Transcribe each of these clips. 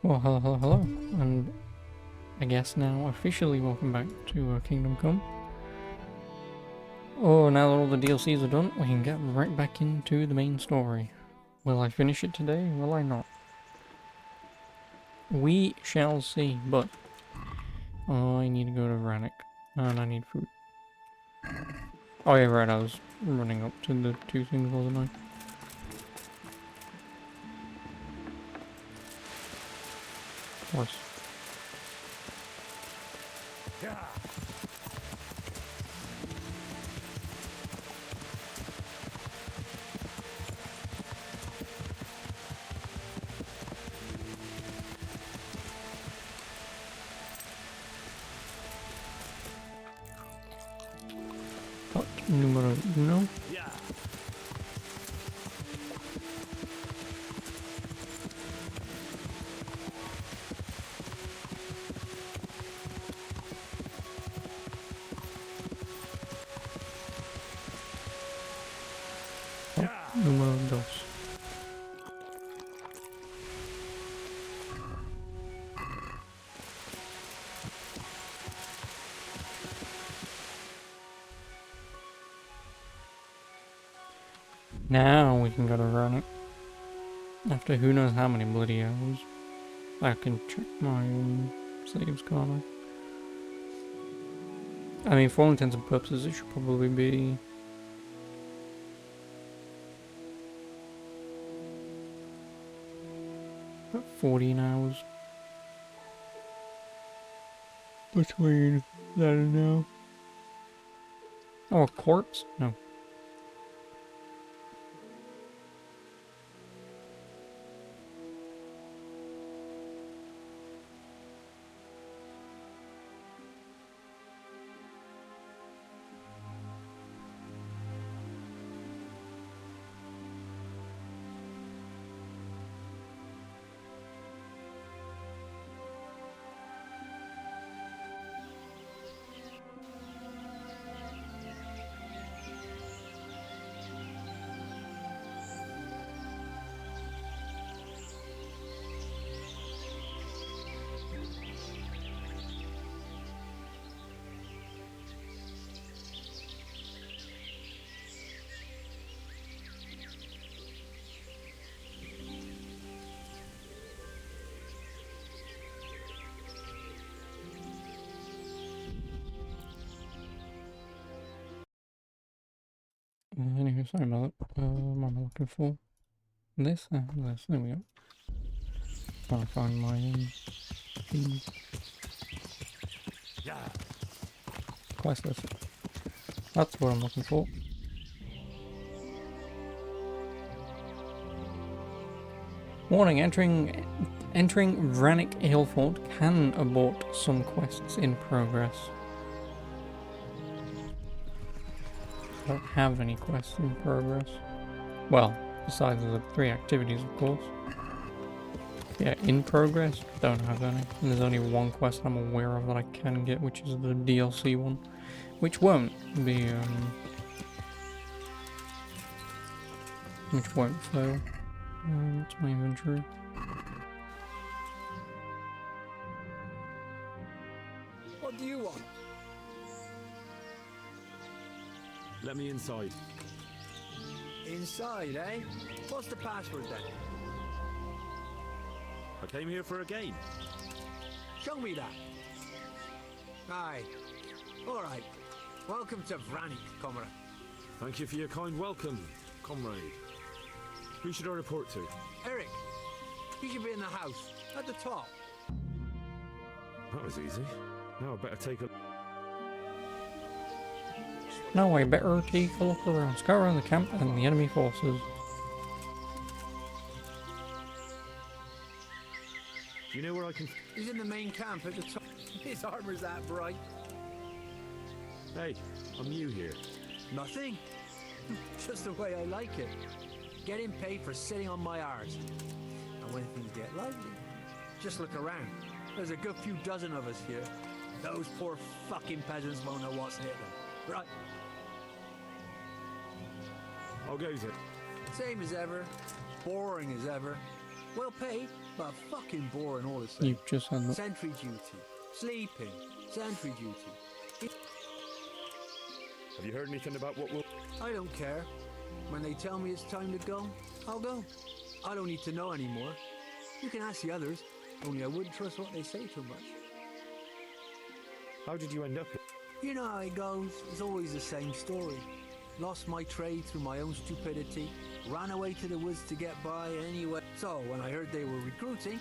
Well, hello, and I guess now officially welcome back to Kingdom Come. Oh, now that all the DLCs are done, we can get right back into the main story. Will I finish it today? Will I not? We shall see, but I need to go to Rannoch, and I need food. Oh yeah, right, I was running up to the two things, wasn't I? Of course. Hot numero uno. Hot número dos. Now we can go to Rannoch. After who knows how many bloody hours. I can check my saves, can't I? I mean, for all intents and purposes, it should probably be about 14 hours between that and now. Oh, a corpse? No. Anyway, sorry about that. What am I looking for? This? This. There we go. Trying to find my quest list. That's what I'm looking for. Warning, entering Rannoch Hillfort can abort some quests in progress. I don't have any quests in progress. Well, besides the 3 activities, of course. Yeah, in progress, don't have any. And there's only one quest I'm aware of that I can get, which is the DLC one. Which won't be, which won't fail. What's my inventory? What do you want? Let me inside. Inside, eh? What's the password then? I came here for a game. Show me that. Aye. All right. Welcome to Rannoch, comrade. Thank you for your kind welcome, comrade. Who should I report to? Eric, you should be in the house, at the top. That was easy. Now I better take a... Now I better take a look around. Scout around the camp and the enemy forces. Do you know where I can... He's in the main camp at the top. His armor's that bright. Hey, I'm new here. Nothing. Just the way I like it. Getting paid for sitting on my arse. And when things get lively, just look around. There's a good few dozen of us here. Those poor fucking peasants won't know what's hit them. Right. How goes it? Same as ever. Boring as ever. Well paid, but fucking boring all the same. You've just had that. Sentry duty, sleeping, sentry duty. Have you heard anything about what will... I don't care. When they tell me it's time to go, I'll go. I don't need to know anymore. You can ask the others, only I wouldn't trust what they say too much. How did you end up here? You know how it goes. It's always the same story. Lost my trade through my own stupidity. Ran away to the woods to get by anyway. So when I heard they were recruiting...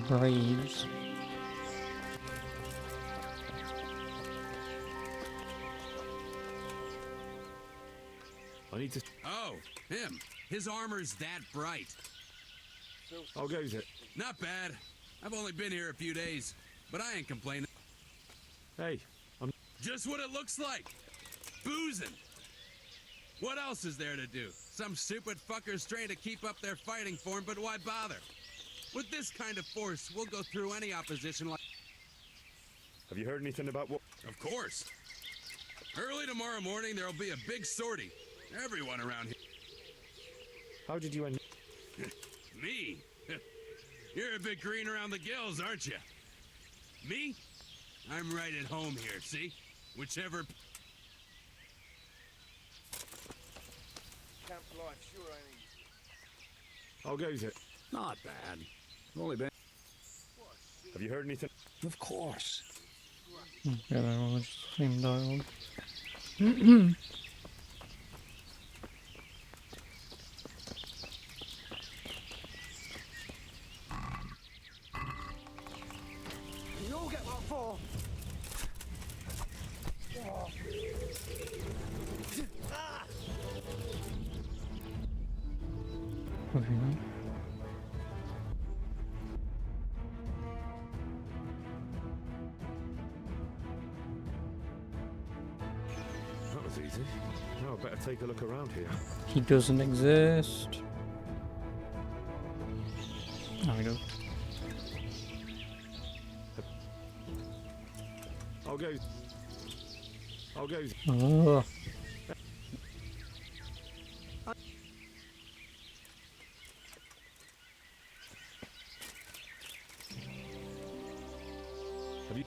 Braves. I need to... Oh, him. His armor's that bright. How goes it? Not bad. I've only been here a few days, but I ain't complaining. Hey, I'm... Just what it looks like. Boozing. What else is there to do? Some stupid fuckers trying to keep up their fighting form, but why bother? With this kind of force, we'll go through any opposition like... Have you heard anything about what... Of course. Early tomorrow morning, there'll be a big sortie. Everyone around here. How did you end... Me? You're a bit green around the gills, aren't you? Me? I'm right at home here, see? Whichever... Camp life sure ain't easy. How goes it? Not bad. Only been... Have you heard anything? Of course. Yeah, they're all just the same dialogue. You all get what for? Okay. That was easy. Now I better take a look around here. He doesn't exist. Oh, he does. I'll go. I'll go. Oh. Have you...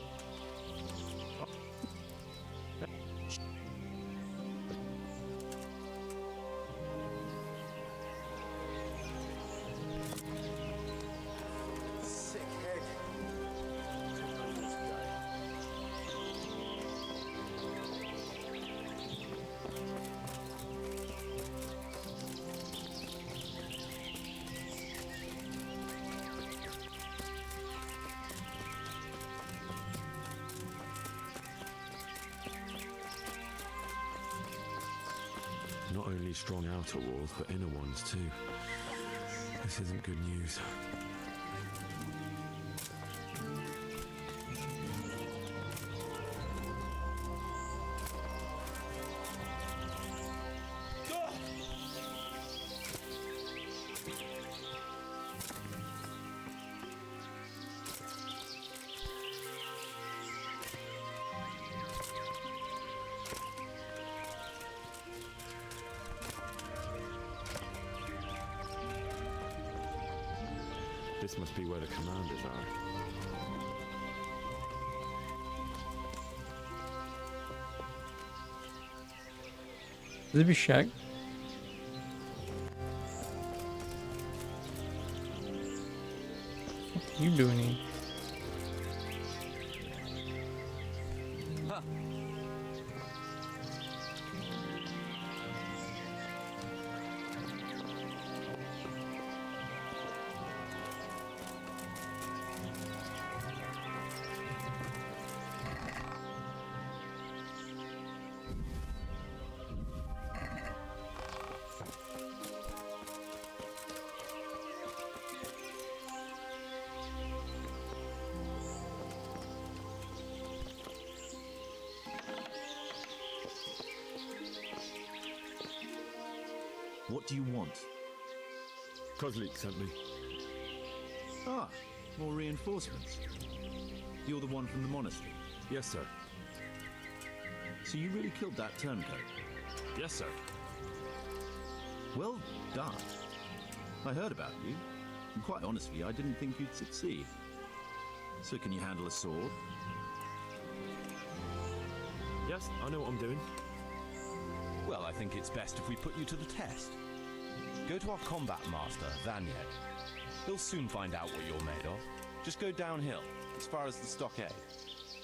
Sick head. Not only strong outer walls, but inner ones too. This isn't good news. This must be where the commanders are. Is it be Shag? What are you doing here? What do you want? Kozlik sent me. Ah, more reinforcements. You're the one from the monastery. Yes, sir. So you really killed that turncoat? Yes, sir. Well done. I heard about you, and quite honestly, I didn't think you'd succeed. So can you handle a sword? Yes, I know what I'm doing. Well, I think it's best if we put you to the test. Go to our combat master, Vanyek. He'll soon find out what you're made of. Just go downhill, as far as the stockade.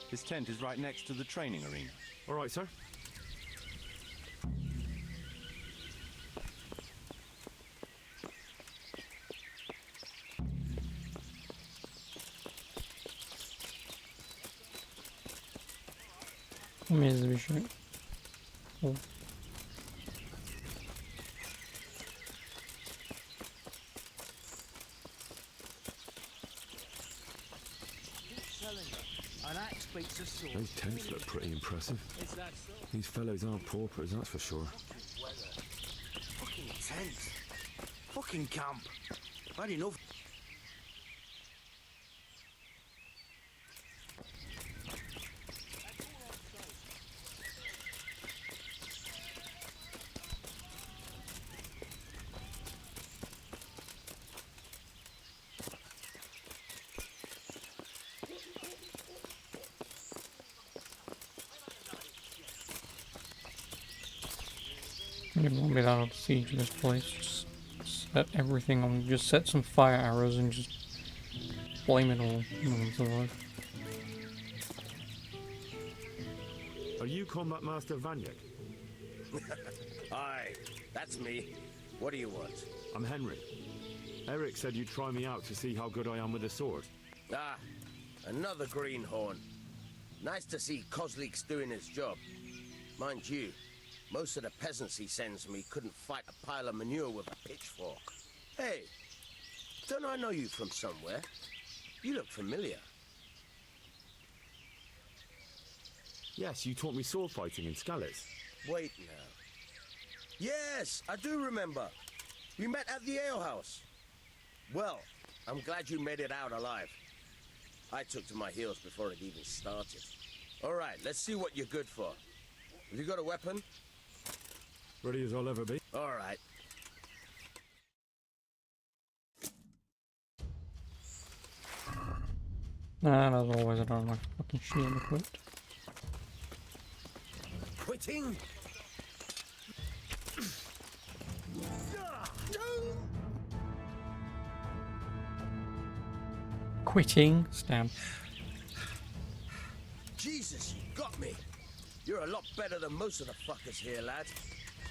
His tent is right next to the training arena. All right, sir. Umiejętność bir şey. O. Those tents look pretty impressive. These fellows aren't paupers, that's for sure. Fucking tent. Fucking camp. Bad enough. It won't be that hard to siege this place. Just set everything on. Just set some fire arrows and just flame it all. Are you Combat Master Vanyek? Aye, that's me. What do you want? I'm Henry. Eric said you'd try me out to see how good I am with a sword. Ah, another greenhorn. Nice to see Kozlik's doing his job. Mind you, most of the peasants he sends me couldn't fight a pile of manure with a pitchfork. Hey, don't I know you from somewhere? You look familiar. Yes, you taught me sword fighting in Skalitz. Wait now. Yes, I do remember. We met at the alehouse. Well, I'm glad you made it out alive. I took to my heels before it even started. All right, let's see what you're good for. Have you got a weapon? Ready as I'll ever be. All right. Nah, as always, I don't have my fucking shield equipped. Quitting? Quitting? Stab. Jesus, you got me. You're a lot better than most of the fuckers here, lad.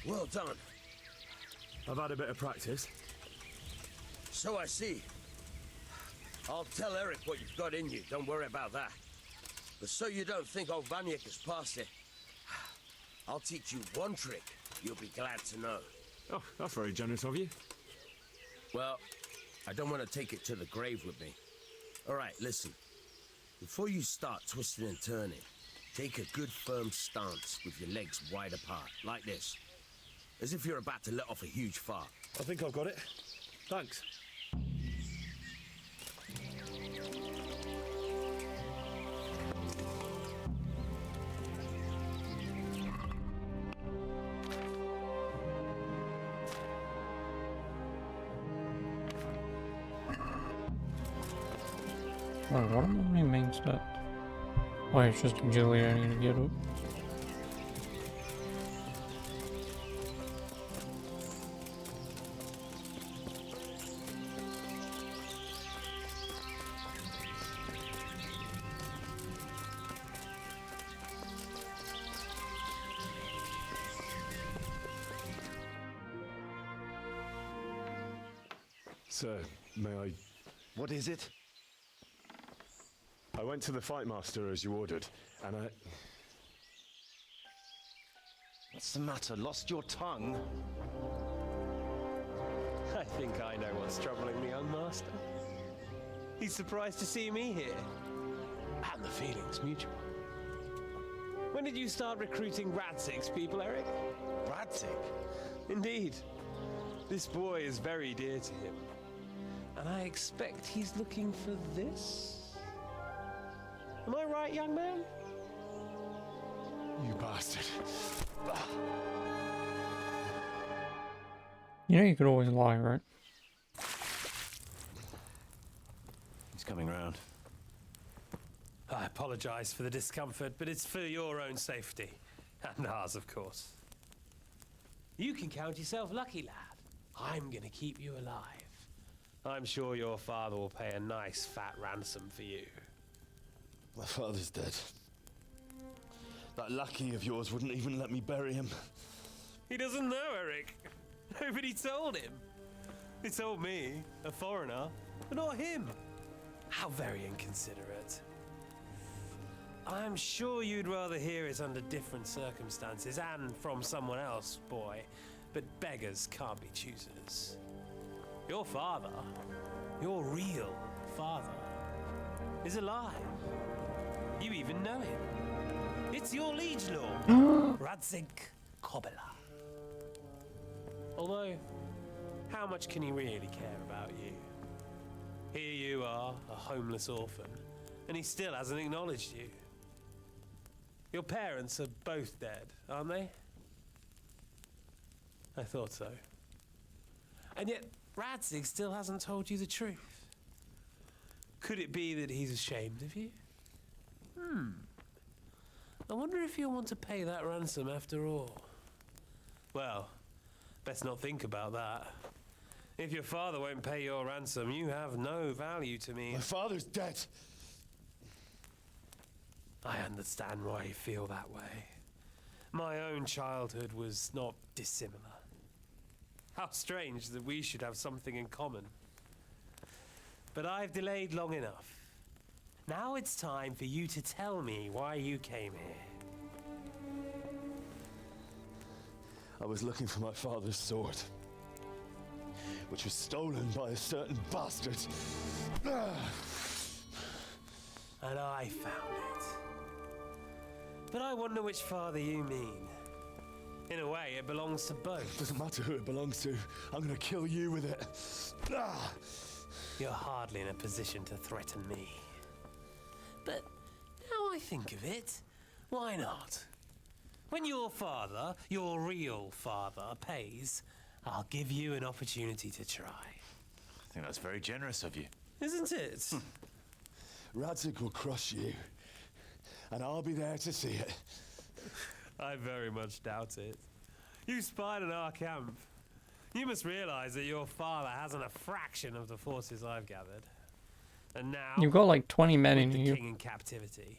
Well done. I've had a bit of practice. So I see. I'll tell Eric what you've got in you. Don't worry about that. But so you don't think old Vanyek has passed it, I'll teach you one trick you'll be glad to know. Oh, that's very generous of you. Well, I don't want to take it to the grave with me. All right, listen. Before you start twisting and turning, take a good firm stance with your legs wide apart, like this. As if you're about to let off a huge fart. I think I've got it. Thanks. Oh, what are my main stats? Oh, it's just agility I need to get up. Sir, may I... What is it? I went to the Fight Master as you ordered, and I... What's the matter? Lost your tongue? I think I know what's troubling the young master. He's surprised to see me here. And the feeling's mutual. When did you start recruiting Radzig's people, Eric? Radzig? Indeed. This boy is very dear to him. And I expect he's looking for this? Am I right, young man? You bastard. You know you could always lie, right? He's coming round. I apologize for the discomfort, but it's for your own safety. And ours, of course. You can count yourself lucky, lad. I'm gonna keep you alive. I'm sure your father will pay a nice fat ransom for you. My father's dead. That lackey of yours wouldn't even let me bury him. He doesn't know, Eric. Nobody told him. He told me, a foreigner, but not him. How very inconsiderate. I'm sure you'd rather hear it under different circumstances and from someone else, boy. But beggars can't be choosers. Your father, your real father, is alive. You even know him. It's your liege lord, Radzig Kobyla. Although, how much can he really care about you? Here you are, a homeless orphan, and he still hasn't acknowledged you. Your parents are both dead, aren't they? I thought so. And yet, Radzig still hasn't told you the truth. Could it be that he's ashamed of you? I wonder if you'll want to pay that ransom after all. Well, best not think about that. If your father won't pay your ransom, you have no value to me. My father's dead. I understand why you feel that way. My own childhood was not dissimilar. How strange that we should have something in common. But I've delayed long enough. Now it's time for you to tell me why you came here. I was looking for my father's sword, which was stolen by a certain bastard. And I found it. But I wonder which father you mean. In a way, it belongs to both. Doesn't matter who it belongs to. I'm gonna kill you with it. You're hardly in a position to threaten me. But now I think of it, why not? When your father, your real father, pays, I'll give you an opportunity to try. I think that's very generous of you. Isn't it? Radzig will crush you, and I'll be there to see it. I very much doubt it. You spied on our camp. You must realize that your father hasn't a fraction of the forces I've gathered. And now, You've got like 20 men in with the you. king in captivity,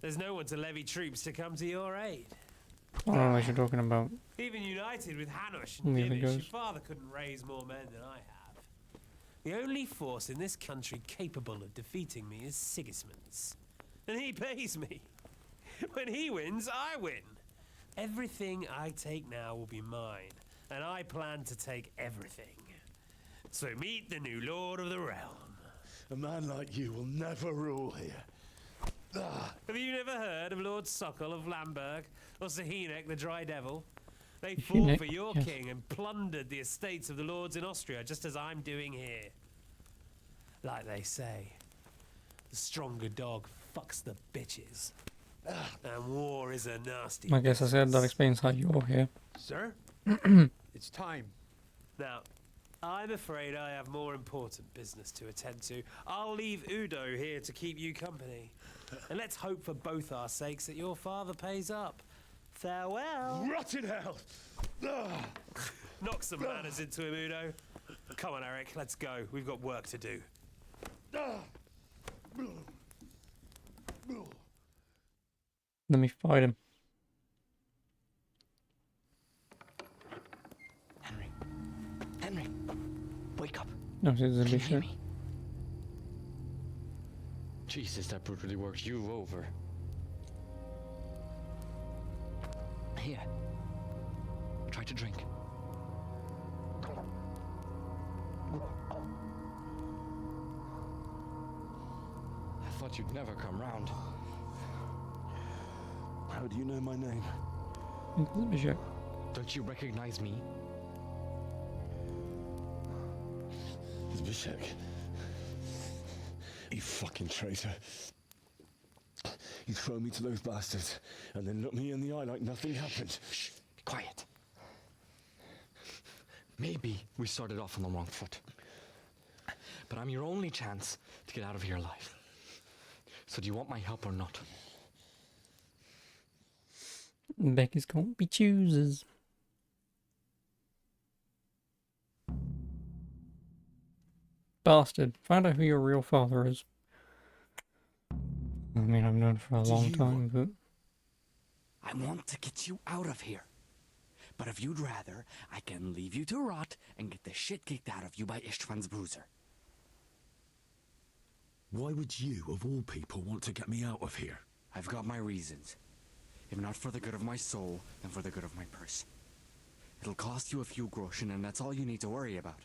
there's no one to levy troops to come to your aid. I don't know what you're talking about. Even united with Hanush and Neither Divish, goes. your father couldn't raise more men than I have. The only force in this country capable of defeating me is Sigismund's. And he pays me. When he wins, I win. Everything I take now will be mine, and I plan to take everything. So meet the new lord of the realm. A man like you will never rule here. Have you never heard of Lord Sokol of Lamberg, or Sahinek the Dry Devil? They fought Sahinek, for your yes. king and plundered the estates of the lords in Austria, just as I'm doing here. Like they say, the stronger dog fucks the bitches. And war is a nasty I guess I said that business. explains how you're here. Sir? It's time. Now, I'm afraid I have more important business to attend to. I'll leave Udo here to keep you company. And let's hope for both our sakes that your father pays up. Farewell. Rot in hell! Knock some manners into him, Udo. Come on, Eric, let's go. We've got work to do. Let me fight him. Henry, wake up. No, this is a Can you bit hear shit. me? Jesus, that brutally worked you over. Here. Try to drink. I thought you'd never come round. How do you know my name? This is a bit shit. Don't you recognize me? Zbyszek. You fucking traitor. You throw me to those bastards and then look me in the eye like nothing happened. Shh, be quiet. Maybe we started off on the wrong foot. But I'm your only chance to get out of here alive. So do you want my help or not? Beggars can't be choosers. Bastard. Find out who your real father is. I mean, I've known for a long time, but... I want to get you out of here. But if you'd rather, I can leave you to rot and get the shit kicked out of you by Ishtvan's bruiser. Why would you, of all people, want to get me out of here? I've got my reasons. If not for the good of my soul, then for the good of my purse. It'll cost you a few groschen, and that's all you need to worry about.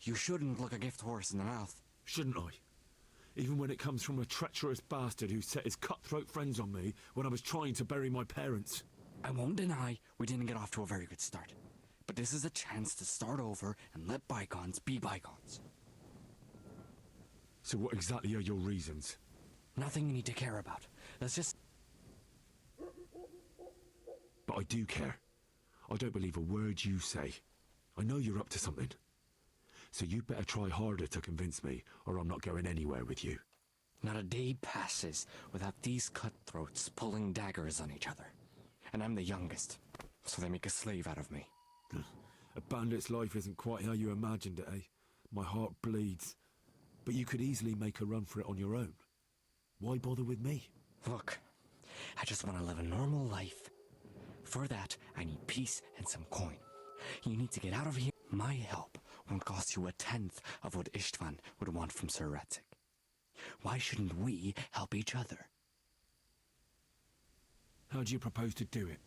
You shouldn't look a gift horse in the mouth. Shouldn't I? Even when it comes from a treacherous bastard who set his cutthroat friends on me when I was trying to bury my parents. I won't deny we didn't get off to a very good start. But this is a chance to start over and let bygones be bygones. So what exactly are your reasons? Nothing you need to care about. Let's just... But I do care. I don't believe a word you say. I know you're up to something. So you better try harder to convince me, or I'm not going anywhere with you. Not a day passes without these cutthroats pulling daggers on each other. And I'm the youngest, so they make a slave out of me. A bandit's life isn't quite how you imagined it, eh? My heart bleeds. But you could easily make a run for it on your own. Why bother with me? Look, I just want to live a normal life. For that, I need peace and some coin. You need to get out of here. My help won't cost you a tenth of what Istvan would want from Sir Ratzik. Why shouldn't we help each other? How do you propose to do it?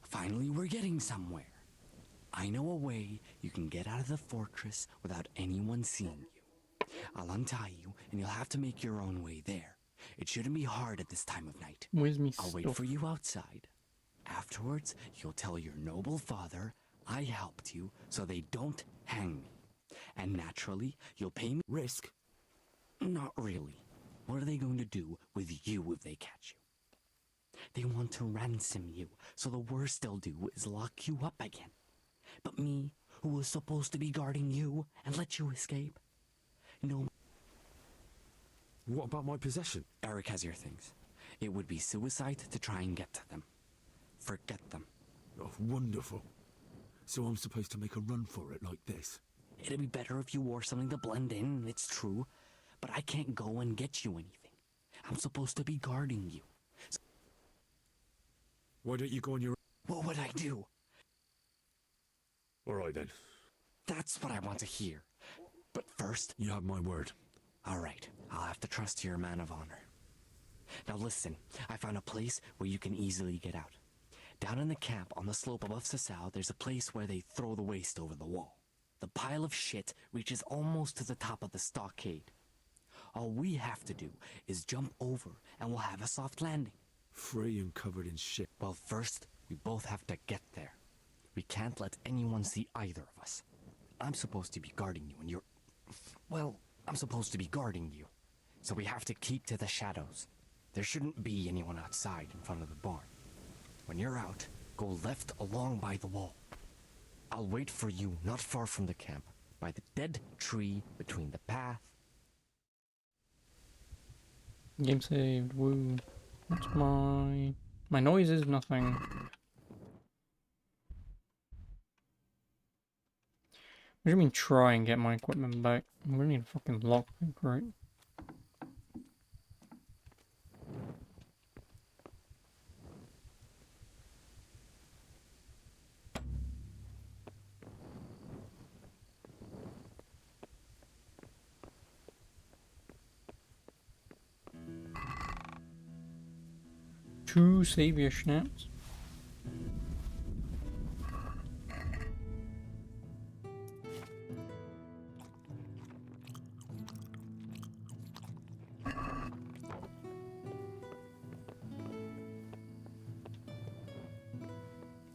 Finally, we're getting somewhere. I know a way you can get out of the fortress without anyone seeing you. I'll untie you, and you'll have to make your own way there. It shouldn't be hard at this time of night. Where's me I'll wait for you outside. Afterwards, you'll tell your noble father I helped you so they don't hang me. And naturally, you'll pay me... Risk? Not really. What are they going to do with you if they catch you? They want to ransom you, so the worst they'll do is lock you up again. But me, who was supposed to be guarding you and let you escape? No. What about my possession? Eric has your things. It would be suicide to try and get to them. Forget them. Oh, wonderful. So I'm supposed to make a run for it like this? It'd be better if you wore something to blend in, it's true. But I can't go and get you anything. I'm supposed to be guarding you. So why don't you go on your... what would I do? All right then. That's what I want to hear. But first... You have my word. All right, I'll have to trust you're a man of honor. Now listen, I found a place where you can easily get out. Down in the camp on the slope above Sasau, there's a place where they throw the waste over the wall. The pile of shit reaches almost to the top of the stockade. All we have to do is jump over and we'll have a soft landing. Free and covered in shit. Well, first, we both have to get there. We can't let anyone see either of us. I'm supposed to be guarding you and you're... Well, I'm supposed to be guarding you. So we have to keep to the shadows. There shouldn't be anyone outside in front of the barn. When you're out, go left along by the wall. I'll wait for you not far from the camp, by the dead tree between the path. Game saved, woo. What's my... My noise is nothing. What do you mean try and get my equipment back? I'm gonna need a fucking lockpick, right? Two savior schnapps.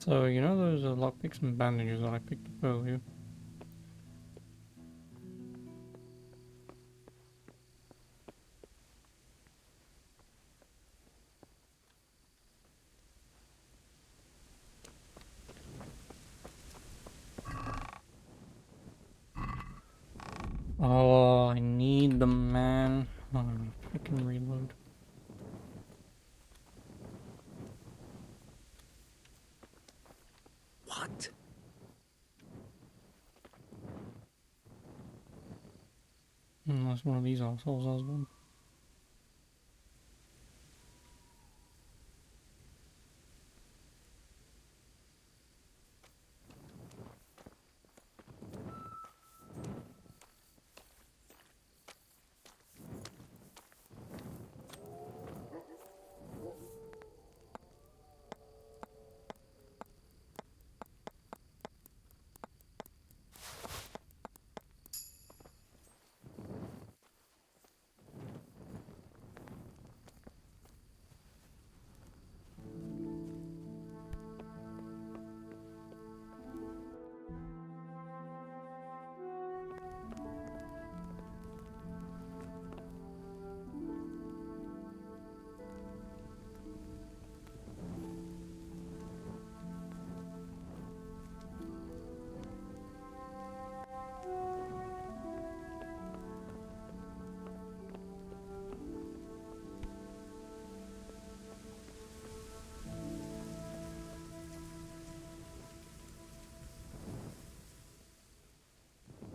So, you know those lockpicks and bandages that I picked up earlier? Oh, I need the man. Oh, I can reload. What? Unless one of these assholes has one.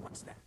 What's that?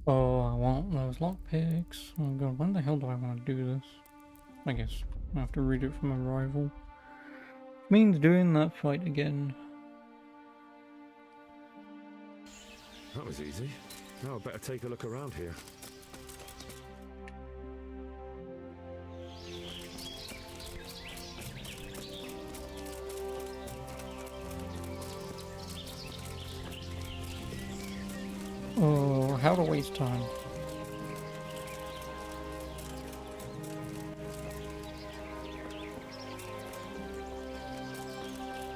Oh, I want those lockpicks. Oh god, when the hell do I want to do this? I guess I have to read it from Arrival. Means doing that fight again. That was easy. Now I better take a look around here. Oh, how to waste time.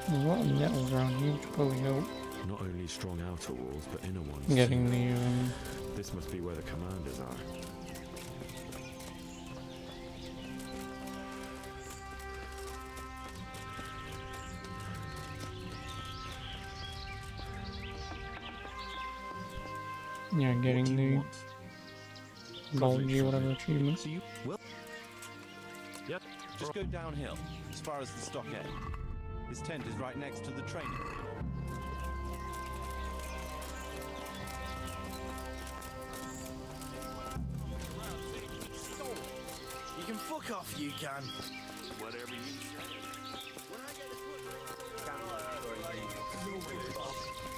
There's a lot of nettles around here, which probably help. Not only strong outer walls, but inner ones. Getting too. the This must be where the commanders are. yeah, What getting do you the want? bulgy whatever achievement. So you well, Yep. Just go downhill, as far as the stockade. His tent is right next to the training field. You can fuck off, you can. whatever you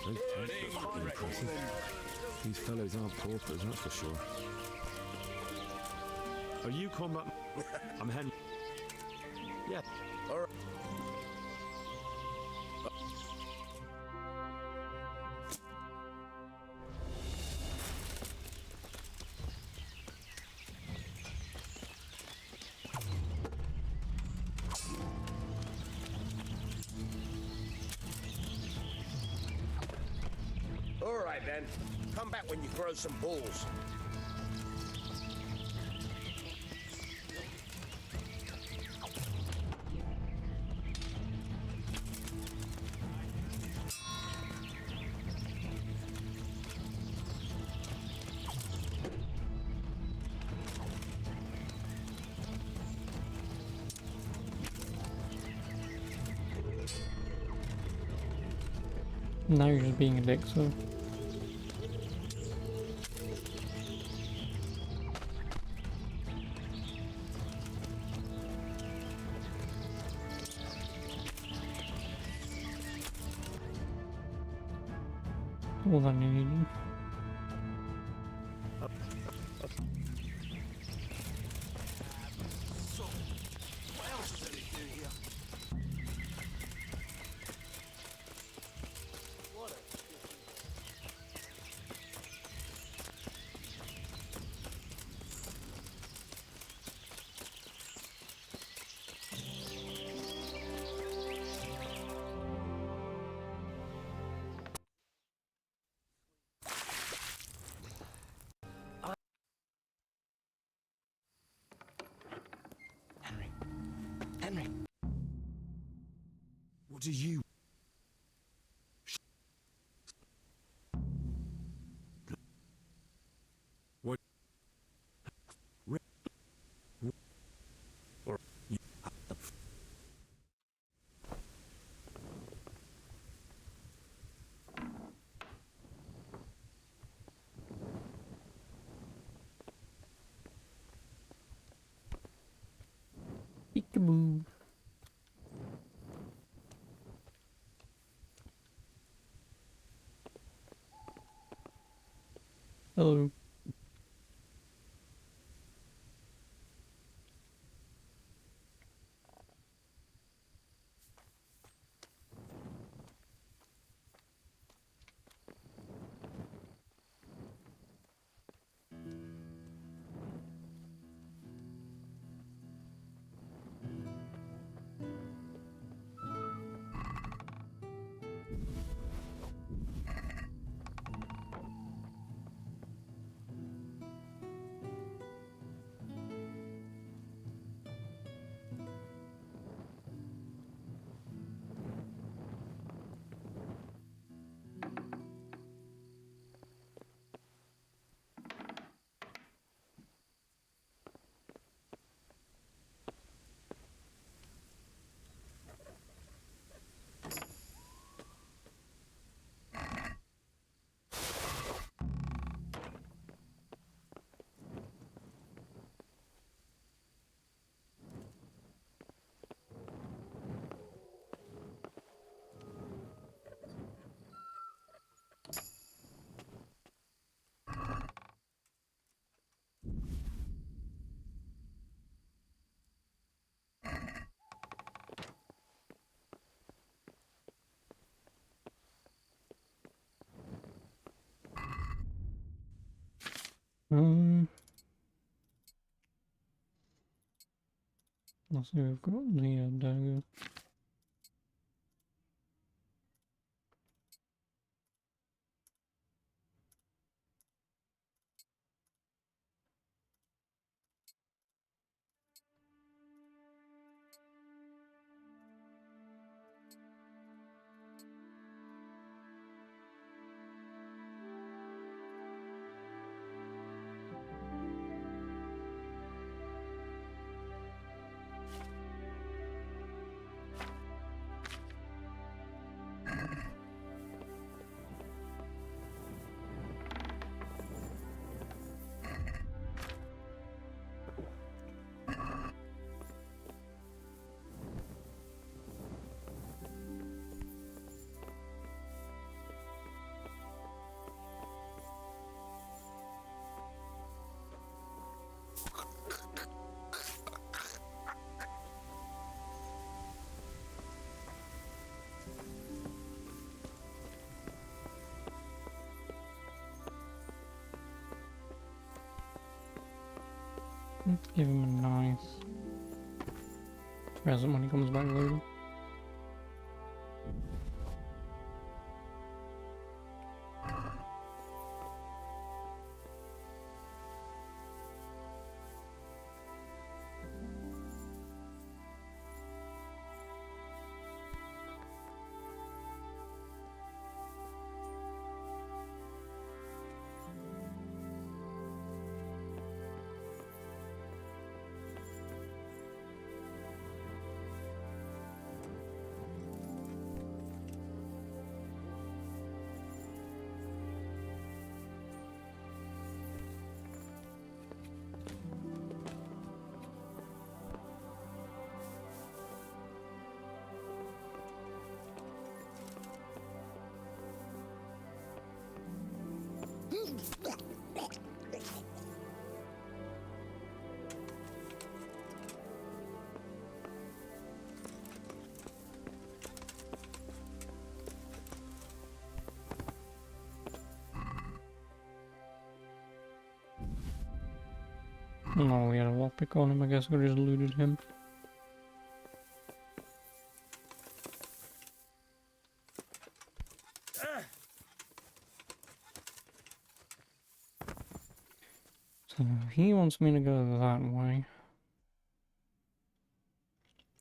Those tents look pretty impressive. These fellows aren't paupers, that's for sure. Are you combat? I'm Henry. Yeah. All right. All right then. Come back when you grow some balls. Now you're just being a dick, so. All that I needed. Henry. What do you... What... Or... Peekaboo. Hello. Let's see, we've got the dagger. Let's give him a nice present when he comes back later. No, we had a lockpick on him. I guess we just looted him. So he wants me to go that way.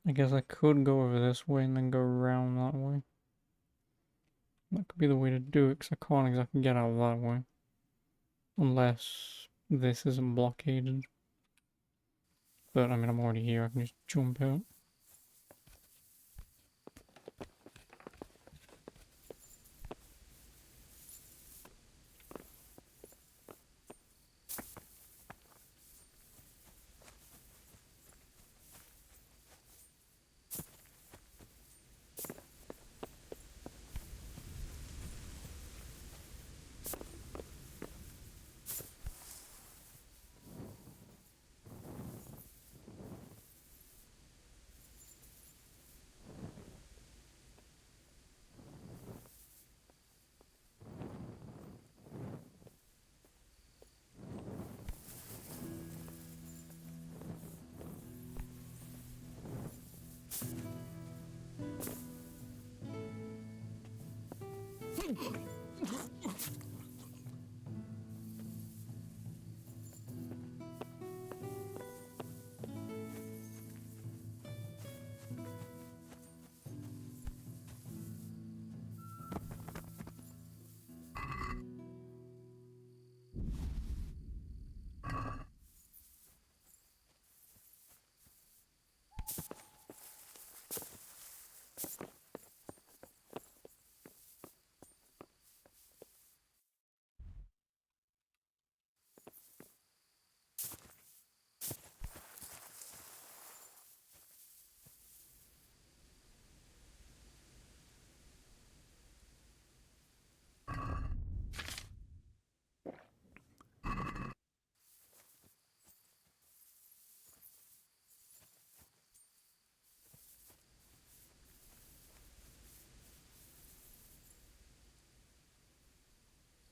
I guess I could go over this way and then go around that way. That could be the way to do it, because I can't exactly get out that way. Unless this isn't blockaded. But, I mean, I'm already here, I can just jump out.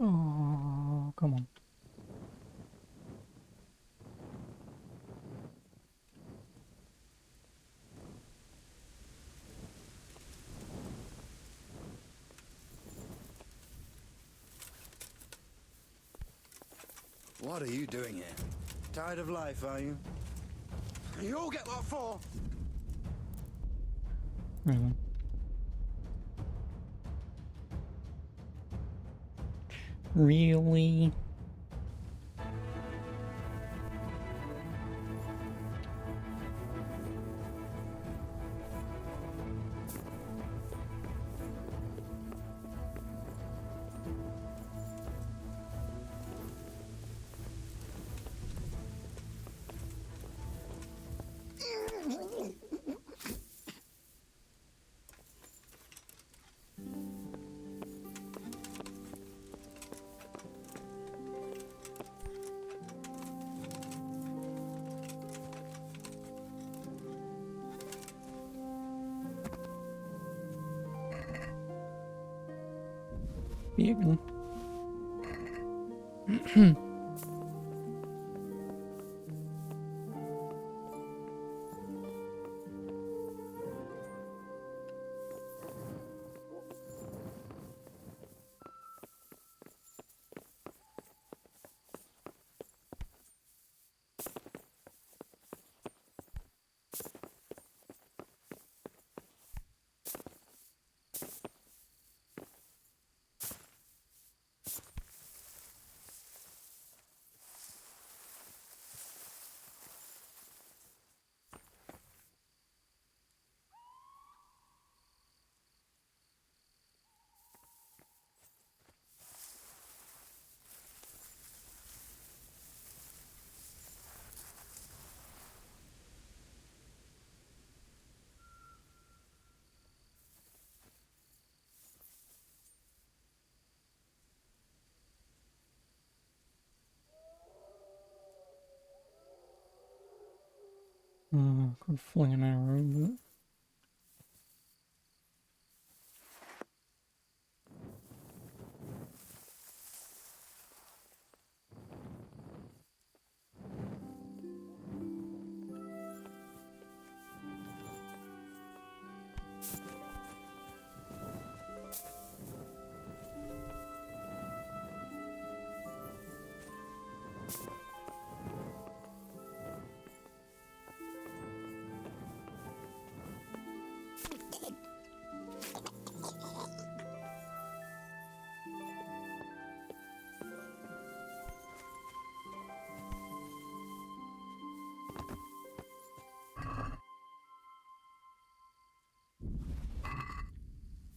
Oh, come on. What are you doing here? Tired of life, are you? You all get what for? Really? Really? Vegan. Could fling an arrow, but...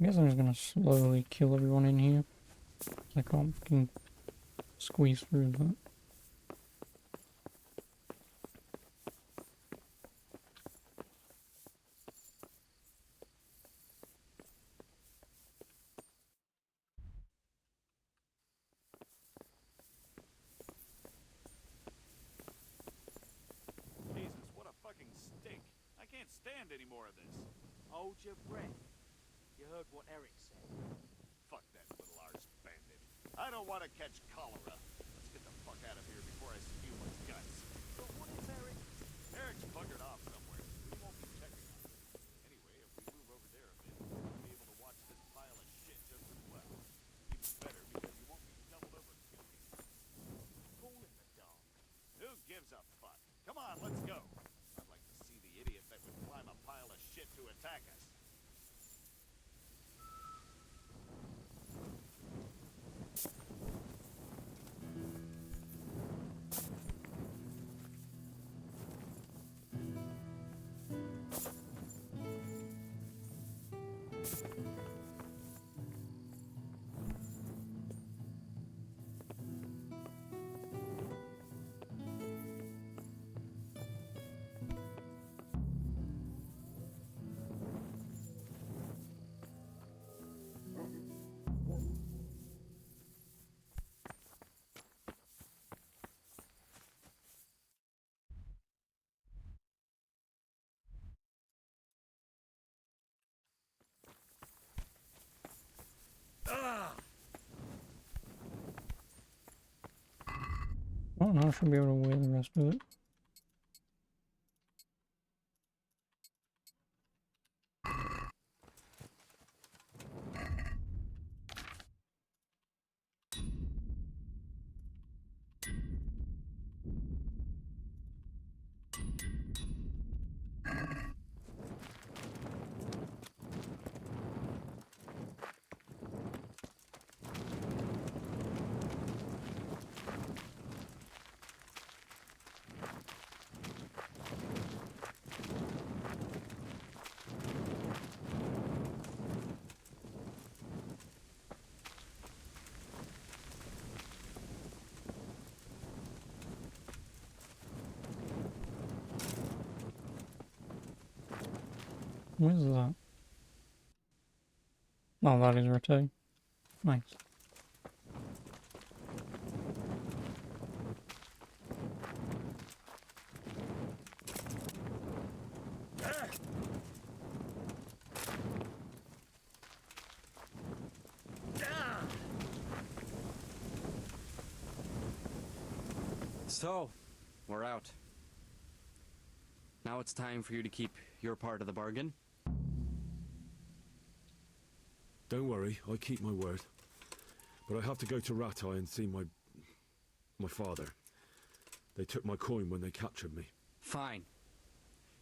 I guess I'm just gonna slowly kill everyone in here. I can't fucking squeeze through that. Jesus, what a fucking stink. I can't stand any more of this. Hold your breath. You heard what Eric said. Fuck that little arse bandit. I don't want to catch cholera. Let's get the fuck out of here before I spew my guts. But what is Eric? Eric's buggered off somewhere. We won't be checking on him. Anyway, if we move over there a bit, we'll be able to watch this pile of shit just as well. Even better because you won't be doubled over guilty. Call him the dog. Who gives a fuck? Come on, let's go. I'd like to see the idiot that would climb a pile of shit to attack us. Well, now I should be able to wear the rest of it. What is that? Oh, that is Rete. Nice. So, we're out. Now it's time for you to keep your part of the bargain. Don't worry, I keep my word. But I have to go to Ratai and see my father. They took my coin when they captured me. Fine.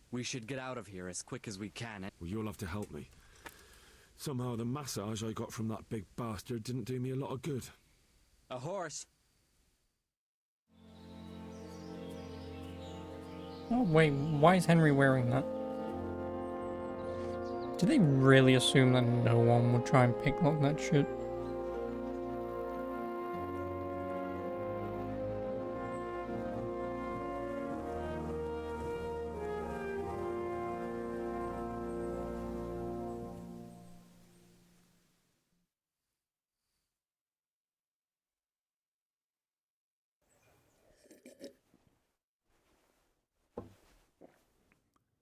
We should get out of here as quick as we can. Well, you'll have to help me. Somehow the massage I got from that big bastard didn't do me a lot of good. A horse. Oh, wait, why is Henry wearing that? Did they really assume that no one would try and picklock that shit?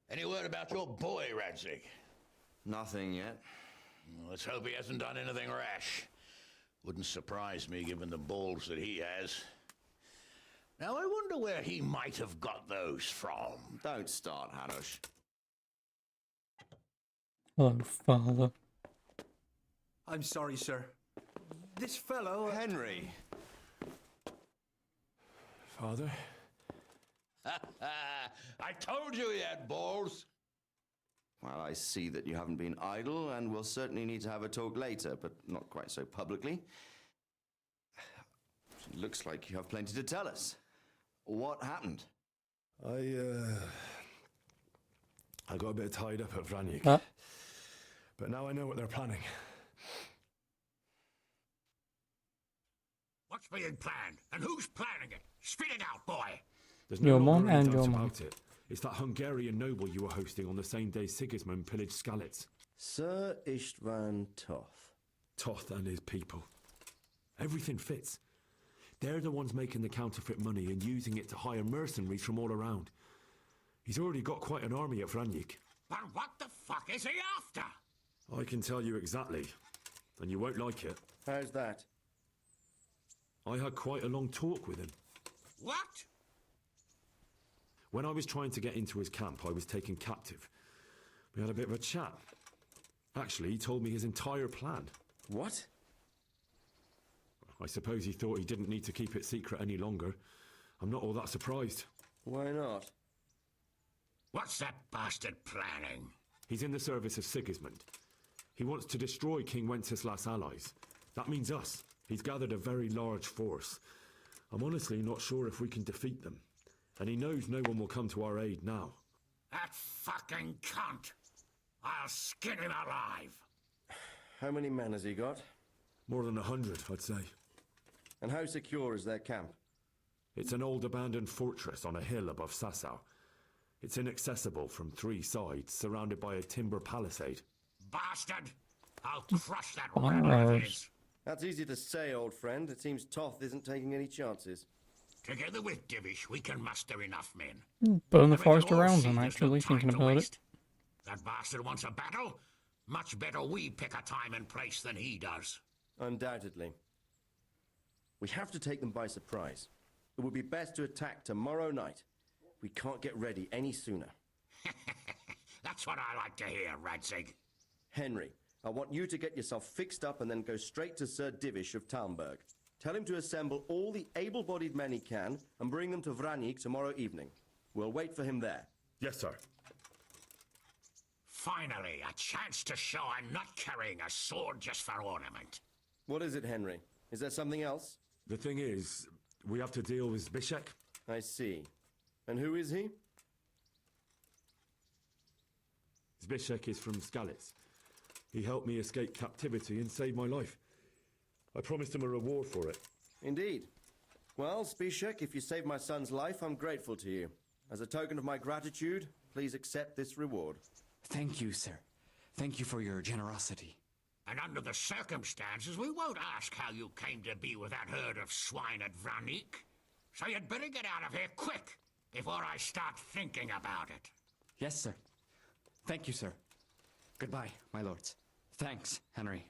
Any word about your boy, Radzig? Nothing yet. Let's hope he hasn't done anything rash. Wouldn't surprise me given the balls that he has. Now, I wonder where he might have got those from. Don't start, Hanush. Oh, father. I'm sorry, sir. This fellow... Henry! Father? I told you he had balls. Well, I see that you haven't been idle, and we'll certainly need to have a talk later, but not quite so publicly. It looks like you have plenty to tell us. What happened? I got a bit tied up at Vranyuk. Huh? But now I know what they're planning. What's being planned? And who's planning it? Spit it out, boy! There's Your no longer mom any and doubt your mom. about it. It's that Hungarian noble you were hosting on the same day Sigismund pillaged Skalitz. Sir Istvan Toth. Toth and his people. Everything fits. They're the ones making the counterfeit money and using it to hire mercenaries from all around. He's already got quite an army at Vranyik. But what the fuck is he after? I can tell you exactly, and you won't like it. How's that? I had quite a long talk with him. What? When I was trying to get into his camp, I was taken captive. We had a bit of a chat. Actually, he told me his entire plan. What? I suppose he thought he didn't need to keep it secret any longer. I'm not all that surprised. Why not? What's that bastard planning? He's in the service of Sigismund. He wants to destroy King Wenceslas' allies. That means us. He's gathered a very large force. I'm honestly not sure if we can defeat them. And he knows no one will come to our aid now. That fucking cunt! I'll skin him alive! How many men has he got? More than 100, I'd say. And how secure is their camp? It's an old abandoned fortress on a hill above Sasau. It's inaccessible from 3 sides, surrounded by a timber palisade. Bastard! I'll crush that rat of his! That's easy to say, old friend. It seems Toth isn't taking any chances. Together with Divish, we can muster enough men. Burn the I forest reckon all around see them, there's actually, no time thinking to about waste. it. That bastard wants a battle? Much better we pick a time and place than he does. Undoubtedly. We have to take them by surprise. It would be best to attack tomorrow night. We can't get ready any sooner. That's what I like to hear, Radzig. Henry, I want you to get yourself fixed up and then go straight to Sir Divish of Talmberg. Tell him to assemble all the able-bodied men he can and bring them to Vranyik tomorrow evening. We'll wait for him there. Yes, sir. Finally, a chance to show I'm not carrying a sword just for ornament. What is it, Henry? Is there something else? The thing is, we have to deal with Zbyszek. I see. And who is he? Zbyszek is from Skalitz. He helped me escape captivity and saved my life. I promised him a reward for it. Indeed. Well, Zbyszek, if you saved my son's life, I'm grateful to you. As a token of my gratitude, please accept this reward. Thank you, sir. Thank you for your generosity. And under the circumstances, we won't ask how you came to be with that herd of swine at Vranyik. So you'd better get out of here quick, before I start thinking about it. Yes, sir. Thank you, sir. Goodbye, my lords. Thanks, Henry.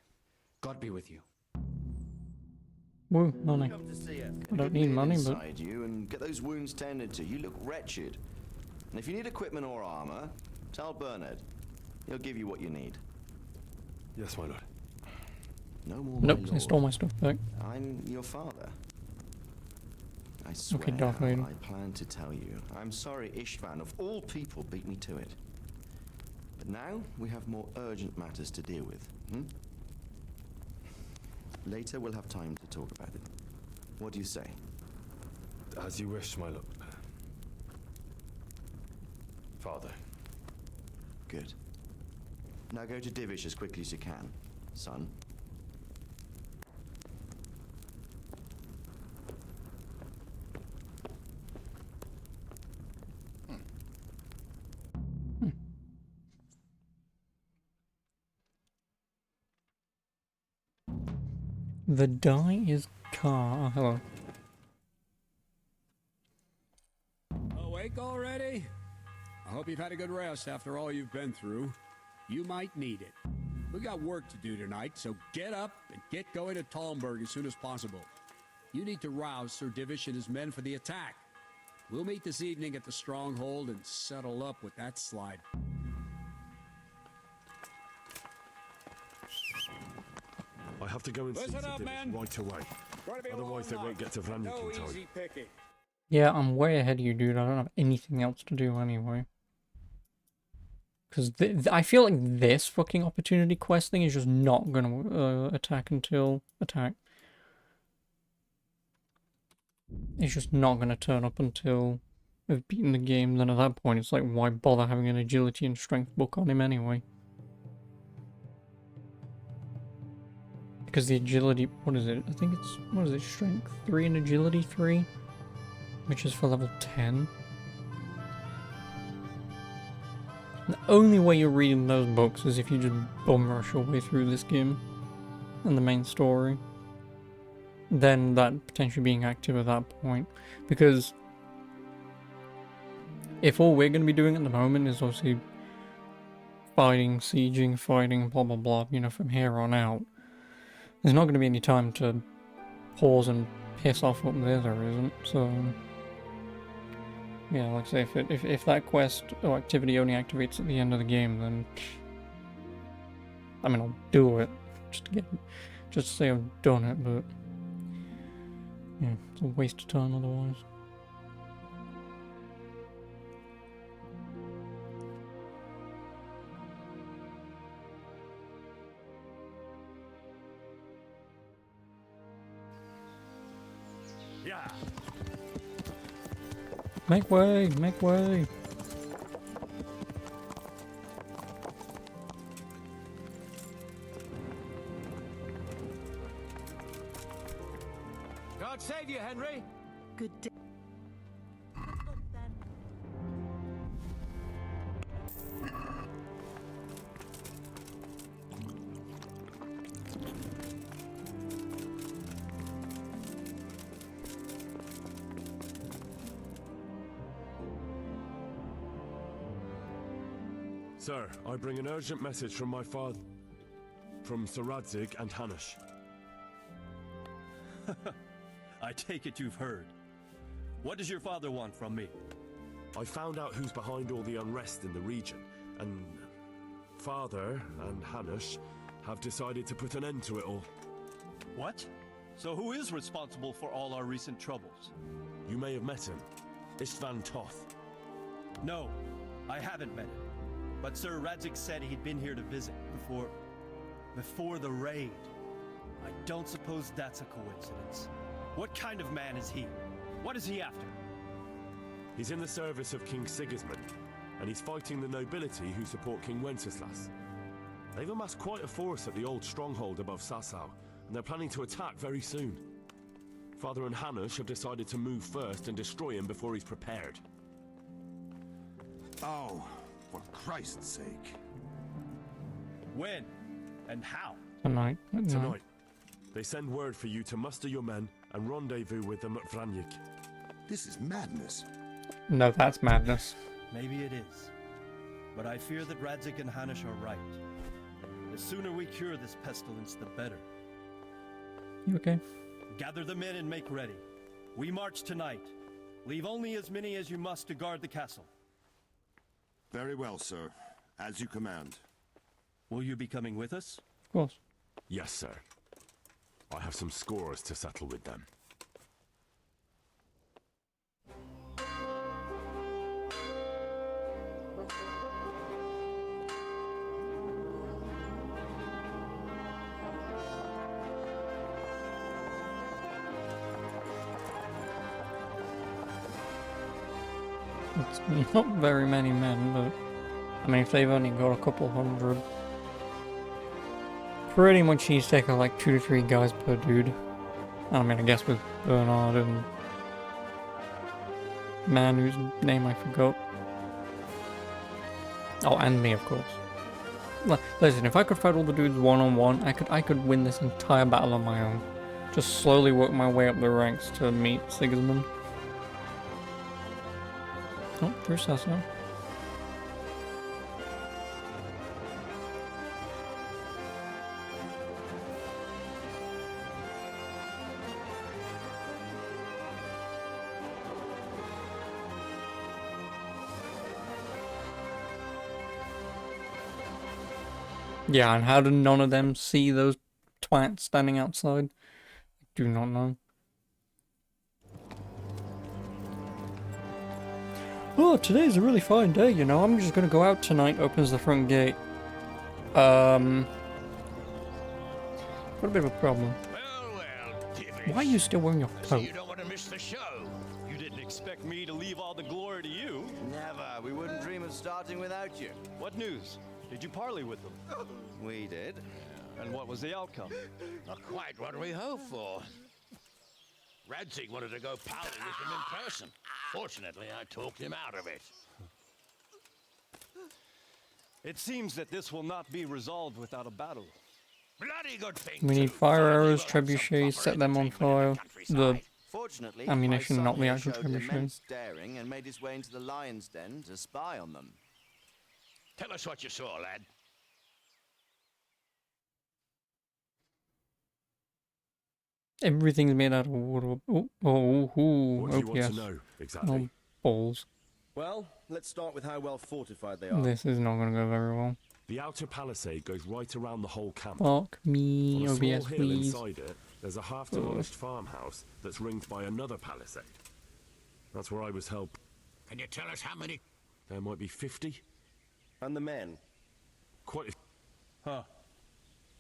God be with you. Woo, money. Come to see it. I don't need money, but... Inside you and get those wounds tended to. You look wretched. And if you need equipment or armor, tell Bernard. He'll give you what you need. Yes, my lord. No more, Nope, my they lord. stole my stuff back. I'm your father. I swear, Okay, Darth Vader. I plan to tell you. I'm sorry Istvan, of all people, beat me to it. But now, we have more urgent matters to deal with. Later, we'll have time to talk about it. What do you say? As you wish, my lord. Father. Good. Now go to Divish as quickly as you can, son. The die is car. Oh, hello. Awake already? I hope you've had a good rest after all you've been through. You might need it. We got work to do tonight, so get up and get going to Talmberg as soon as possible. You need to rouse Sir Divish and his men for the attack. We'll meet this evening at the stronghold and settle up with that slide. I have to go and see Listen to up, Divish men. right away. Gonna be a Otherwise, they long won't night. get to Vranyik No in time. easy picking. Yeah, I'm way ahead of you, dude. I don't have anything else to do anyway. Because I feel like this fucking opportunity quest thing is just not gonna attack until attack. It's just not gonna turn up until we've beaten the game. Then at that point, it's like, why bother having an agility and strength book on him anyway? because the agility, what is it? I think it's, what is it, strength 3 and agility 3, which is for level 10. The only way you're reading those books is if you just bum rush your way through this game and the main story. Then that potentially being active at that point. Because if all we're going to be doing at the moment is obviously fighting, sieging, fighting, blah blah blah, you know, from here on out, there's not going to be any time to pause and piss off what there isn't, so... Yeah, like I say, if that quest or activity only activates at the end of the game, then... I mean, I'll do it, just to say I've done it, but... Yeah, it's a waste of time otherwise. Yeah. Make way! Make way! God save you, Henry! Good day. Sir, I bring an urgent message from my father, from Sir Radzig and Hanush. I take it you've heard. What does your father want from me? I found out who's behind all the unrest in the region, and Father and Hanush have decided to put an end to it all. What? So who is responsible for all our recent troubles? You may have met him. Istvan Toth. No, I haven't met him. But Sir Radzig said he'd been here to visit before the raid. I don't suppose that's a coincidence. What kind of man is he? What is he after? He's in the service of King Sigismund, and he's fighting the nobility who support King Wenceslas. They've amassed quite a force at the old stronghold above Sasau, and they're planning to attack very soon. Father and Hanush have decided to move first and destroy him before he's prepared. Oh, for Christ's sake. When? And how? Tonight. Tonight. They send word for you to muster your men and rendezvous with them at Vranyik. This is madness. No, that's madness. Maybe it is. But I fear that Radzig and Hanush are right. The sooner we cure this pestilence, the better. You okay? Gather the men and make ready. We march tonight. Leave only as many as you must to guard the castle. Very well, sir. As you command. Will you be coming with us? Of course. Yes, sir. I have some scores to settle with them. It's not very many men, but I mean, if they've only got a couple hundred, pretty much he's taking like 2 to 3 guys per dude. I mean, I guess with Bernard and man whose name I forgot. Oh, and me, of course. Listen, if I could fight all the dudes one-on-one, I could win this entire battle on my own. Just slowly work my way up the ranks to meet Sigismund. Oh, there's Sasso. Yeah, and how do none of them see those twats standing outside? I do not know. Oh, today's a really fine day, you know. I'm just gonna go out tonight, opens the front gate. Got a bit of a problem. Why are you still wearing your coat? You don't want to miss the show. You didn't expect me to leave all the glory to you. Never. We wouldn't dream of starting without you. What news? Did you parley with them? We did. And what was the outcome? Not quite what we hoped for. Radzig wanted to go powder with him in person. Fortunately, I talked him out of it. It seems that this will not be resolved without a battle. Bloody good thing. We need fire arrows, trebuchets, set them on fire. The Fortunately, ammunition, my son not the here actual showed trebuchet. immense daring and made his way into the lion's den to spy on them. Tell us what you saw, lad. Everything's made out of water. Oh, What do you want OPS. to know, exactly? Oh, balls. Well, let's start with how well fortified they are. This is not going to go very well. The outer palisade goes right around the whole camp. Fuck me, On a small OBS, hill please. inside it, there's a half-demolished farmhouse that's ringed by another palisade. That's where I was held. Can you tell us how many? There might be 50. And the men? Quite a... Huh.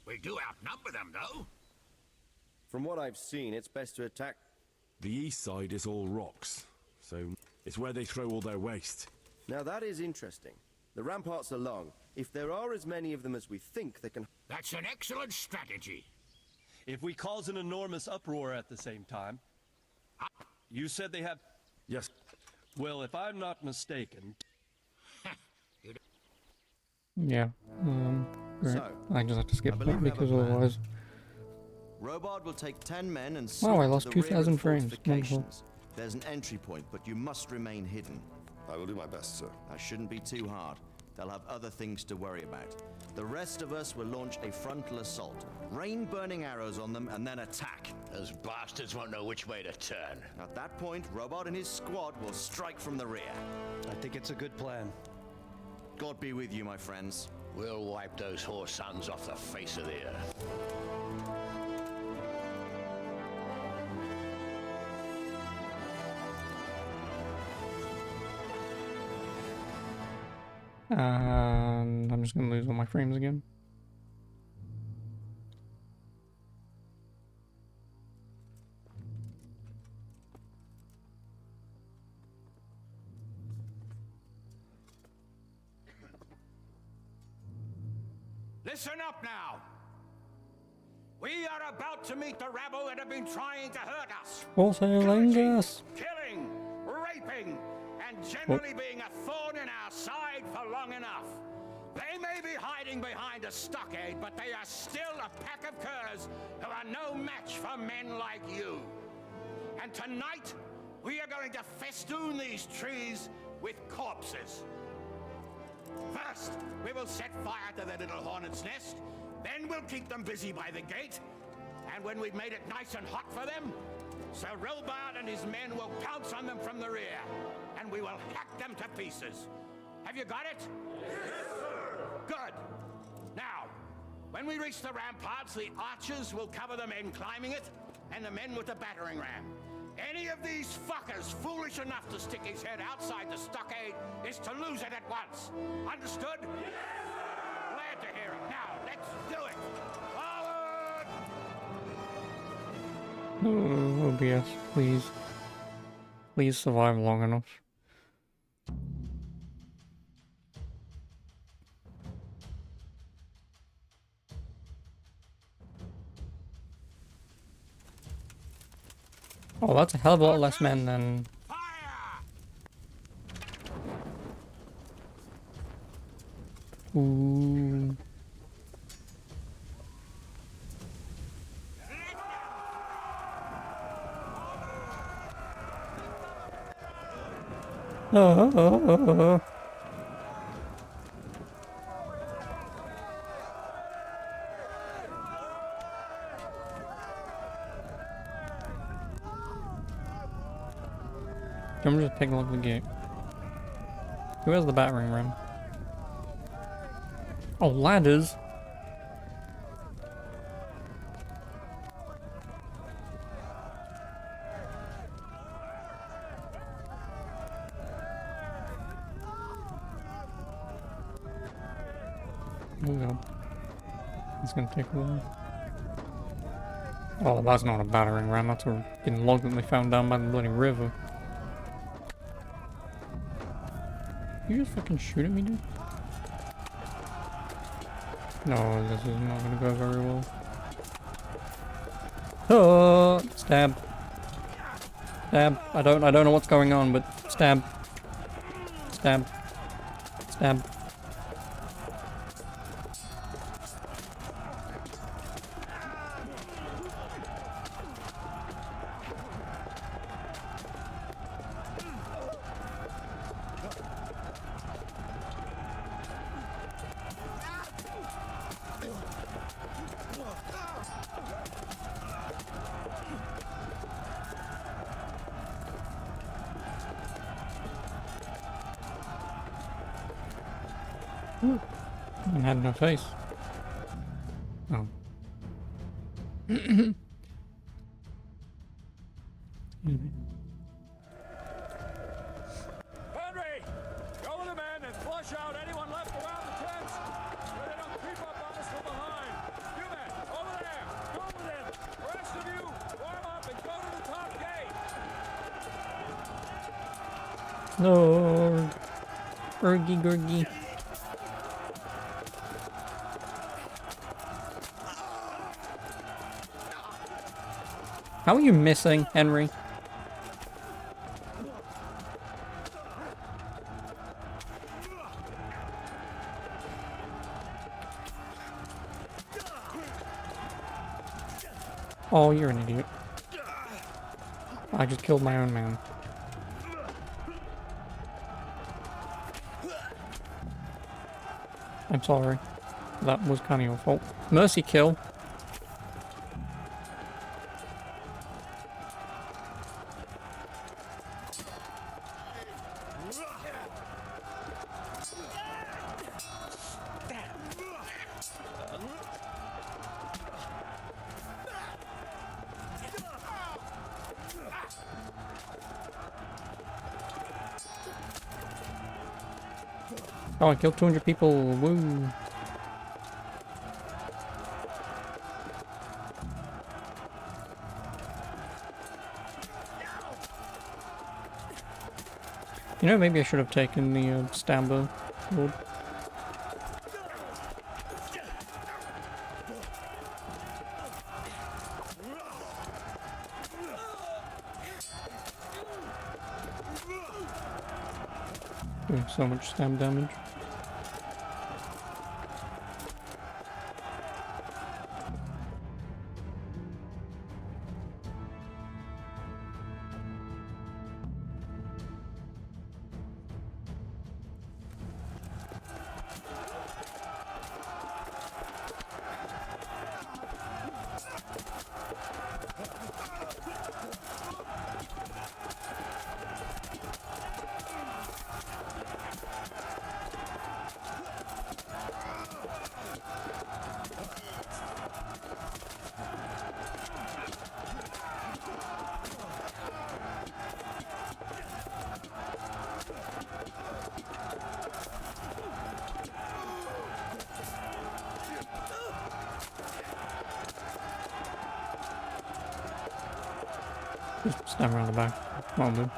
We do outnumber them, though. From what I've seen, it's best to attack. The east side is all rocks, so it's where they throw all their waste. Now that is interesting. The ramparts are long. If there are as many of them as we think, they can... That's an excellent strategy. If we cause an enormous uproar at the same time... You said they have... Yes. Well, if I'm not mistaken... Yeah. Great. So, I just have to skip I believe that we have a because plan. otherwise. Robard will take 10 men and Wow, I slip lost to the rear of 2,000 the frames. Wonderful. fortifications. There's an entry point, but you must remain hidden. I will do my best, sir. That shouldn't be too hard. They'll have other things to worry about. The rest of us will launch a frontal assault, rain burning arrows on them, and then attack. Those bastards won't know which way to turn. At that point, Robard and his squad will strike from the rear. I think it's a good plan. God be with you, my friends. We'll wipe those whore sons off the face of the earth. And I'm just going to lose all my frames again. Listen up now. We are about to meet the rabble that have been trying to hurt us. Wholesaling us. Killing, raping, and generally being a thorn in our side for long enough. They may be hiding behind a stockade, but they are still a pack of curs who are no match for men like you. And tonight, we are going to festoon these trees with corpses. First, we will set fire to their little hornet's nest. Then we'll keep them busy by the gate. And when we've made it nice and hot for them, Sir Robard and his men will pounce on them from the rear. And we will hack them to pieces. Have you got it? Yes, sir! Good. Now, when we reach the ramparts, the archers will cover the men climbing it, and the men with the battering ram. Any of these fuckers foolish enough to stick his head outside the stockade is to lose it at once. Understood? Yes, sir! Glad to hear it. Now, let's do it. Forward! Oh, OBS, please. Please survive long enough. Oh, that's a hell of a lot less men than... Ooh. Oh. Can we just take a look at the gate? Who has the battering ram? Oh, ladders! Oh god. It's gonna take a while. Oh, that's not a battering ram, that's a fucking log that they found down by the bloody river. You just fucking shoot at me, dude? No, this is not gonna go very well. Oh, stab. Stab. I don't know what's going on, but stab. Stab. Stab. And had no face. Oh. Henry! Go with the men and flush out anyone left around the tents so they don't creep up on us from behind. You men, over there! Go with them! The rest of you, warm up and go to the top gate! Lord. Urgy gurgy. How are you missing, Henry? Oh, you're an idiot. I just killed my own man. I'm sorry. That was kind of your fault. Mercy kill. Oh, I killed 200 people. Woo. You know, maybe I should have taken the stambo sword. Doing so much stab damage. Just stand around the back. Come on, dude.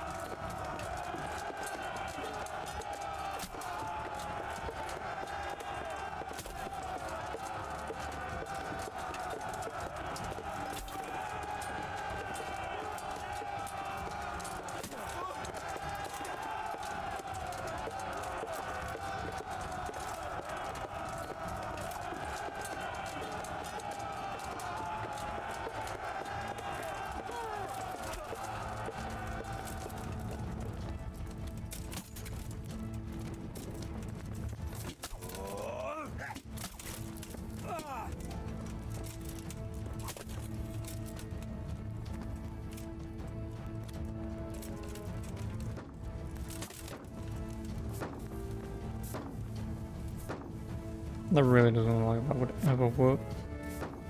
That really doesn't look like that would ever work.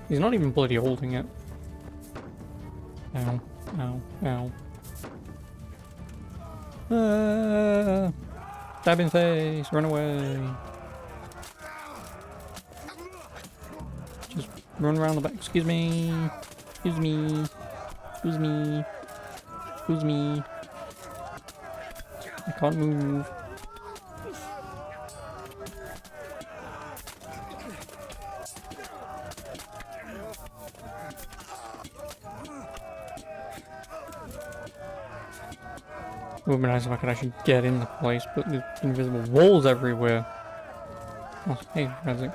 He's not even bloody holding it. Ow, ow, ow. Stab in face, run away. Just run around the back. Excuse me. Excuse me. Excuse me. Excuse me. I can't move. It would be nice if I could actually get in the place, but there's invisible walls everywhere. Oh, hey, Razzie.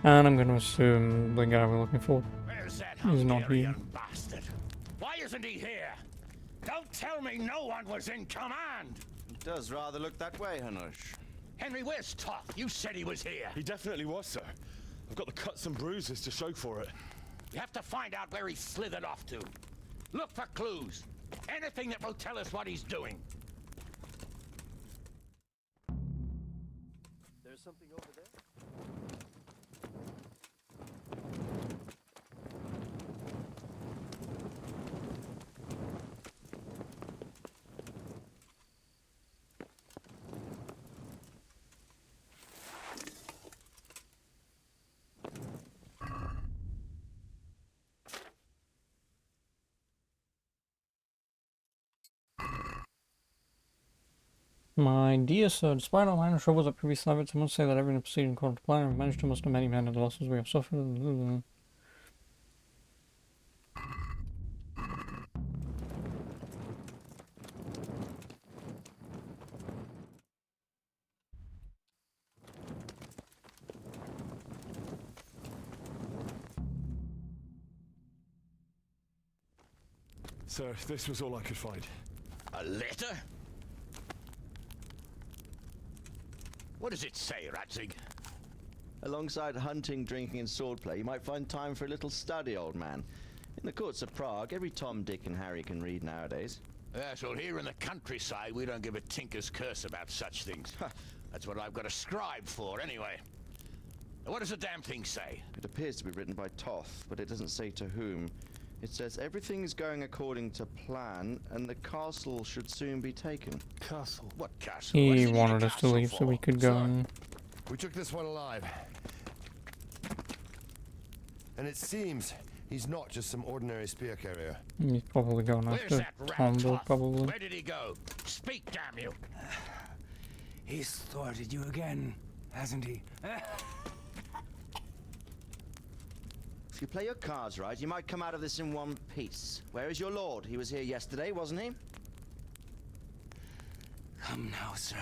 And I'm going to assume the guy we're looking for is not here. Bastard. Why isn't he here? Don't tell me no one was in command. It does rather look that way, Hanush. Henry, where's Toff? You said he was here. He definitely was, sir. I've got the cuts and bruises to show for it. You have to find out where he slithered off to. Look for clues. Anything that will tell us what he's doing. There's something over there. My dear sir, despite our minor troubles at previous efforts, I must say that everything proceeding according to plan. We've managed to muster many men and the losses we have suffered. Sir, this was all I could find. A letter? What does it say, Ratzig? Alongside hunting, drinking, and swordplay, you might find time for a little study, old man. In the courts of Prague, every Tom, Dick, and Harry can read nowadays. Yes, well, here in the countryside, we don't give a tinker's curse about such things. That's what I've got a scribe for, anyway. What does the damn thing say? It appears to be written by Toth, but it doesn't say to whom. It says everything is going according to plan, and the castle should soon be taken. Castle? What castle? He wanted us to leave so we could go and... We took this one alive. And it seems he's not just some ordinary spear carrier. He's probably going after Tombo, probably. Where did he go? Speak, damn you! He's thwarted you again, hasn't he? If you play your cards right, you might come out of this in one piece. Where is your lord? He was here yesterday, wasn't he? Come now, sir.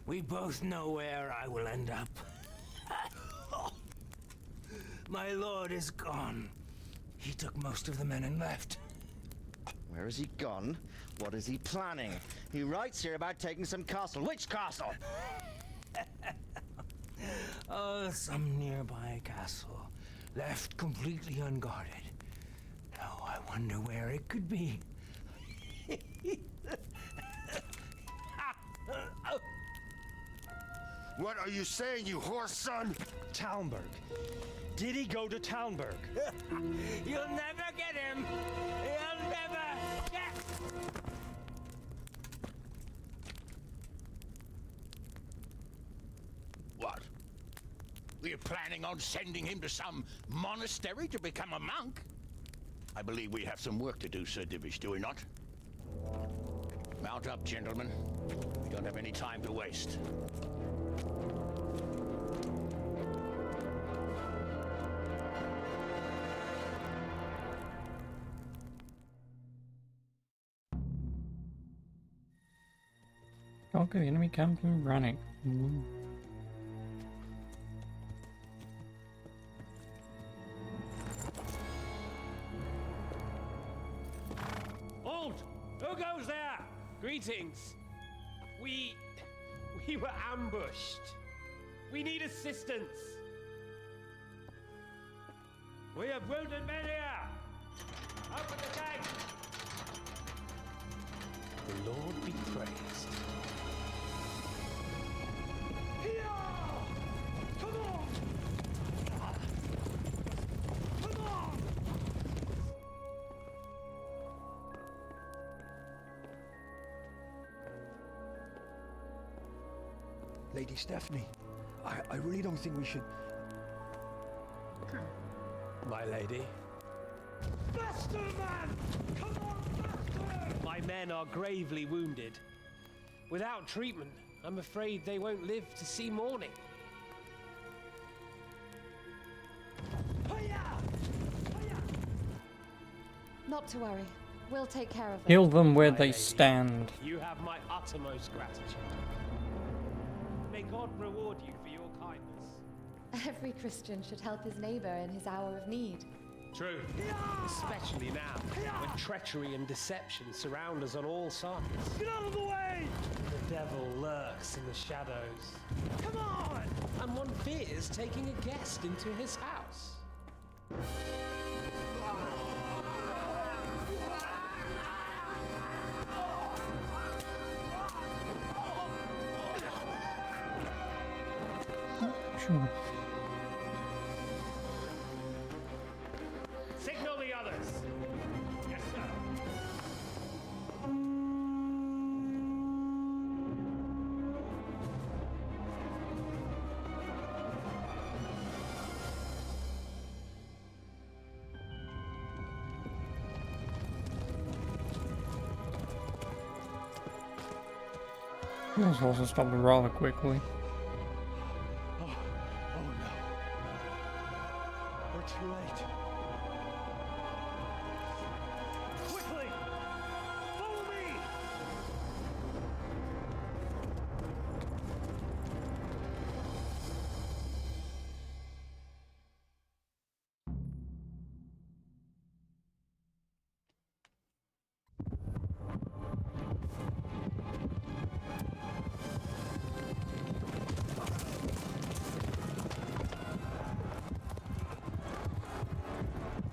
We both know where I will end up. My lord is gone. He took most of the men and left. Where has he gone? What is he planning? He writes here about taking some castle. Which castle? Oh, some nearby castle. Left completely unguarded. Now I wonder where it could be. What are you saying, you horse son? Talmberg. Did he go to Talmberg? You'll never get him. You'll never get. What? Were you planning on sending him to some monastery to become a monk? I believe we have some work to do, Sir Divish, do we not? Mount up, gentlemen. We don't have any time to waste. Conquer the enemy camp in Brannick. Halt! Who goes there? Greetings. We were ambushed. We need assistance. We have wounded men here. Open the gate. The Lord be praised. Here! Come on! Come on! Lady Stephanie, I really don't think we should... My lady. Faster, man! Come on, faster! My men are gravely wounded. Without treatment, I'm afraid they won't live to see morning. Not to worry. We'll take care of them. Heal them where My they lady, stand. You have my uttermost gratitude. May God reward you for your kindness. Every Christian should help his neighbor in his hour of need. True. Especially now, when treachery and deception surround us on all sides. Get out of the way! The devil lurks in the shadows. Come on! And one fears taking a guest into his house. Sure. Signal the others. Yes, sir. Those horses stopped rather quickly. Oh no. We're too late. Quickly! Follow me!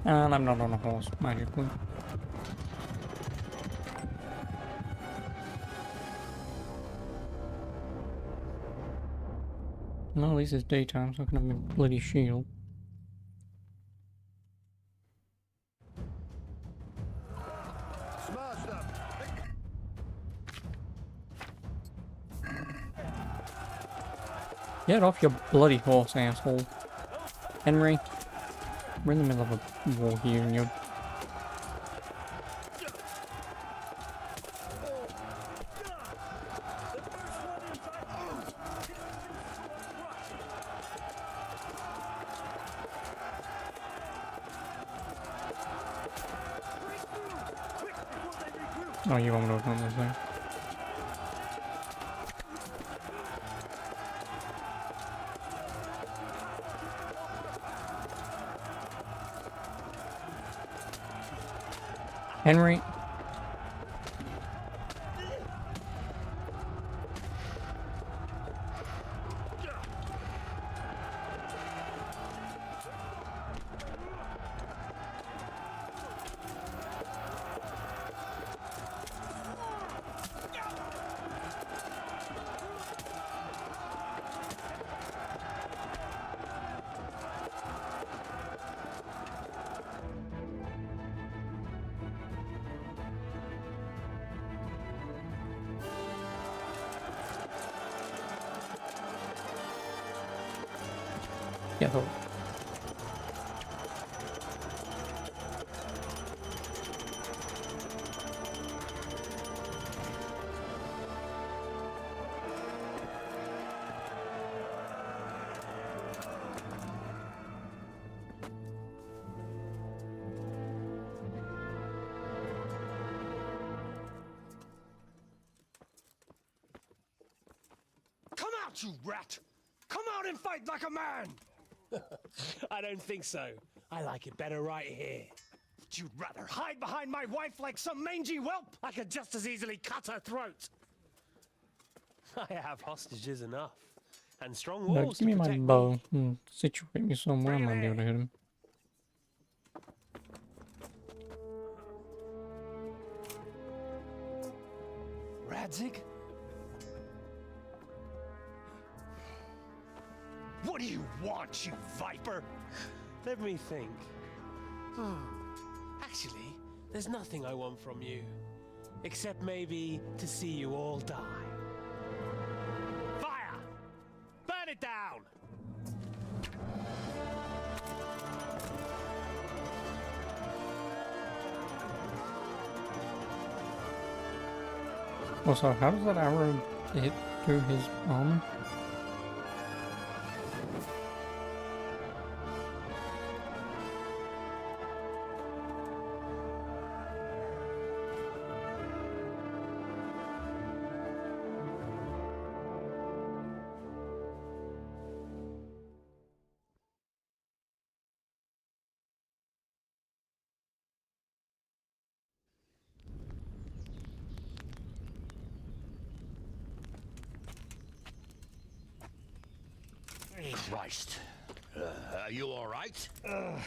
And I'm not on a horse, magically. No, at least it's daytime, so I can have my bloody shield. Smash them! Get off your bloody horse, asshole. Henry, we're in the middle of a war here and you're... Oh, you want me to open this thing? Henry. Yeah, hold. Come out, you rat! Come out and fight like a man! I don't think so. I like it better right here. You'd rather hide behind my wife like some mangy whelp? I could just as easily cut her throat. I have hostages enough. And strong No, walls give me to my protect bow and situate me somewhere. I might be able to hit him. Radzig? What do you want, you viper? Let me think. Actually, there's nothing I want from you. Except maybe to see you all die. Fire! Burn it down! Also, how does that arrow hit through his armor? pain. Christ. Are you all right?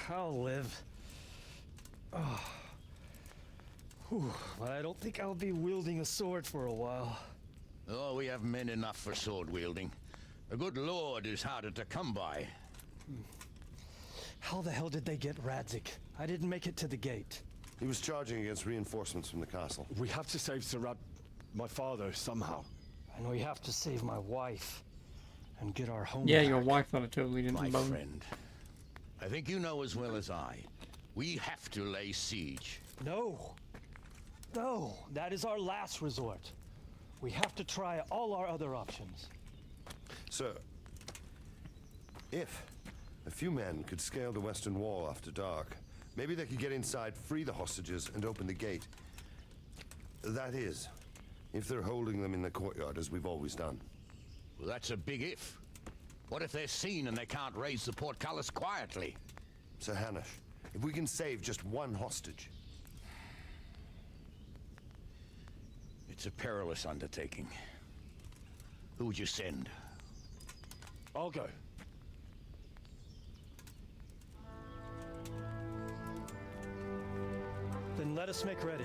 I'll live. Oh. Whew. But I don't think I'll be wielding a sword for a while. Oh, we have men enough for sword wielding. The good lord is harder to come by. How the hell did they get Radzik? I didn't make it to the gate. He was charging against reinforcements from the castle. We have to save my father, somehow. And we have to save my wife. And get our home Yeah, back. your wife that I totally didn't My bone. friend, I think you know as well as I. We have to lay siege. No. No, that is our last resort. We have to try all our other options. Sir, if a few men could scale the western wall after dark, maybe they could get inside, free the hostages, and open the gate. That is, if they're holding them in the courtyard as we've always done. Well, that's a big if. What if they're seen and they can't raise the portcullis quietly? Sir Hanish, if we can save just one hostage. It's a perilous undertaking. Who would you send? I'll go. Then let us make ready.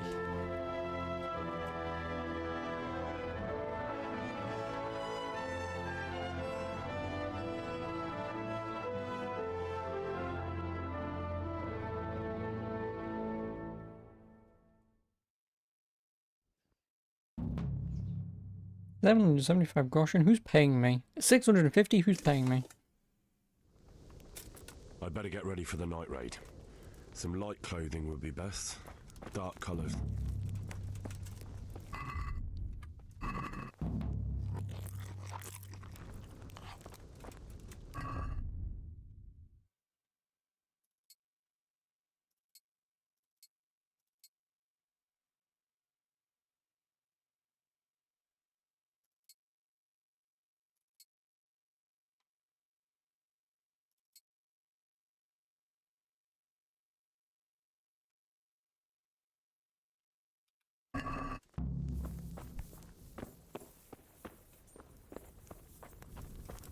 $775 groschen. Who's paying me? 650. Who's paying me? I'd better get ready for the night raid. Some light clothing would be best. Dark colours.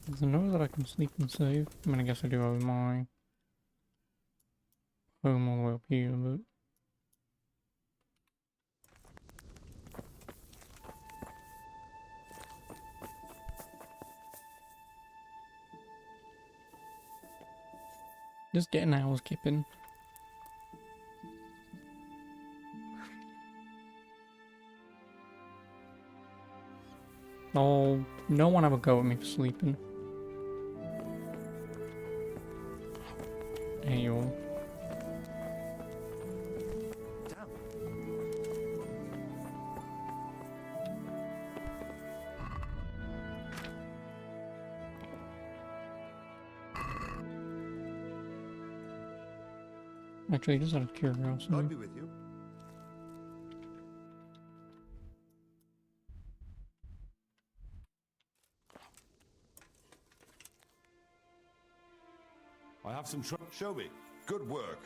There's a note that I can sleep and save. I mean, I guess I do have my home all the way up here, but... Just get an hour's kipping. Oh, no one have a go at me for sleeping. Hey, you all. Actually, just out of curiosity. I'll be with you. I have some Shobi, good work.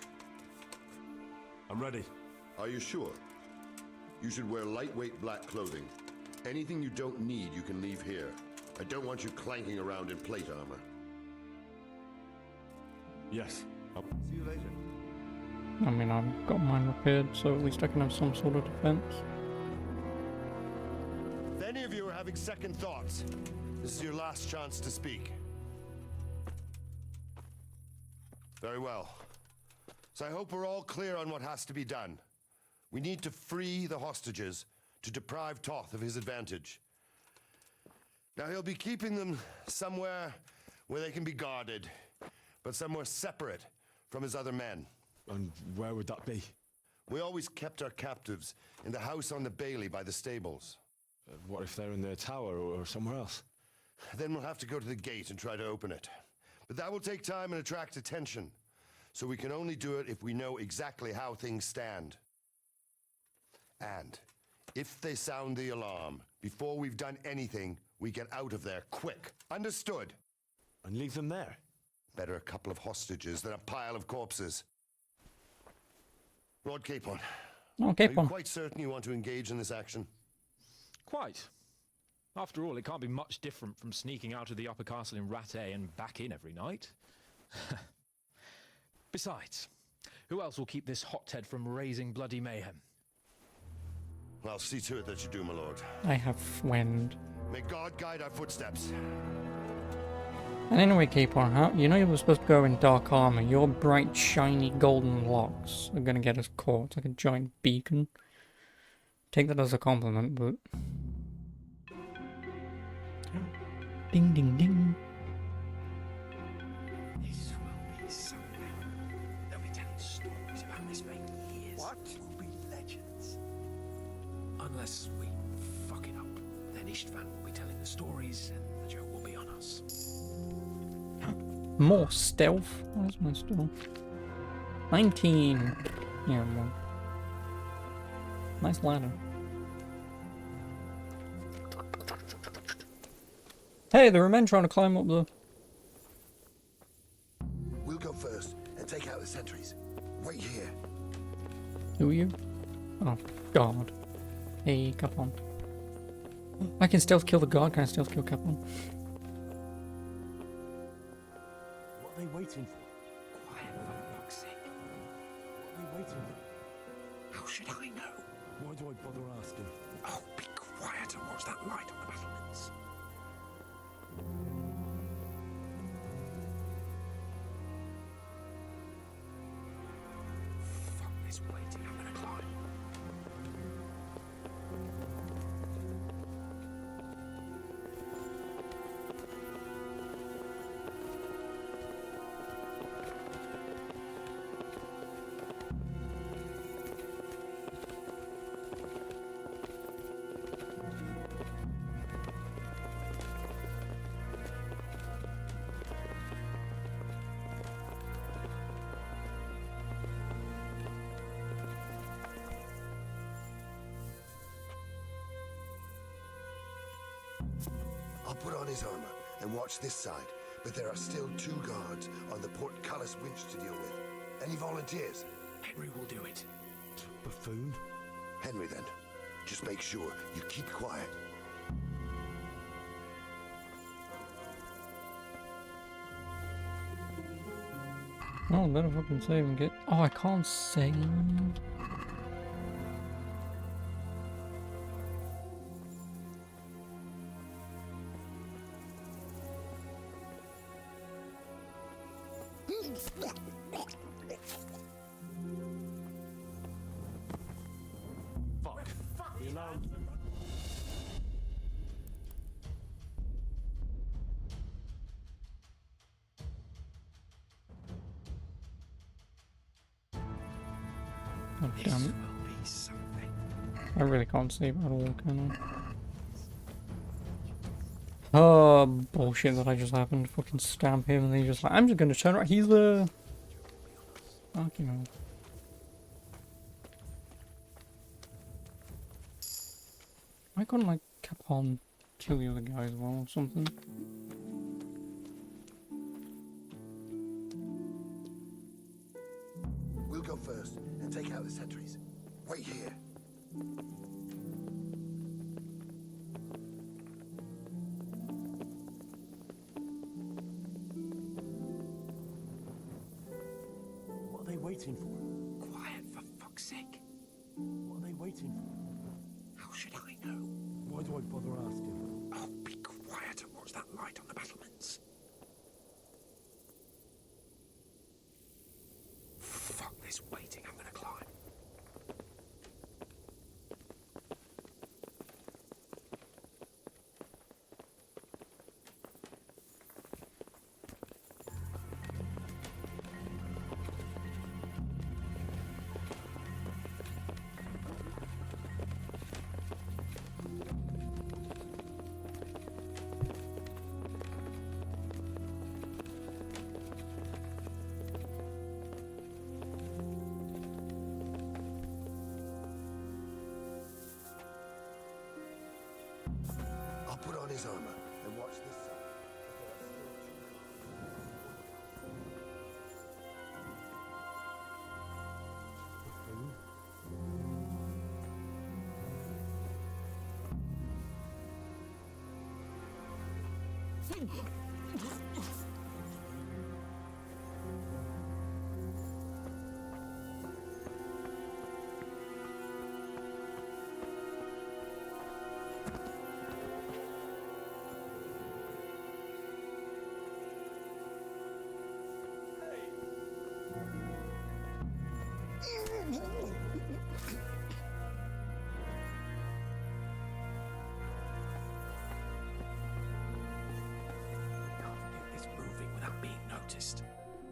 I'm ready. Are you sure? You should wear lightweight black clothing. Anything you don't need, you can leave here. I don't want you clanking around in plate armor. Yes. See you later. I mean, I've got mine repaired, so at least I can have some sort of defense. If any of you are having second thoughts, this is your last chance to speak. Very well. So I hope we're all clear on what has to be done. We need to free the hostages to deprive Toth of his advantage. Now he'll be keeping them somewhere where they can be guarded, but somewhere separate from his other men. And where would that be? We always kept our captives in the house on the Bailey by the stables. What if they're in their tower or somewhere else? Then we'll have to go to the gate and try to open it. But that will take time and attract attention. So we can only do it if we know exactly how things stand. And if they sound the alarm, before we've done anything, we get out of there quick. Understood? And leave them there? Better a couple of hostages than a pile of corpses. Lord Capon. Oh, Are Capon. you quite certain you want to engage in this action? Quite. After all, it can't be much different from sneaking out of the upper castle in Rattay and back in every night. Besides, who else will keep this hothead from raising bloody mayhem? I'll see to it that you do, my lord. I have wind. May God guide our footsteps. And anyway, Capon, how you know you were supposed to go in dark armor. Your bright, shiny, golden locks are gonna get us caught. It's like a giant beacon. Take that as a compliment, but ding, ding, ding. This will be something. They'll be telling stories about this for years. What? It will be legends. Unless we fuck it up, then Istvan will be telling the stories, and the joke will be on us. More stealth. Where's my stealth? 19. Yeah, more. Nice ladder. Hey, there are men trying to climb up the... We'll go first and take out the sentries. Wait here. Who are you? Oh, God. Hey, Capon. I can stealth kill the guard. Can I stealth kill Capon? What are they waiting for? Quiet, for fuck's sake. What are they waiting for? How should I know? Why do I bother asking? Oh, be quiet and watch that light on the battlements. Fuck this waiting, I'm gonna climb. I'll put on his armor and watch this side, but there are still 2 guards on the portcullis winch to deal with. Any volunteers? Henry will do it. Buffoon? Henry, then. Just make sure you keep quiet. Oh, better fucking save and get... Oh, I can't save. Fuck. The alarm. Oh, damn it. I really can't save at all, can I? Oh, bullshit that I just happened to fucking stamp him and then he's just like, I'm just gonna turn around. He's the... Fucking hell. Why couldn't, like, Capon kill the other guy as well or something? We'll go first and take out the sentries. Wait here. What are they waiting for? Quiet, for fuck's sake. What are they waiting for? How should I know? Why do I bother asking? Oh, be quiet and watch that light on the battlements. Fuck this waiting, I'm gonna climb. I'll put on his armor and watch this side. Noticed.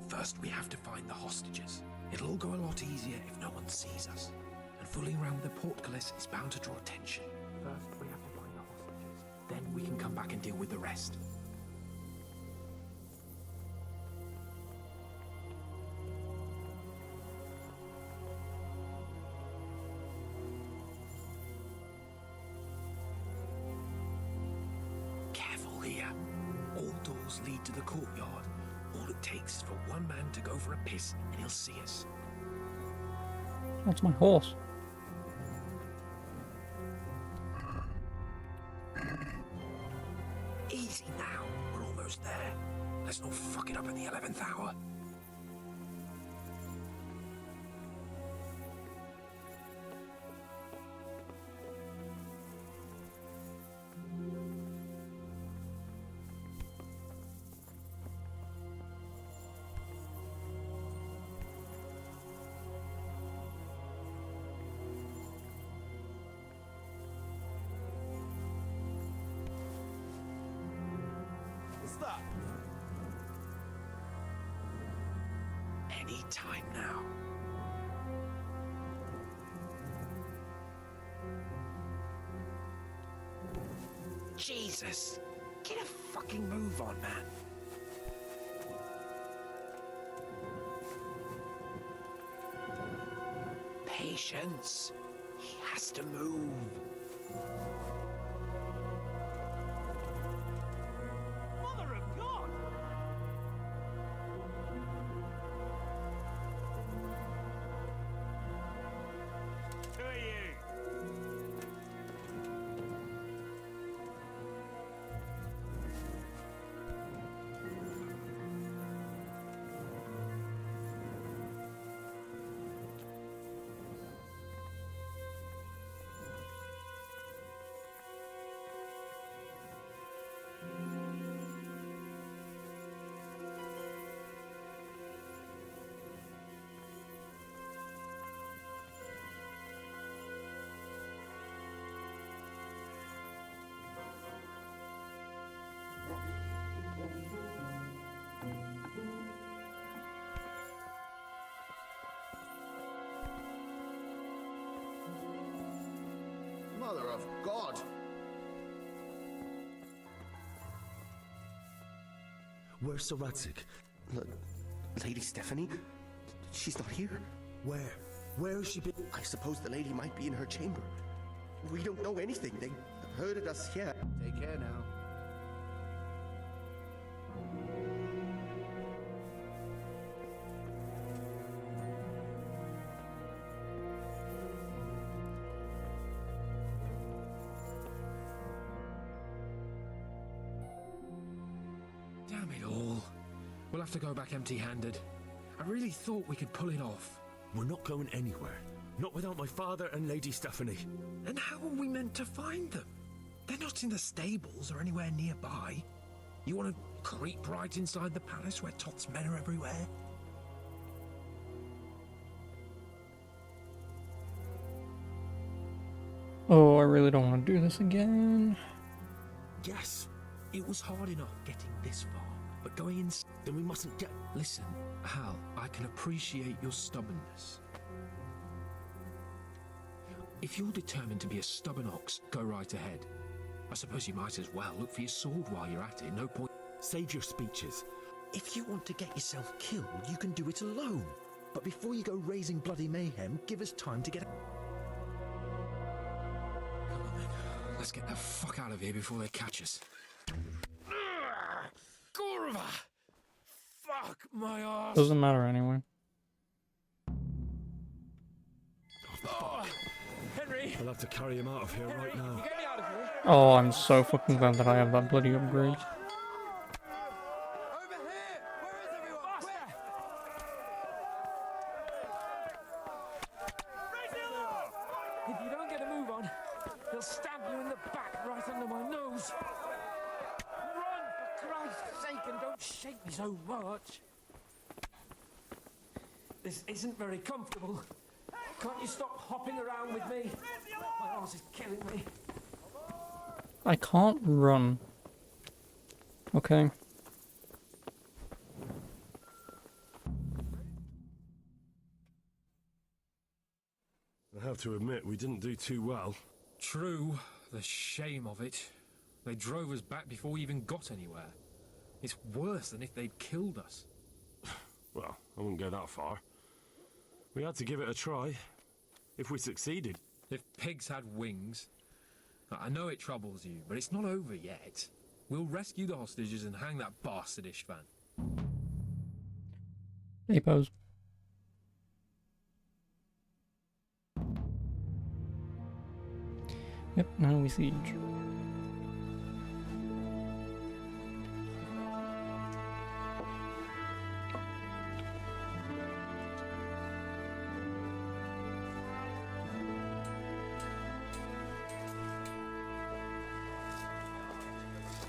First, we have to find the hostages. It'll all go a lot easier if no one sees us. And fooling around with the portcullis is bound to draw attention. First, we have to find the hostages. Then we can come back and deal with the rest. Careful here. All doors lead to the courtyard. All it takes is for one man to go for a piss and he'll see us. That's my horse. Easy now. We're almost there. Let's not fuck it up in the 11th hour. Stop. Any time now. Jesus! Get a fucking move on, man. Patience. He has to move. Mother of God! Who are you? Mother of God! Where's Sir Radzik? Lady Stephanie? She's not here. Where? Where has she been? I suppose the lady might be in her chamber. We don't know anything. They herded us here. Take care now. Damn it all. We'll have to go back empty-handed. I really thought we could pull it off. We're not going anywhere. Not without my father and Lady Stephanie. And how are we meant to find them? They're not in the stables or anywhere nearby. You want to creep right inside the palace where Toth's men are everywhere? Oh, I really don't want to do this again. Yes, it was hard enough getting this far, but going in... Then we mustn't get... Listen, Hal, I can appreciate your stubbornness. If you're determined to be a stubborn ox, go right ahead. I suppose you might as well look for your sword while you're at it, no point... Save your speeches. If you want to get yourself killed, you can do it alone. But before you go raising bloody mayhem, give us time to get... Come on then, let's get the fuck out of here before they catch us. Gorva! Fuck my ass! Doesn't matter anyway. Oh, Henry! I'll have to carry him out of here right now. Get me out of here! Oh, I'm so fucking glad that I have that bloody upgrade. sake, and don't shake me so much. This isn't very comfortable. Can't you stop hopping around with me? My arse is killing me. I can't run. Okay. I have to admit, we didn't do too well. True. The shame of it. They drove us back before we even got anywhere. It's worse than if they'd killed us. Well, I wouldn't go that far. We had to give it a try. If we succeeded. If pigs had wings... I know it troubles you, but it's not over yet. We'll rescue the hostages and hang that bastard Istvan. Hey, pose. Yep, now we siege.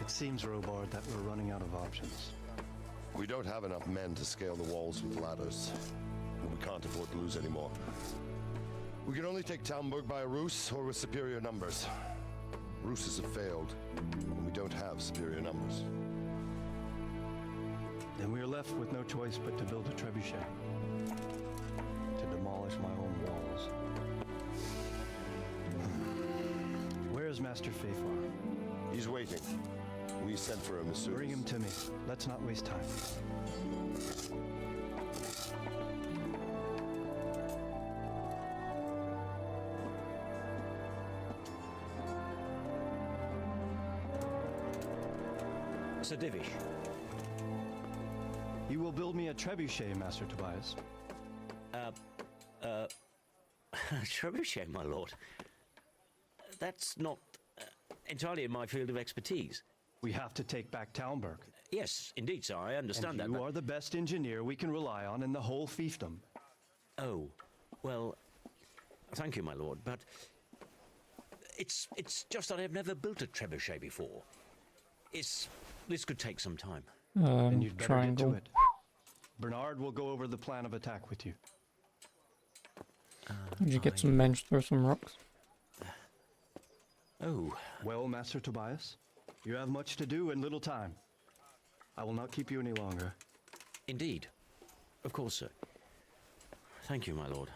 It seems, Robard, that we're running out of options. We don't have enough men to scale the walls with ladders. And we can't afford to lose any more. We can only take Talmberg by a ruse or with superior numbers. Ruses have failed, and we don't have superior numbers. Then we are left with no choice but to build a trebuchet. To demolish my own walls. Where is Master Fafar? He's waiting. We sent for him as soon as... Bring him to me. Let's not waste time. Sir Divish. You will build me a trebuchet, Master Tobias. Trebuchet, my lord. That's not entirely in my field of expertise. We have to take back Talmberg. Yes, indeed, sir. I understand that. You are the best engineer we can rely on in the whole fiefdom. Oh, well, thank you, my lord, but it's just that I've never built a trebuchet before. This could take some time. Then you'd better triangle. get to it. Bernard will go over the plan of attack with you. Did you get some men to throw some rocks? Oh. Well, Master Tobias, you have much to do and little time. I will not keep you any longer. Indeed. Of course, sir. Thank you, my lord.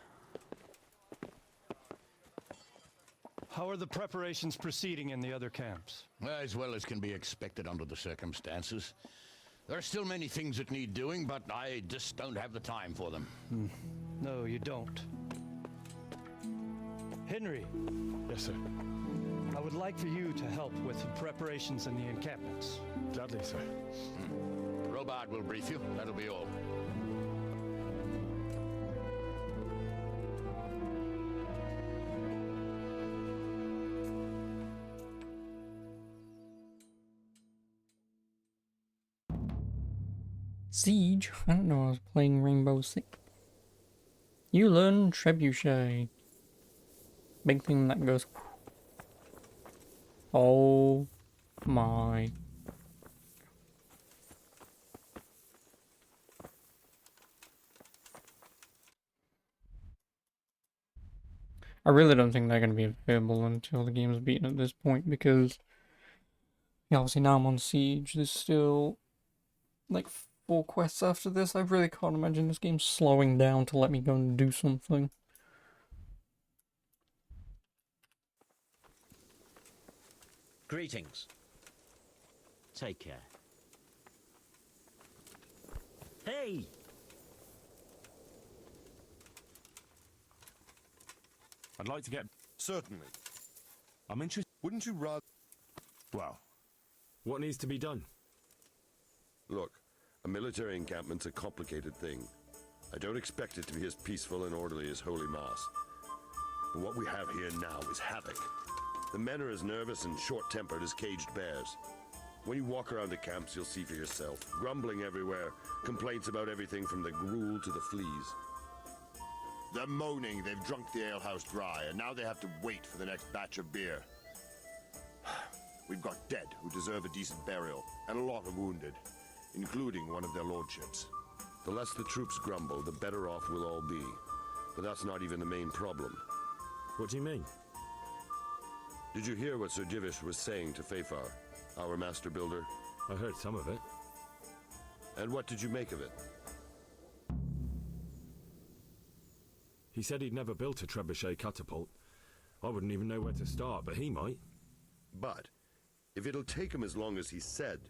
How are the preparations proceeding in the other camps? As well as can be expected under the circumstances. There are still many things that need doing, but I just don't have the time for them. No, you don't. Henry. Yes, sir. I would like for you to help with the preparations in the encampments. Gladly, sir. Robard will brief you. That'll be all. Siege? I don't know, I was playing Rainbow Six. You learn trebuchet. Big thing that goes... Oh my... I really don't think they're going to be available until the game's beaten at this point, because... Yeah, obviously now I'm on Siege, there's still... like 4 quests after this. I really can't imagine this game slowing down to let me go and do something. Greetings. Take care. Hey! I'd like to get... Certainly. I'm interested... Wouldn't you rather... Well, what needs to be done? Look, a military encampment's a complicated thing. I don't expect it to be as peaceful and orderly as Holy Mass. But what we have here now is havoc. The men are as nervous and short-tempered as caged bears. When you walk around the camps, you'll see for yourself. Grumbling everywhere, complaints about everything from the gruel to the fleas. They're moaning they've drunk the alehouse dry, and now they have to wait for the next batch of beer. We've got dead who deserve a decent burial, and a lot of wounded. including one of their lordships. The less the troops grumble, the better off we'll all be. But that's not even the main problem. What do you mean? Did you hear what Sir Divish was saying to Fafar, our master builder? I heard some of it. And what did you make of it? He said he'd never built a trebuchet catapult. I wouldn't even know where to start, but he might. But if it'll take him as long as he said,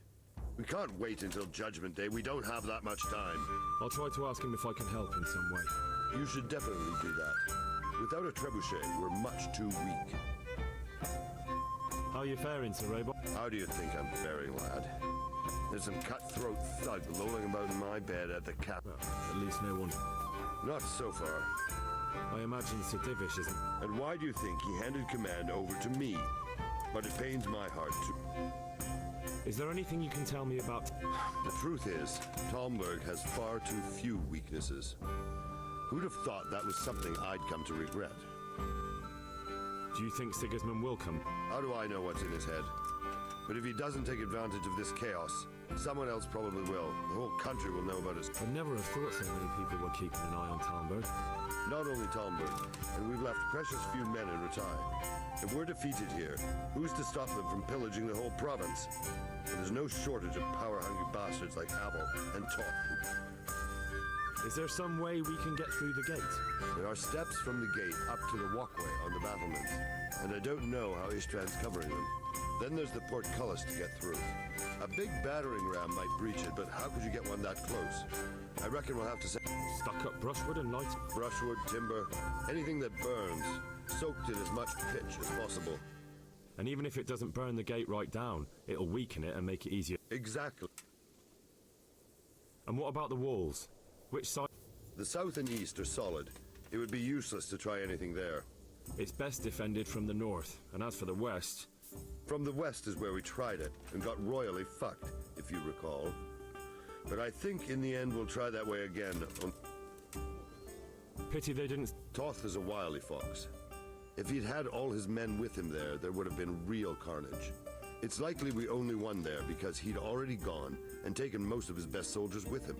we can't wait until Judgment Day. We don't have that much time. I'll try to ask him if I can help in some way. You should definitely do that. Without a trebuchet, we're much too weak. How are you faring, Sir Robot? How do you think I'm faring, lad? There's some cutthroat thug lolling about in my bed at the cap. Well, at least no one... Not so far. I imagine Sir Divish isn't... And why do you think he handed command over to me? But it pains my heart to... Is there anything you can tell me about... The truth is, Talmberg has far too few weaknesses. Who'd have thought that was something I'd come to regret? Do you think Sigismund will come? How do I know what's in his head? But if he doesn't take advantage of this chaos, someone else probably will. The whole country will know about us. I never have thought so many people were keeping an eye on Talmberg. Not only Talmberg, and we've left precious few men in Ratai. If we're defeated here, who's to stop them from pillaging the whole province? And there's no shortage of power-hungry bastards like Abel and Toth. Is there some way we can get through the gate? There are steps from the gate up to the walkway on the battlements, and I don't know how Ishtvan's covering them. Then there's the portcullis to get through. A big battering ram might breach it, but how could you get one that close? I reckon we'll have to say... Stuck up brushwood and light? Brushwood, timber, anything that burns, soaked in as much pitch as possible. And even if it doesn't burn the gate right down, it'll weaken it and make it easier. Exactly. And what about the walls? Which side? The south and east are solid. It would be useless to try anything there. It's best defended from the north, and as for the west... From the west is where we tried it, and got royally fucked, if you recall. But I think in the end we'll try that way again. Pity they didn't... Toth is a wily fox. If he'd had all his men with him there would have been real carnage. It's likely we only won there because he'd already gone and taken most of his best soldiers with him.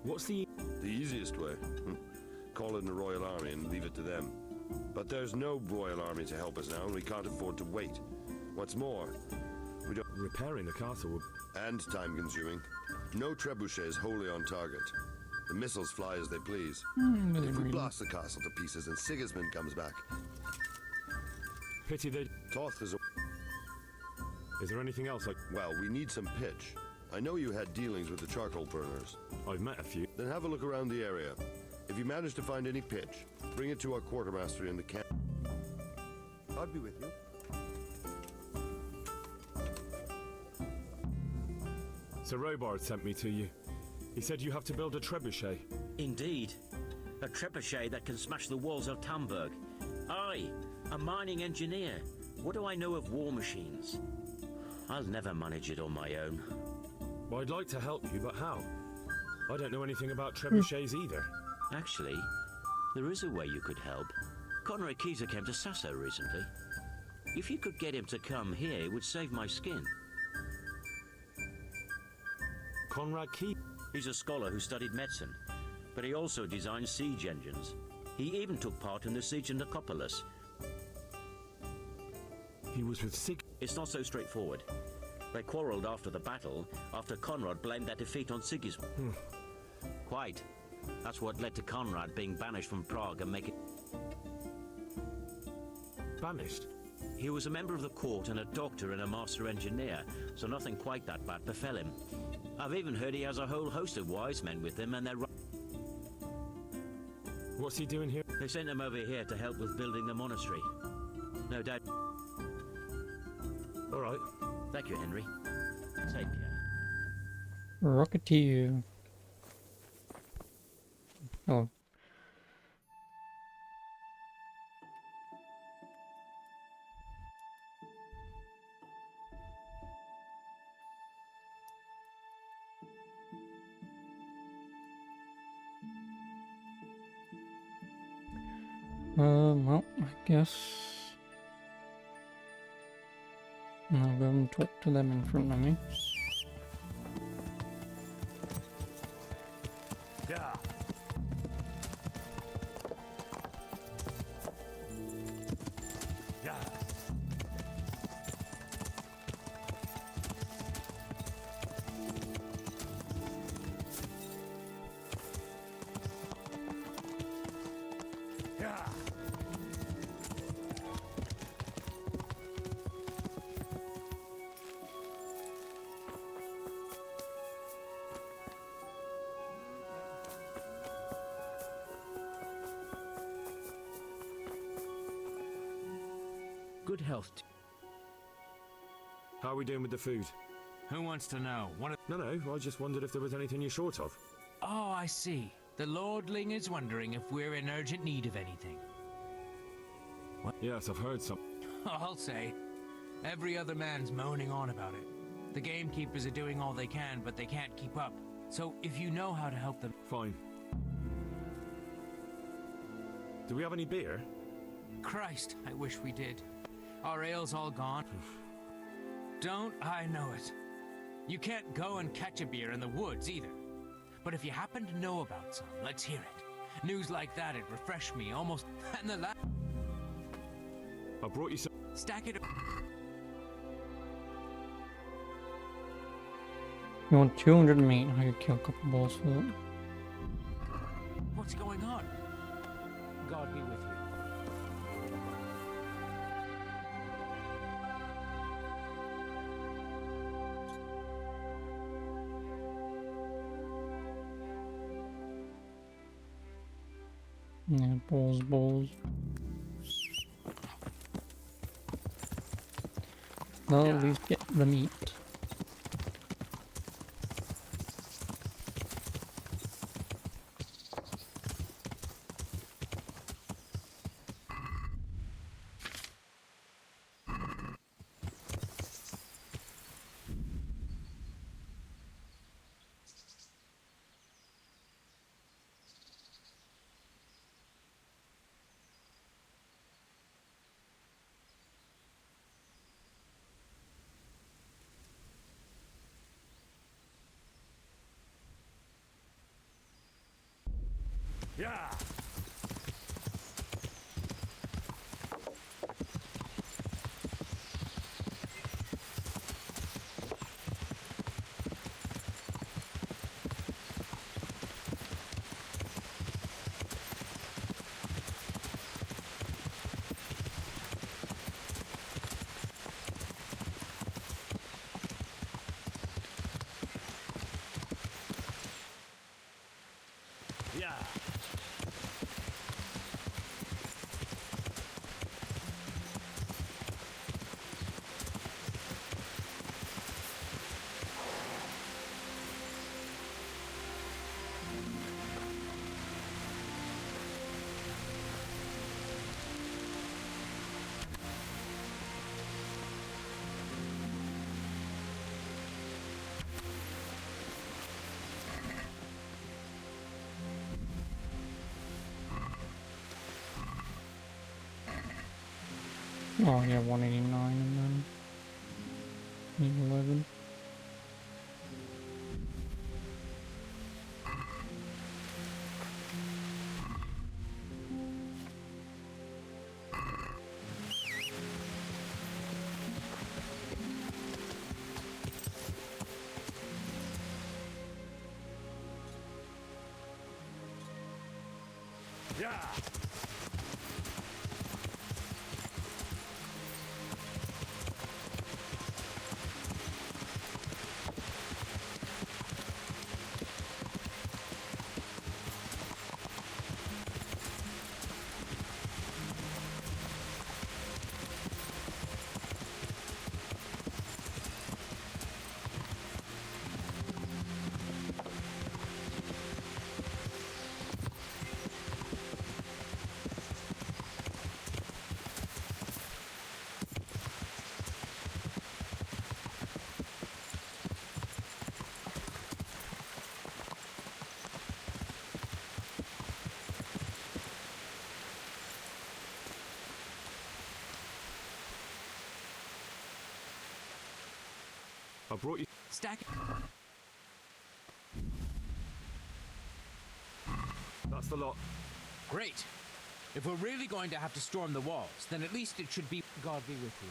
What's the easiest way? Call in the Royal Army and leave it to them. But there's no Royal Army to help us now, and we can't afford to wait. What's more, we don't... Repairing the castle would... And time-consuming. No trebuchets wholly on target. The missiles fly as they please. If we blast the castle to pieces and Sigismund comes back... Pity they... Toth is a... Is there anything else I... Well, we need some pitch. I know you had dealings with the charcoal burners. I've met a few. Then have a look around the area. If you manage to find any pitch, bring it to our quartermaster in the camp. I'll be with you. Sir Robard sent me to you. He said you have to build a trebuchet. Indeed. A trebuchet that can smash the walls of Talmberg. I, a mining engineer. What do I know of war machines? I'll never manage it on my own. Well, I'd like to help you, but how? I don't know anything about trebuchets either. Actually, there is a way you could help. Conrad Keyser came to Sasso recently. If you could get him to come here, it would save my skin. Conrad Key? He's a scholar who studied medicine, but he also designed siege engines. He even took part in the siege of Nicopolis. He was with Sig... It's not so straightforward. They quarrelled after the battle, after Conrad blamed their defeat on Sigismund. Quite. That's what led to Conrad being banished from Prague and making... Banished? He was a member of the court and a doctor and a master engineer, so nothing quite that bad befell him. I've even heard he has a whole host of wise men with him and they're... What's he doing here? They sent him over here to help with building the monastery. No doubt... All right. Thank you, Henry. Take care. Rocketeer. Oh. Well, I guess And I'll go and talk to them in front of me. Yeah. Yeah. Yeah. Good health. How are we doing with the food? Who wants to know? No, I just wondered if there was anything you're short of. Oh, I see. The lordling is wondering if we're in urgent need of anything. What? Yes, I've heard some. I'll say. Every other man's moaning on about it. The gamekeepers are doing all they can, but they can't keep up. So if you know how to help them... Fine. Do we have any beer? Christ, I wish we did. Our ale's all gone. Don't I know it? You can't go and catch a beer in the woods either. But if you happen to know about some, let's hear it. News like that'd refresh me almost... And the last... I brought you some... Stack it... You want 200 meat? I could kill a couple balls for that. What's going on? God be with you. Yeah, balls. I'll at least get the meat. Yeah. Yeah. Oh yeah, 189 and then need 11. Yeah. I brought you... Stack. That's the lot. Great. If we're really going to have to storm the walls, then at least it should be... God be with you.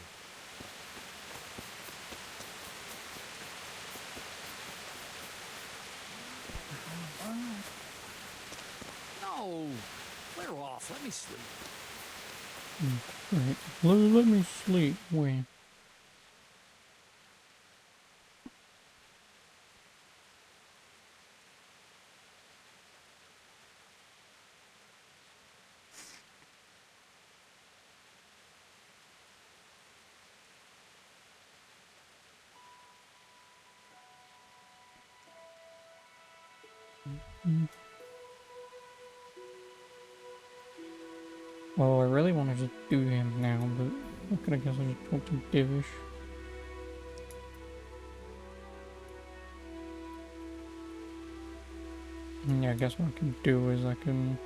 No! Clear off. Let me sleep. Right. Let me sleep. Where? Well, I really want to just do him now, but I guess I'll just talk to Divish. Yeah, I guess what I can do is I can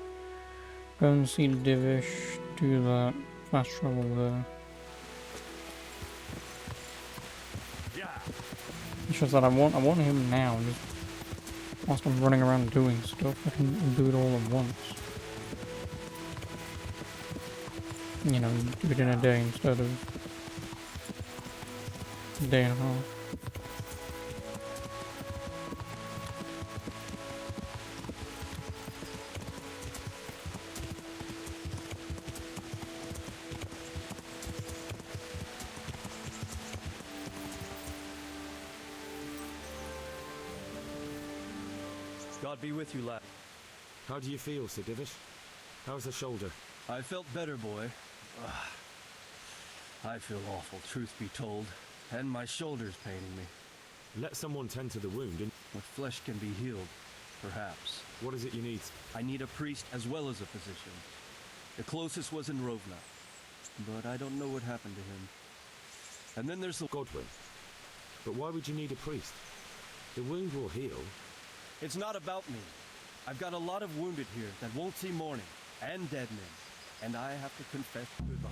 go and see Divish, do that fast travel there. It's just that I want him now, just whilst I'm running around doing stuff, I can do it all at once. You know, do it in a day instead of a day and a half. God be with you, lad. How do you feel, Sir Divish? How's the shoulder? I felt better, boy. I feel awful, truth be told. And my shoulder's paining me. Let someone tend to the wound and... With flesh can be healed, perhaps. What is it you need? I need a priest as well as a physician. The closest was in Rovna, but I don't know what happened to him. And then there's the... Godwin. But why would you need a priest? The wound will heal. It's not about me. I've got a lot of wounded here that won't see morning, and dead men. And I have to confess goodbye.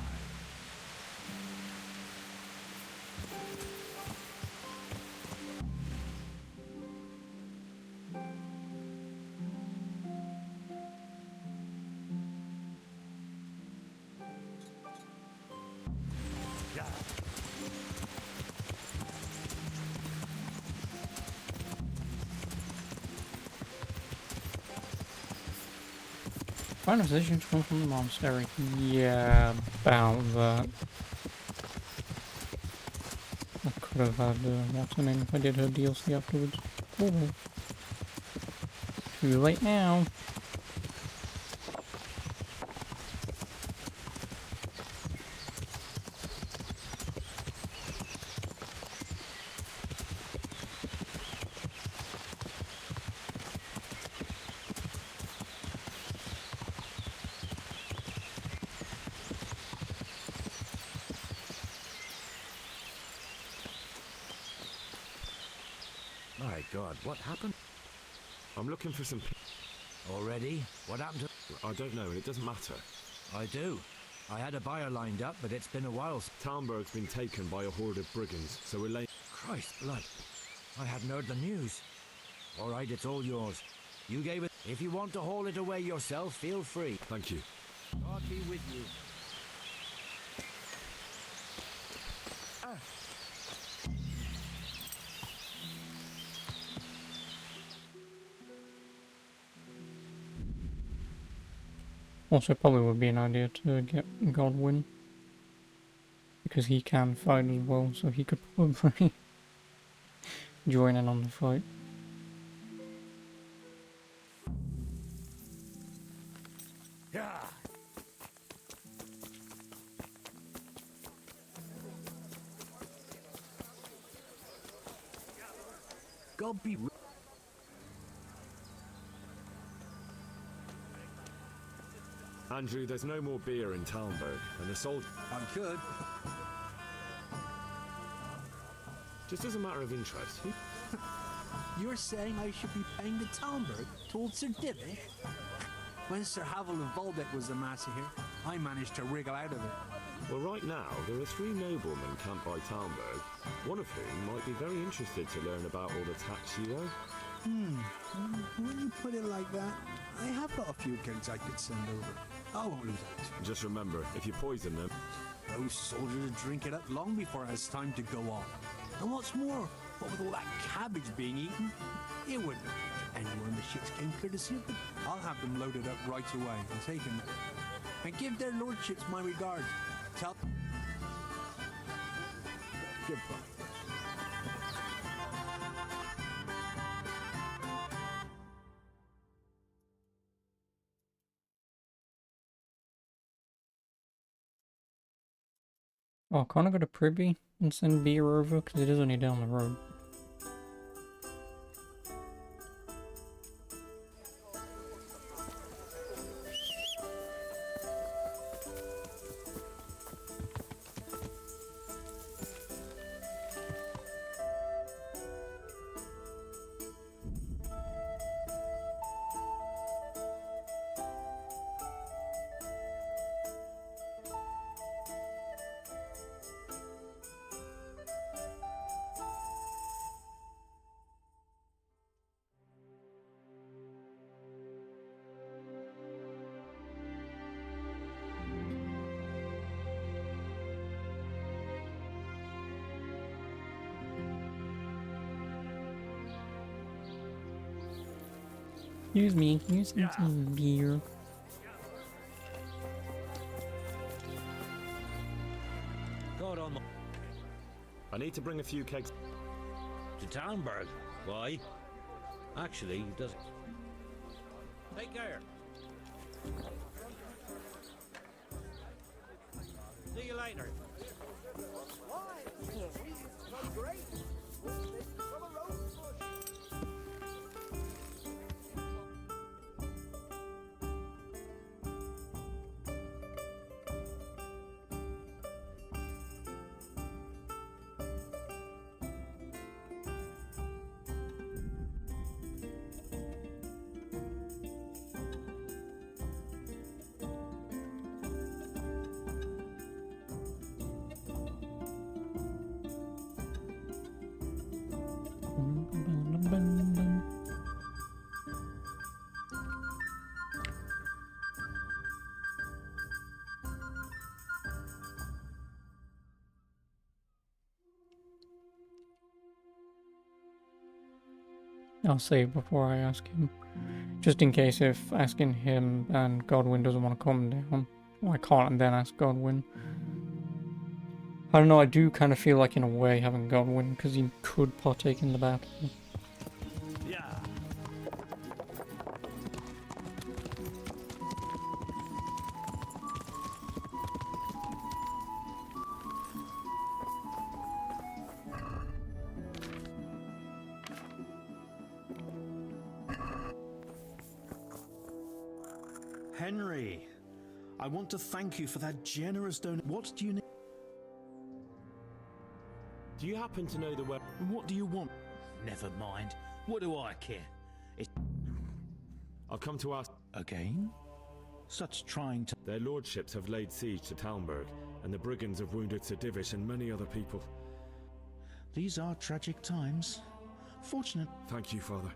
Find a physician to come from the monastery. Yeah, about that. I could have had, what's her name if I did her DLC afterwards. Oh. Too late now. My God, what happened? I'm looking for some... Already? What happened to... I don't know, and it doesn't matter. I do. I had a buyer lined up, but it's been a while. Talmberg's been taken by a horde of brigands, so we're late... Christ blood. I hadn't heard the news. All right, it's all yours. You gave it... If you want to haul it away yourself, feel free. Thank you. God be with you. Also, it probably would be an idea to get Godwin. Because he can fight as well, so he could probably join in on the fight. Yeah. God be... Andrew, there's no more beer in Talmberg, and the soldier... I'm good. Just as a matter of interest, You're saying I should be paying the Talmberg towards Sir Divish? When Sir Havel of Volbeck was the master here, I managed to wriggle out of it. Well, right now, there are 3 noblemen camped by Talmberg, one of whom might be very interested to learn about all the tax you owe. When you put it like that, I have got a few kegs I could send over. I won't lose out. Just remember, if you poison them... Those soldiers will drink it up long before it has time to go on. And what's more, what with all that cabbage being eaten, it wouldn't affect anyone the ships came clear to see them. I'll have them loaded up right away and taken there. And give their lordships my regards. Tell... Goodbye. Oh, can't I go to Privy and send beer over? Because it is only down the road. Excuse me, can you send some beer? God on. I need to bring a few kegs... To Talmberg? Why? Actually, he doesn't. Take care. See you later. I'll save before I ask him. Just in case if asking him and Godwin doesn't want to come down. I can't and then ask Godwin. I don't know, I do kind of feel like in a way having Godwin, because he could partake in the battle. Yeah. Henry, I want to thank you for that generous donation. What do you need? Do you happen to know the way... What do you want? Never mind. What do I care? I'll come to ask... Again? Such trying to... Their lordships have laid siege to Talmberg, and the brigands have wounded Sir Divish and many other people. These are tragic times. Fortunate... Thank you, Father.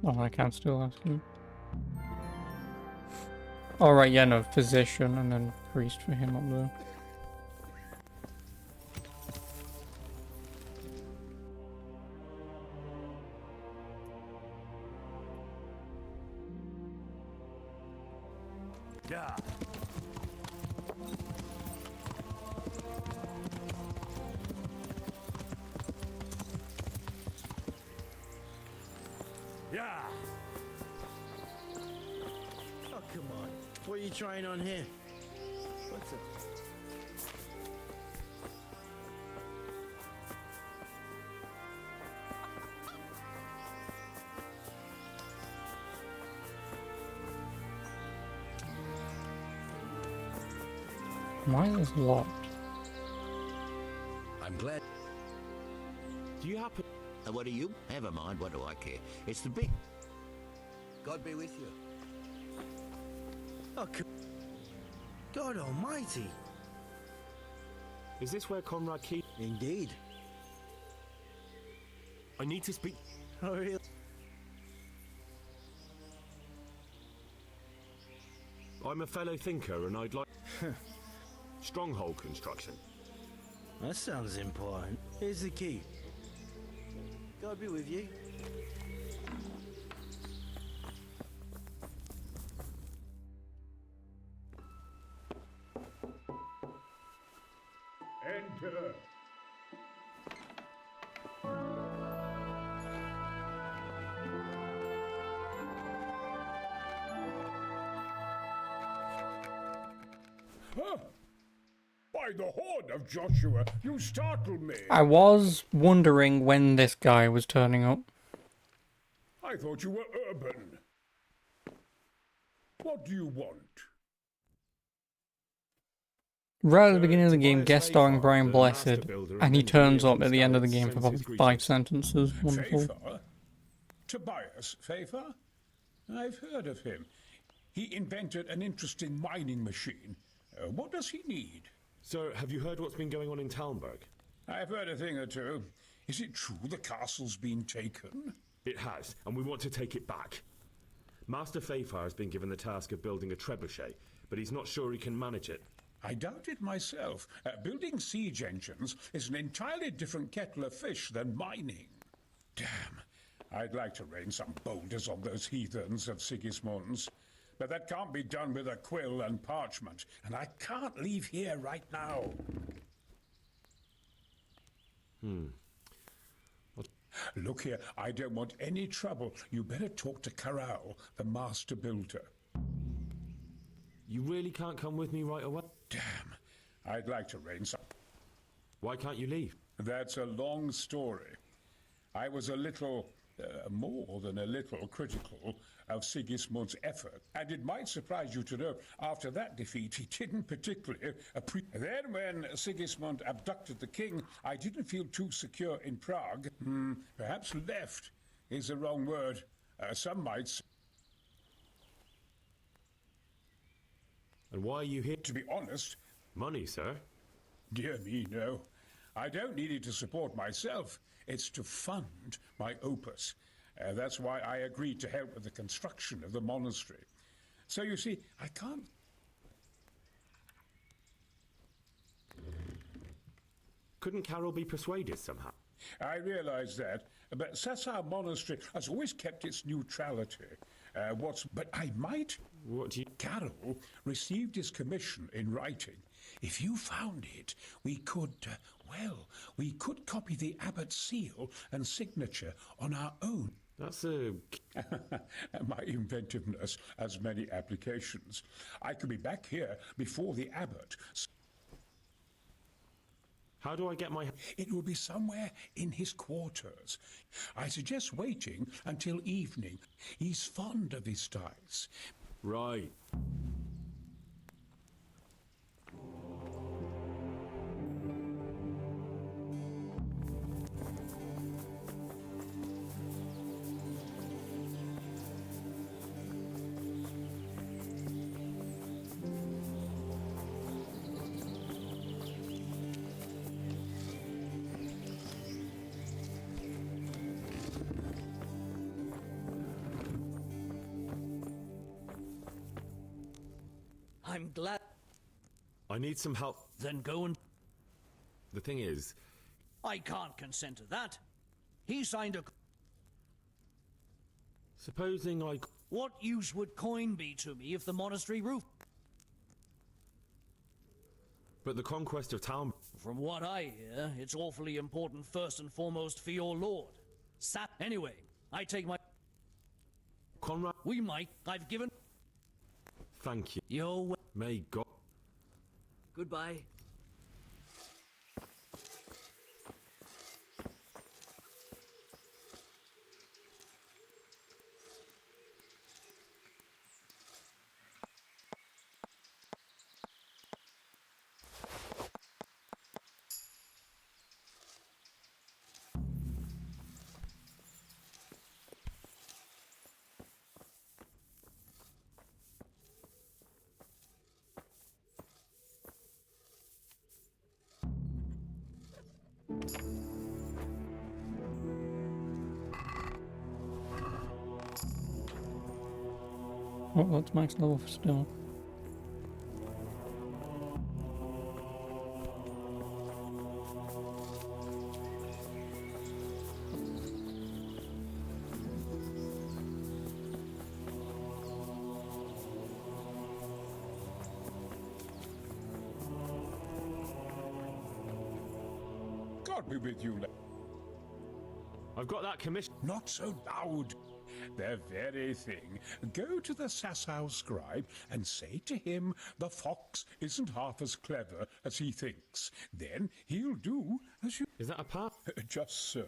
Oh, I can't still ask him. Alright, yeah, no, physician and then priest for him up there. Yeah. Yeah. Oh, come on. What are you trying on here? What's up? Why is this locked? I'm glad. Do you happen... What are you? Never mind, what do I care? It's the big... God be with you. Oh, God almighty. Is this where Conrad Key? Indeed. I need to speak. Oh, really? I'm a fellow thinker and I'd like... Stronghold construction. That sounds important. Here's the key. God be with you. Enter. Huh? By the horn of Joshua, you startled me. I was wondering when this guy was turning up. I thought you were urban. What do you want? Right at the beginning of the game, guest starring Brian Blessed, and he turns up at the end of the game for probably 5 sentences. Wonderful. Fafer? Tobias Fafer? I've heard of him. He invented an interesting mining machine. What does he need? Sir, have you heard what's been going on in Talmberg? I've heard a thing or two. Is it true the castle's been taken? It has, and we want to take it back. Master Fafer has been given the task of building a trebuchet, but he's not sure he can manage it. I doubt it myself. Building siege engines is an entirely different kettle of fish than mining. Damn, I'd like to rain some boulders on those heathens of Sigismund's. But that can't be done with a quill and parchment, and I can't leave here right now. Look here, I don't want any trouble. You better talk to Corral, the master builder. You really can't come with me right away? Damn, I'd like to rain some. Why can't you leave? That's a long story. I was a little, more than a little, critical of Sigismund's effort, and it might surprise you to know, after that defeat, he didn't particularly appreciate. Then when Sigismund abducted the king, I didn't feel too secure in Prague. Perhaps left is the wrong word. Some might say. And why are you here? To be honest... Money, sir? Dear me, no. I don't need it to support myself. It's to fund my opus. That's why I agreed to help with the construction of the monastery. So you see, I can't... Couldn't Carol be persuaded somehow? I realize that, but Sassar Monastery has always kept its neutrality. But I might... What do you... Carol received his commission in writing. If you found it, we could, we could copy the abbot's seal and signature on our own. That's a... My inventiveness has many applications. I could be back here before the abbot. How do I get my... It will be somewhere in his quarters. I suggest waiting until evening. He's fond of his dice. Right. I'm glad. I need some help. Then go and... The thing is... I can't consent to that. He signed a... Supposing I... What use would coin be to me if the monastery roof... But the conquest of town... From what I hear, it's awfully important first and foremost for your lord. Anyway, I take my... Conrad... We might. I've given... Thank you. Yo... May God... Goodbye. Oh, that's max level for stealth. God be with you. I've got that commission. Not so loud. The very thing. Go to the Sasau scribe and say to him the fox isn't half as clever as he thinks. Then he'll do as you... Is that a path? Just so.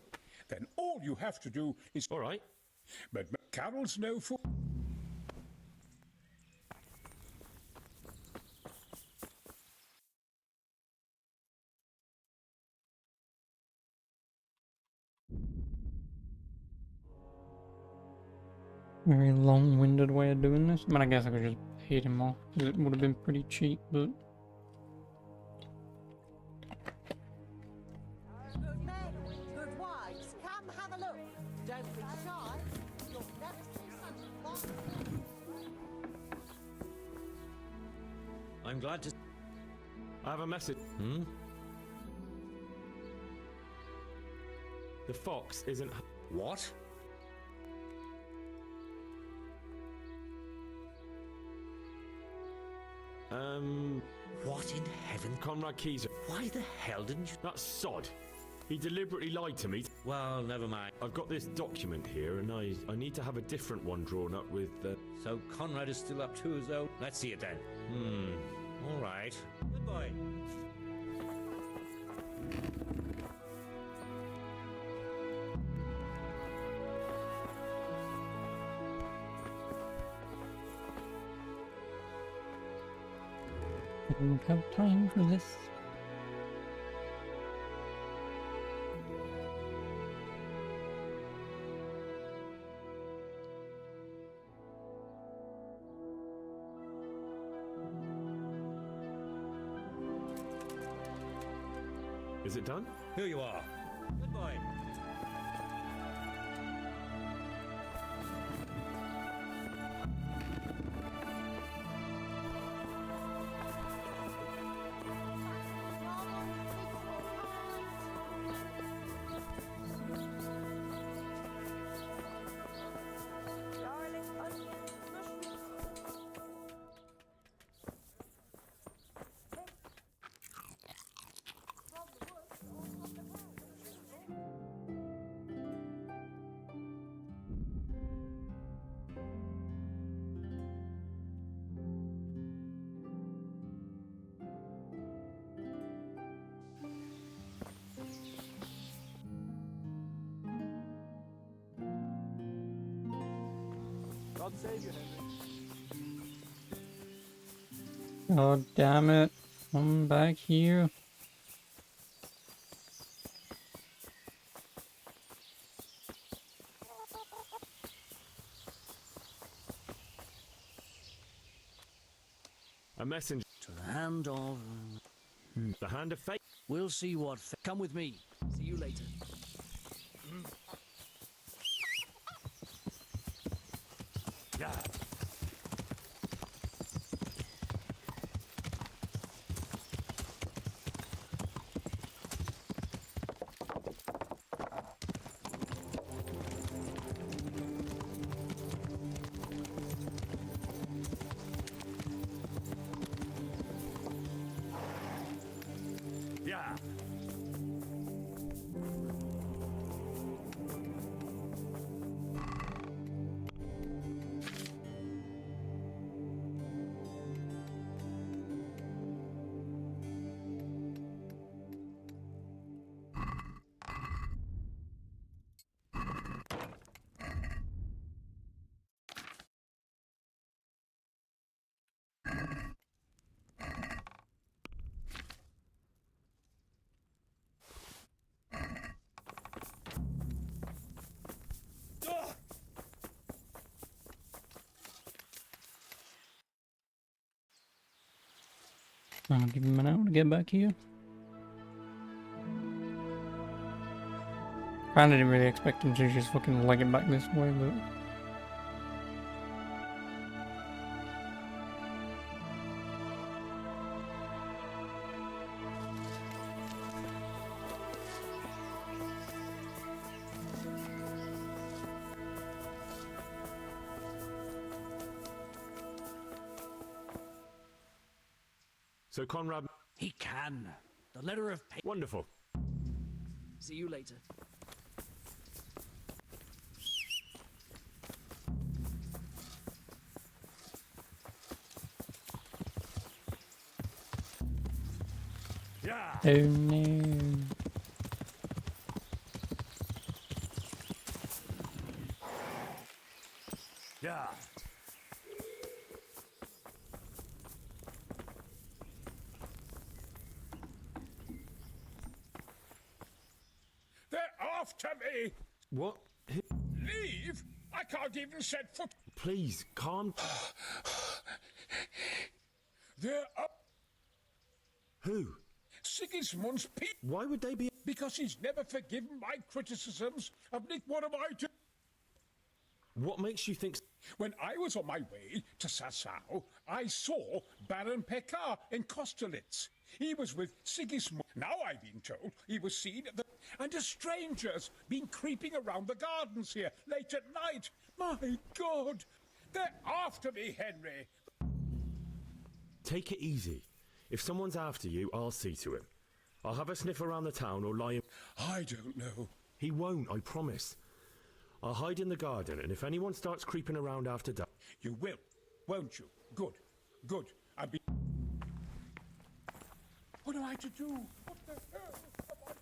Then all you have to do is... All right. But Carol's no fool. Very long-winded way of doing this. I mean, I guess I could just hit him off, because it would have been pretty cheap, but... Good wives, come have a look. Don't be shy. You'll never see such fun. I'm glad to... I have a message. The fox isn't... What? What in heaven? Conrad Keyser. Why the hell didn't you... That sod. He deliberately lied to me. Well, never mind. I've got this document here, and I need to have a different one drawn up with... So Conrad is still up to his own... Let's see it then. All right. Good boy. I don't have time for this. Is it done? Here you are. Good boy. God save you, Henry. Oh, damn it. Come back here. A messenger. To the hand of... The hand of fate. We'll see what... Come with me. See you later. Yeah. Yeah. I'll give him an hour to get back here. Kinda didn't really expect him to just fucking leg it back this way, but... So Conrad... He can. The letter of pain. Wonderful. See you later. Yeah. Oh no. Yeah. They're after me! What? Leave? I can't even set foot. Please, calm... They're up. Who? Sigismund's people. Why would they be... Because he's never forgiven my criticisms of Nick. What am I to... What makes you think... When I was on my way to Sassau, I saw Baron Pekar in Kostelitz. He was with Sigismund. Now I've been told he was seen at the... And a stranger's been creeping around the gardens here late at night. My God! They're after me, Henry! Take it easy. If someone's after you, I'll see to it. I'll have a sniff around the town or lie in... I don't know. He won't, I promise. I'll hide in the garden, and if anyone starts creeping around after dark... You will, won't you? Good, good. I'll be... What am I to do? What the hell am I to do?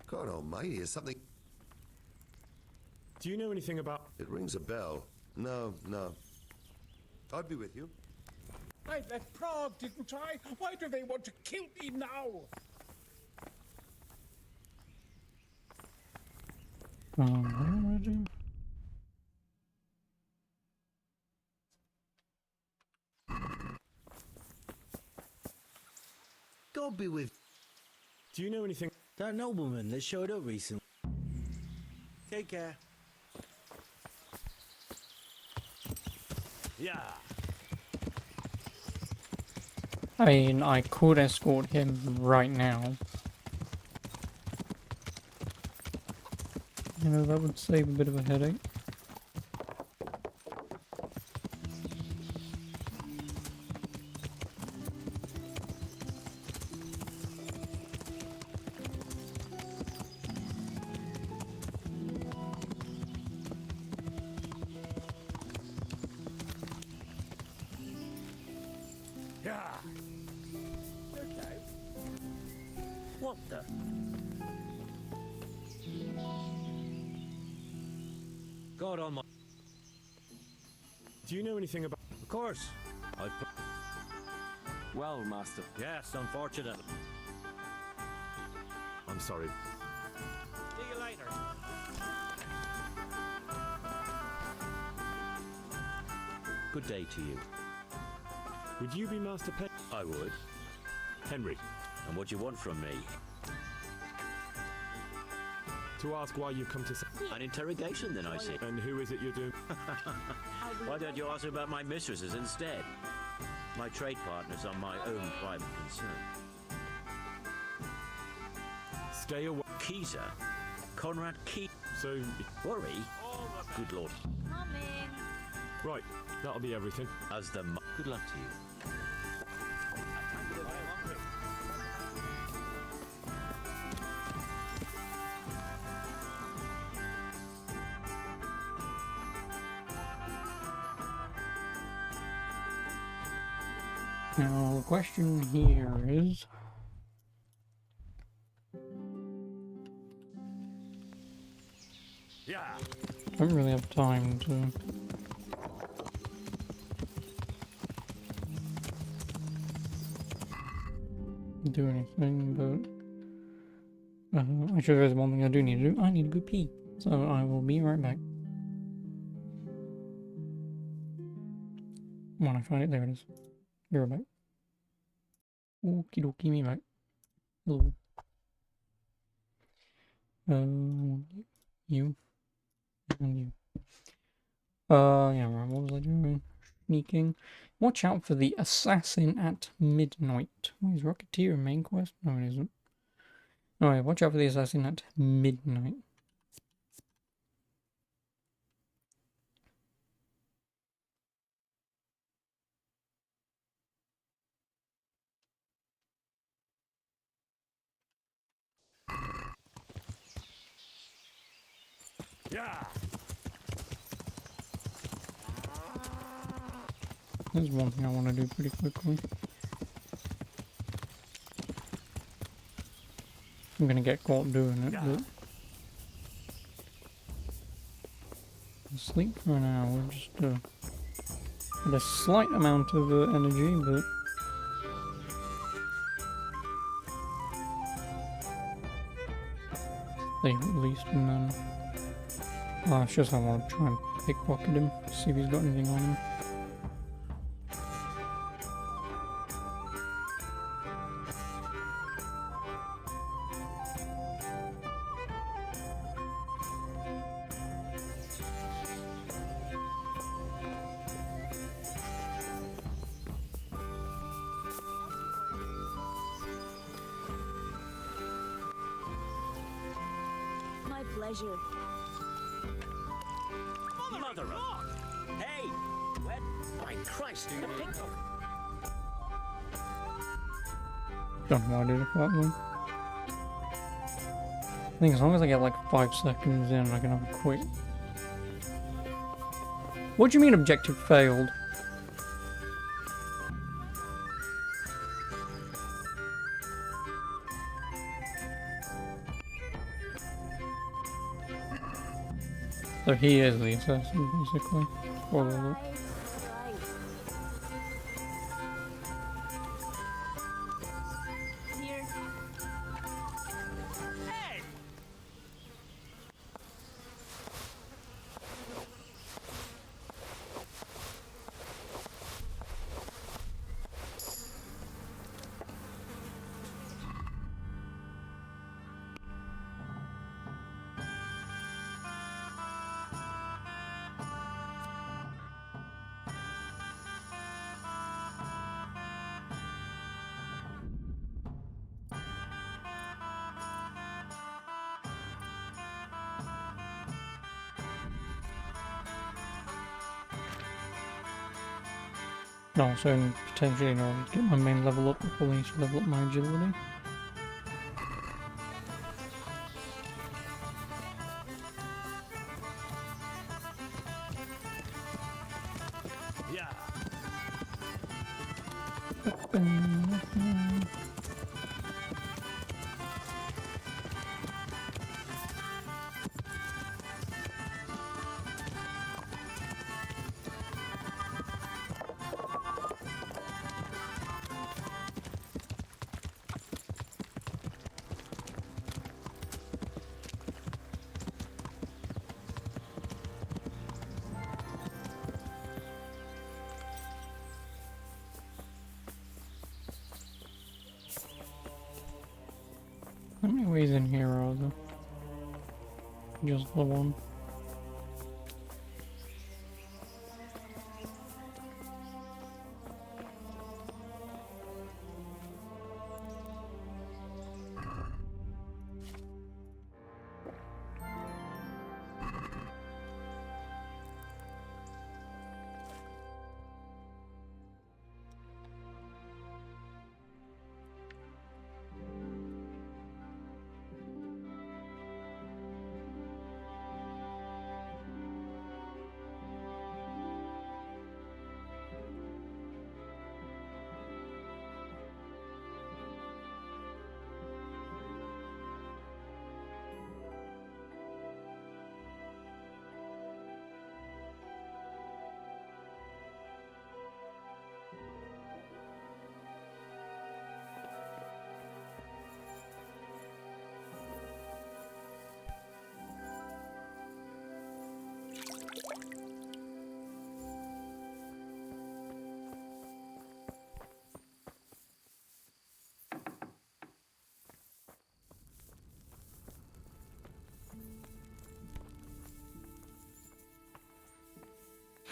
God almighty, is something... Do you know anything about... It rings a bell. No. I'll be with you. I left Prague, didn't I? Why do they want to kill me now? God be with... Do you know anything... That nobleman that showed up recently. Take care. Yeah. I mean, I could escort him right now. You know, that would save a bit of a headache. Yeah. Okay. What the? God on my... Do you know anything about... Of course. Well, Master. Yes, unfortunate. I'm sorry. See you later. Good day to you. Would you be Master Pet? I would. Henry. And what do you want from me? To ask why you've come to... An interrogation, then, I see. And who is it you're doing? Why don't you ask about my mistresses instead? My trade partners are my own private concern. Stay away. Keezer? Conrad Key... So... Worry? Good lord. Right, that'll be everything. As the... Good luck to you. Now, the question here is... Yeah. I don't really have time to... do anything, but actually there's one thing I do need to do. I need to go pee. So I will be right back. When I find it, there it is. Be right back. Okie dokie, me back. Hello. You. And you. Yeah, right, what was I doing? Sneaking. Watch out for the assassin at midnight. Oh, is Rocketeer a main quest? No, it isn't. Alright, watch out for the assassin at midnight. Yeah. There's one thing I want to do pretty quickly. I'm gonna get caught doing it, but I'll sleep for an hour, just with a slight amount of energy, but save at least, and then it's just I want to try and pickpocket him, see if he's got anything on him. My pleasure. Mother of... Hey! What? My Christ, do you mean? Don't know why I did it that way. I think as long as I get like 5 seconds in, I can have a quick. What do you mean objective failed? So he is the assassin, basically. Spoiler alert. No, so potentially in order to get my main level up, I probably need to level up my agility. Yeah. How many ways in here are there? Just the one.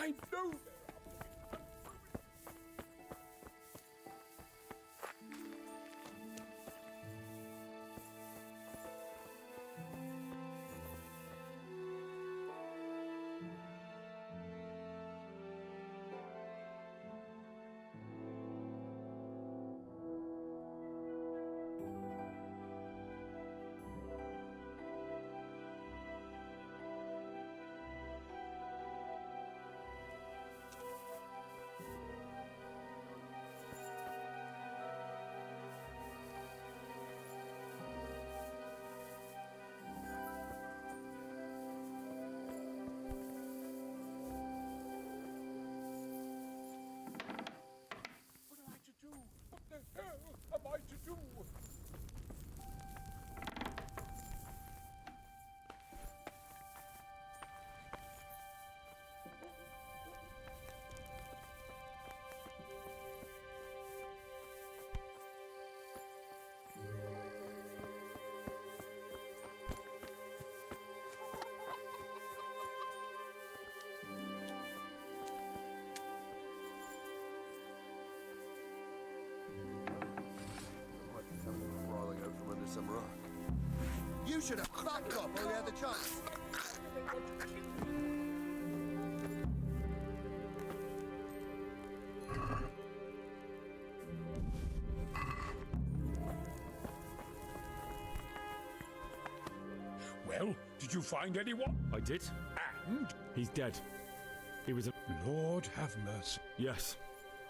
I know am I to do? Crawling out from under some rock. You should have backed up while you had the chance. Well, did you find anyone? I did. And? He's dead. He was a... Lord have mercy. Yes.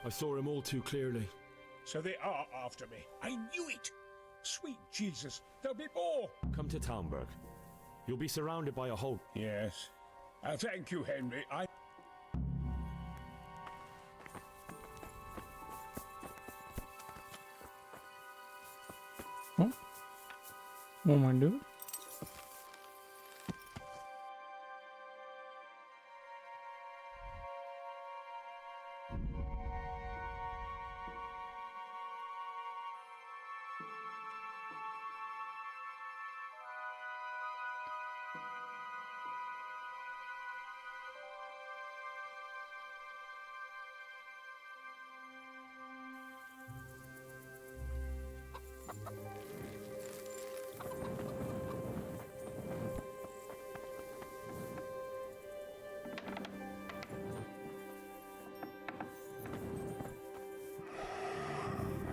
I saw him all too clearly. So they are after me. I knew it. Sweet Jesus, there'll be more. Come to Talmberg. You'll be surrounded by a whole... Yes. Thank you, Henry. What am I doing?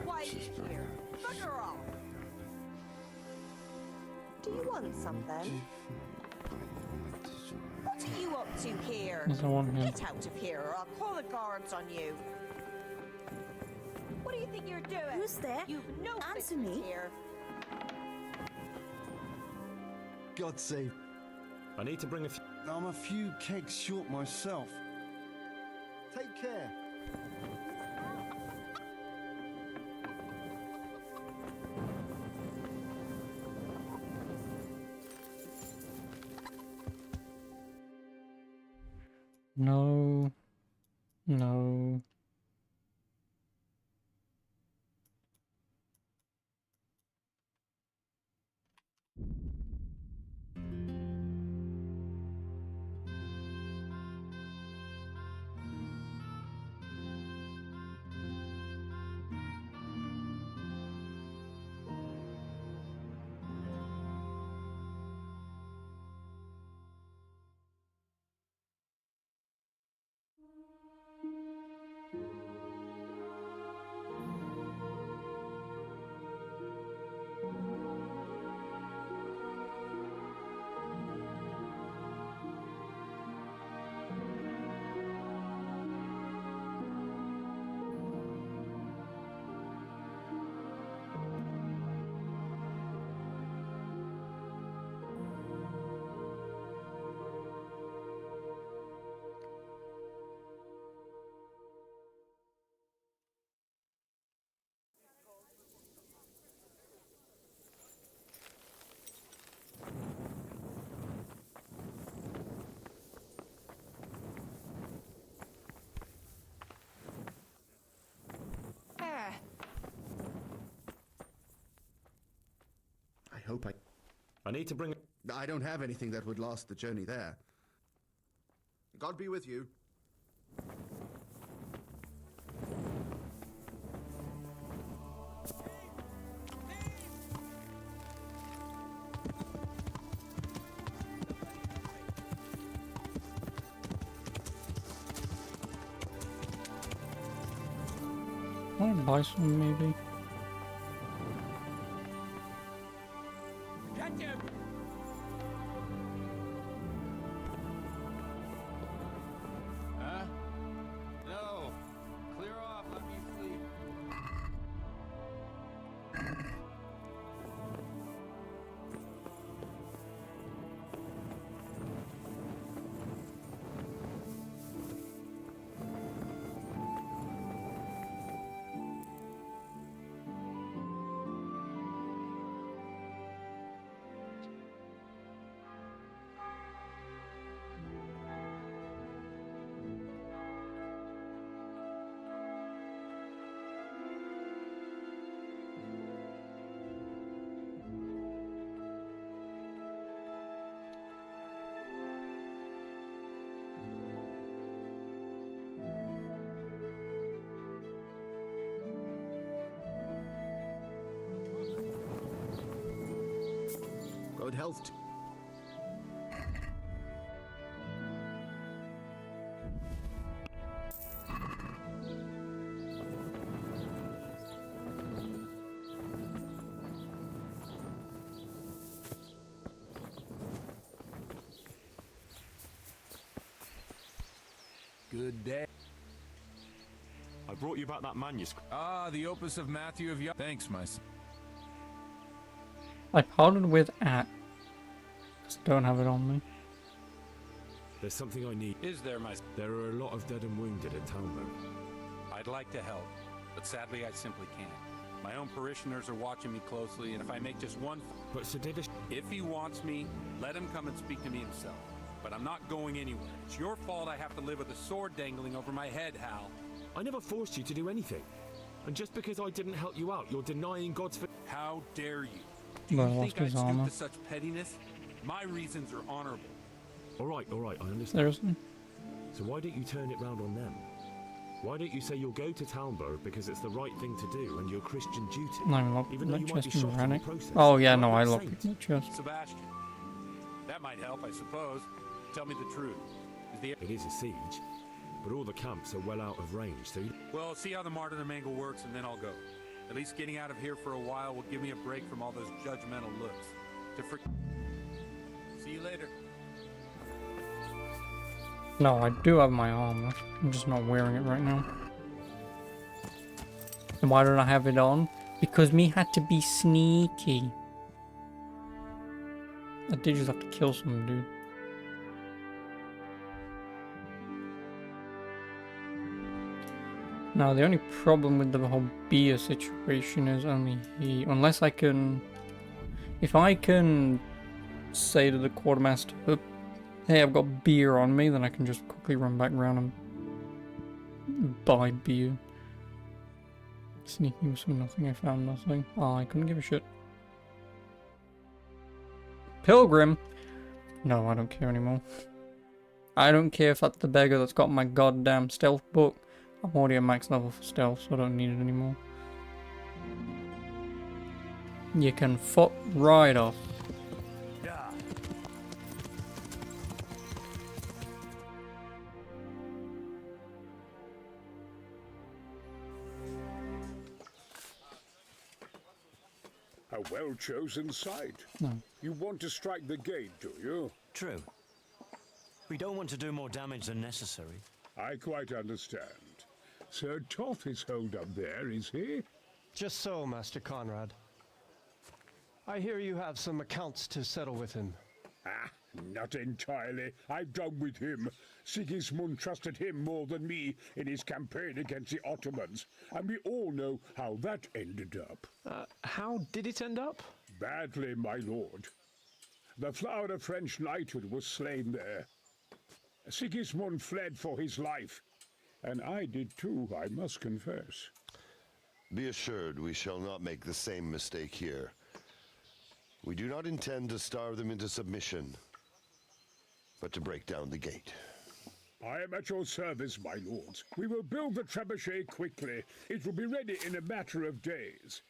Wait here. Bugger off. Do you want something? What are you up to here? Yes, I want him. Get out of here or I'll call the guards on you. What do you think you're doing? Who's there? You've no Answer business me. here. God save. I need to bring a few... I'm a few kegs short myself. Take care. No. No. I hope I need to bring... I don't have anything that would last the journey there. God be with you. Can I buy some maybe? Get him! Huh? No. Clear off. Let me sleep. Good health. Good day. I brought you back that manuscript. Ah, the opus of Matthew of Thanks, my son. I parted with at. Just don't have it on me. There's something I need. Is there, my... There are a lot of dead and wounded at Talbot. I'd like to help, but sadly I simply can't. My own parishioners are watching me closely, and if I make just one... But Sir Divish... If he wants me, let him come and speak to me himself. But I'm not going anywhere. It's your fault I have to live with a sword dangling over my head, Hal. I never forced you to do anything. And just because I didn't help you out, you're denying God's... How dare you? Do Well, you lost think I'd his stoop armor. to such pettiness? My reasons are honorable. All right, I understand. Seriously? So why don't you turn it round on them? Why don't you say you'll go to Talbot because it's the right thing to do and your Christian duty? I'm not even though you might be chest and shot in the panic. process? Oh yeah, Like no, a I love saint. the chest. Sebastian. That might help, I suppose. Tell me the truth. It is a siege, but all the camps are well out of range, so... Well, see how the martyrdom angle works, and then I'll go. At least getting out of here for a while will give me a break from all those judgmental looks. See you later. No, I do have my armor. I'm just not wearing it right now. And why don't I have it on? Because me had to be sneaky. I did just have to kill some dude. Now the only problem with the whole beer situation is only he, unless I can, if I can say to the quartermaster, hey, I've got beer on me, then I can just quickly run back around and buy beer. Sneaking was from nothing, I found nothing. Oh, I couldn't give a shit. Pilgrim? No, I don't care anymore. I don't care if that's the beggar that's got my goddamn stealth book. I'm already at max level for stealth, so I don't need it anymore. You can fuck right off. A well-chosen site. No. You want to strike the gate, do you? True. We don't want to do more damage than necessary. I quite understand. Sir Toth is holed up there, is he? Just so, Master Conrad. I hear you have some accounts to settle with him. Ah, not entirely. I've done with him. Sigismund trusted him more than me in his campaign against the Ottomans, and we all know how that ended up. How did it end up? Badly, my lord. The flower of French knighthood was slain there. Sigismund fled for his life, and I did too, I must confess. Be assured we shall not make the same mistake here. We do not intend to starve them into submission, but to break down the gate. I am at your service, my lords. We will build the trebuchet quickly. It will be ready in a matter of days.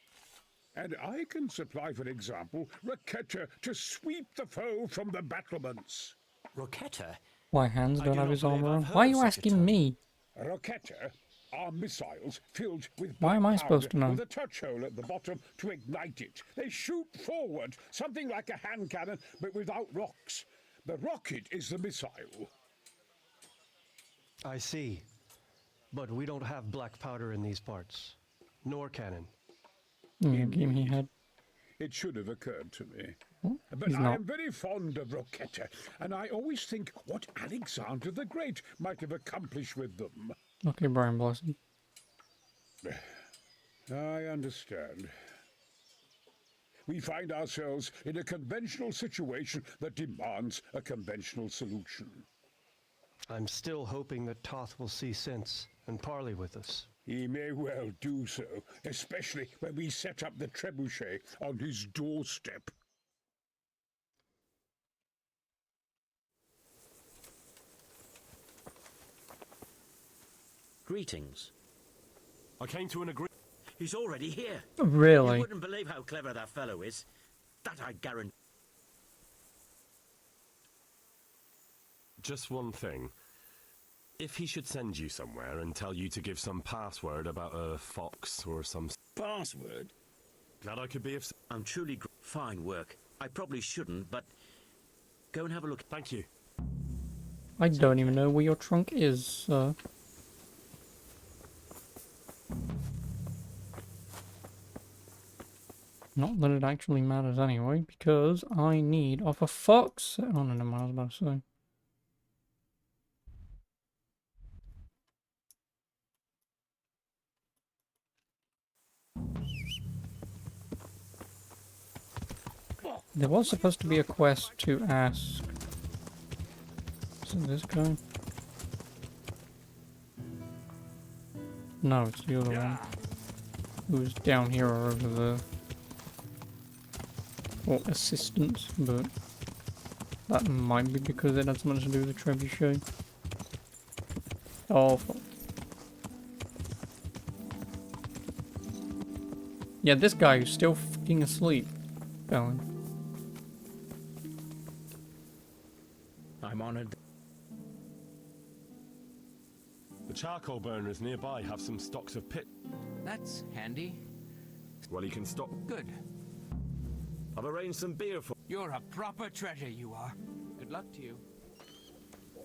And I can supply, for example, Roketa to sweep the foe from the battlements. Roketa? Why Hans don't have his armor on? Why are you asking me? Roketa? are missiles filled with Why am I black supposed to powder know? with a touch hole at the bottom to ignite it. They shoot forward, something like a hand cannon, but without rocks. The rocket is the missile. I see. But we don't have black powder in these parts. Nor cannon. Yeah, game he had. It should have occurred to me. But he's I not. am very fond of Rocchetta, and I always think what Alexander the Great might have accomplished with them. Okay, Brian Blessing. I understand. We find ourselves in a conventional situation that demands a conventional solution. I'm still hoping that Toth will see sense and parley with us. He may well do so, especially when we set up the trebuchet on his doorstep. Greetings. I came to an agreement. He's already here. Really? You wouldn't believe how clever that fellow is. That I guarantee. Just one thing. If he should send you somewhere and tell you to give some password about a fox or some... Password? Glad I could be of... I'm truly... Fine work. I probably shouldn't, but... Go and have a look. Thank you. I don't even know where your trunk is, sir. Not that it actually matters anyway, because I need... Oh, for fuck's sake... Oh, no, never mind, I was about to say. There was supposed to be a quest to ask... Is it this guy? No, it's the other one. Who's down here or over there. Or assistant, but... That might be because it had something to do with the trebuchet. Oh, fuck. Yeah, this guy who's still fucking asleep. Bellin. I'm honored. The charcoal burners nearby have some stocks of pit. That's handy. Well, he can stop. Good. I've arranged some beer for... You're a proper treasure, you are. Good luck to you.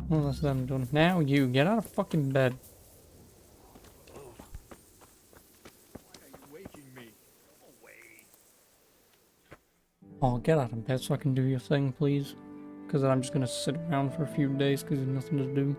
Well, that's them done. Now you get out of fucking bed. Oh, get out of bed so I can do your thing, please. Because I'm just gonna sit around for a few days because there's nothing to do.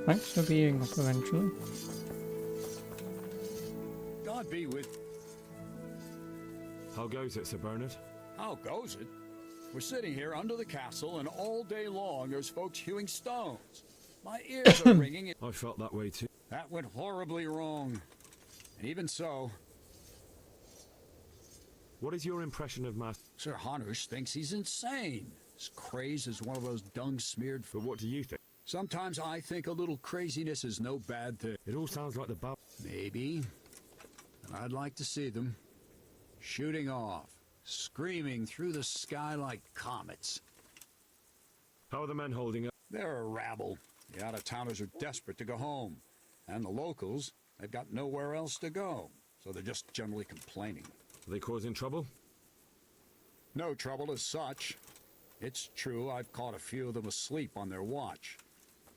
Thanks for being up eventually. God be with... How goes it, Sir Bernard? How goes it? We're sitting here under the castle, and all day long there's folks hewing stones. My ears are ringing. I felt that way too. That went horribly wrong. And even so... What is your impression of Master... Sir Hanush thinks he's insane. As crazed as one of those dung-smeared... But what do you think? Sometimes I think a little craziness is no bad thing. It all sounds like the bab... Maybe. I'd like to see them. Shooting off. Screaming through the sky like comets. How are the men holding up? They're a rabble. The out-of-towners are desperate to go home. And the locals, they've got nowhere else to go. So they're just generally complaining. Are they causing trouble? No trouble as such. It's true I've caught a few of them asleep on their watch.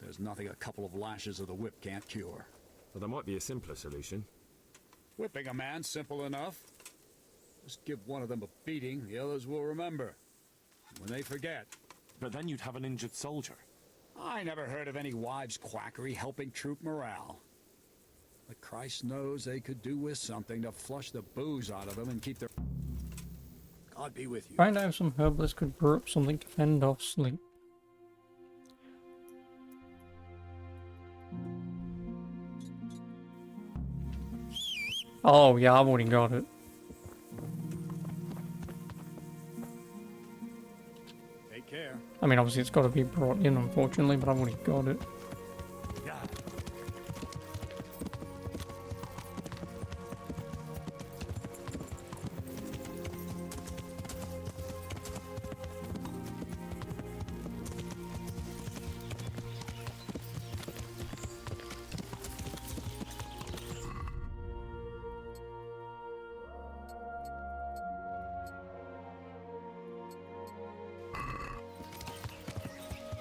There's nothing a couple of lashes of the whip can't cure. Well, there might be a simpler solution. Whipping a man, simple enough. Just give one of them a beating, the others will remember. When they forget. But then you'd have an injured soldier. I never heard of any wives' quackery helping troop morale. But Christ knows they could do with something to flush the booze out of them and keep their... God be with you. Find out if some herbalist could brew up something to fend off sleep. Oh yeah, I've already got it. Take care. I mean, obviously it's got to be brought in, unfortunately, but I've already got it. Yeah.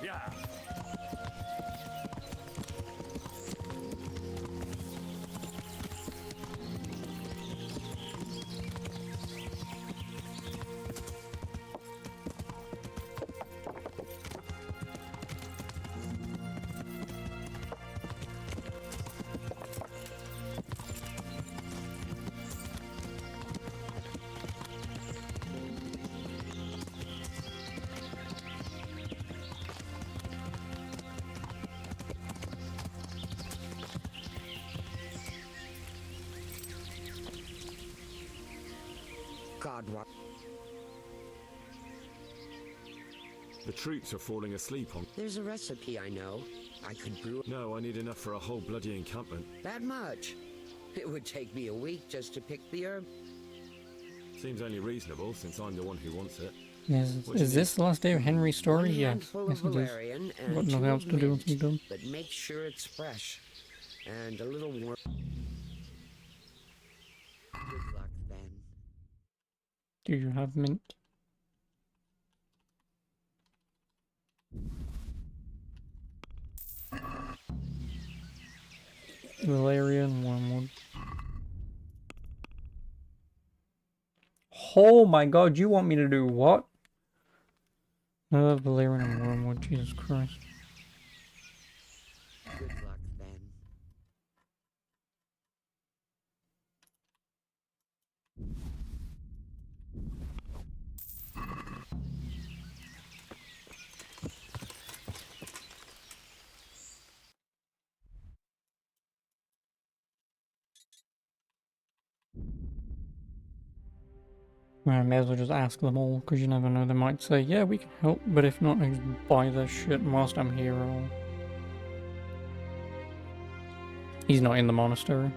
Yeah. God, what? The troops are falling asleep on... There's a recipe I know. I could brew... No, I need enough for a whole bloody encampment. That much? It would take me a week just to pick the herb. Seems only reasonable, since I'm the one who wants it. Yes, is this the last day of Henry's story? Yes. Yes, it is. I've got nothing else to do until done. But make sure it's fresh. And a little warm. Good luck, then. Do you have mint? Valerian wormwood. Oh my god, you want me to do what? Valerian and wormwood, Jesus Christ. Good luck, then. I may as well just ask them all, because you never know, they might say, yeah, we can help, but if not, I just buy their shit, and whilst I'm here, I'll... He's not in the monastery.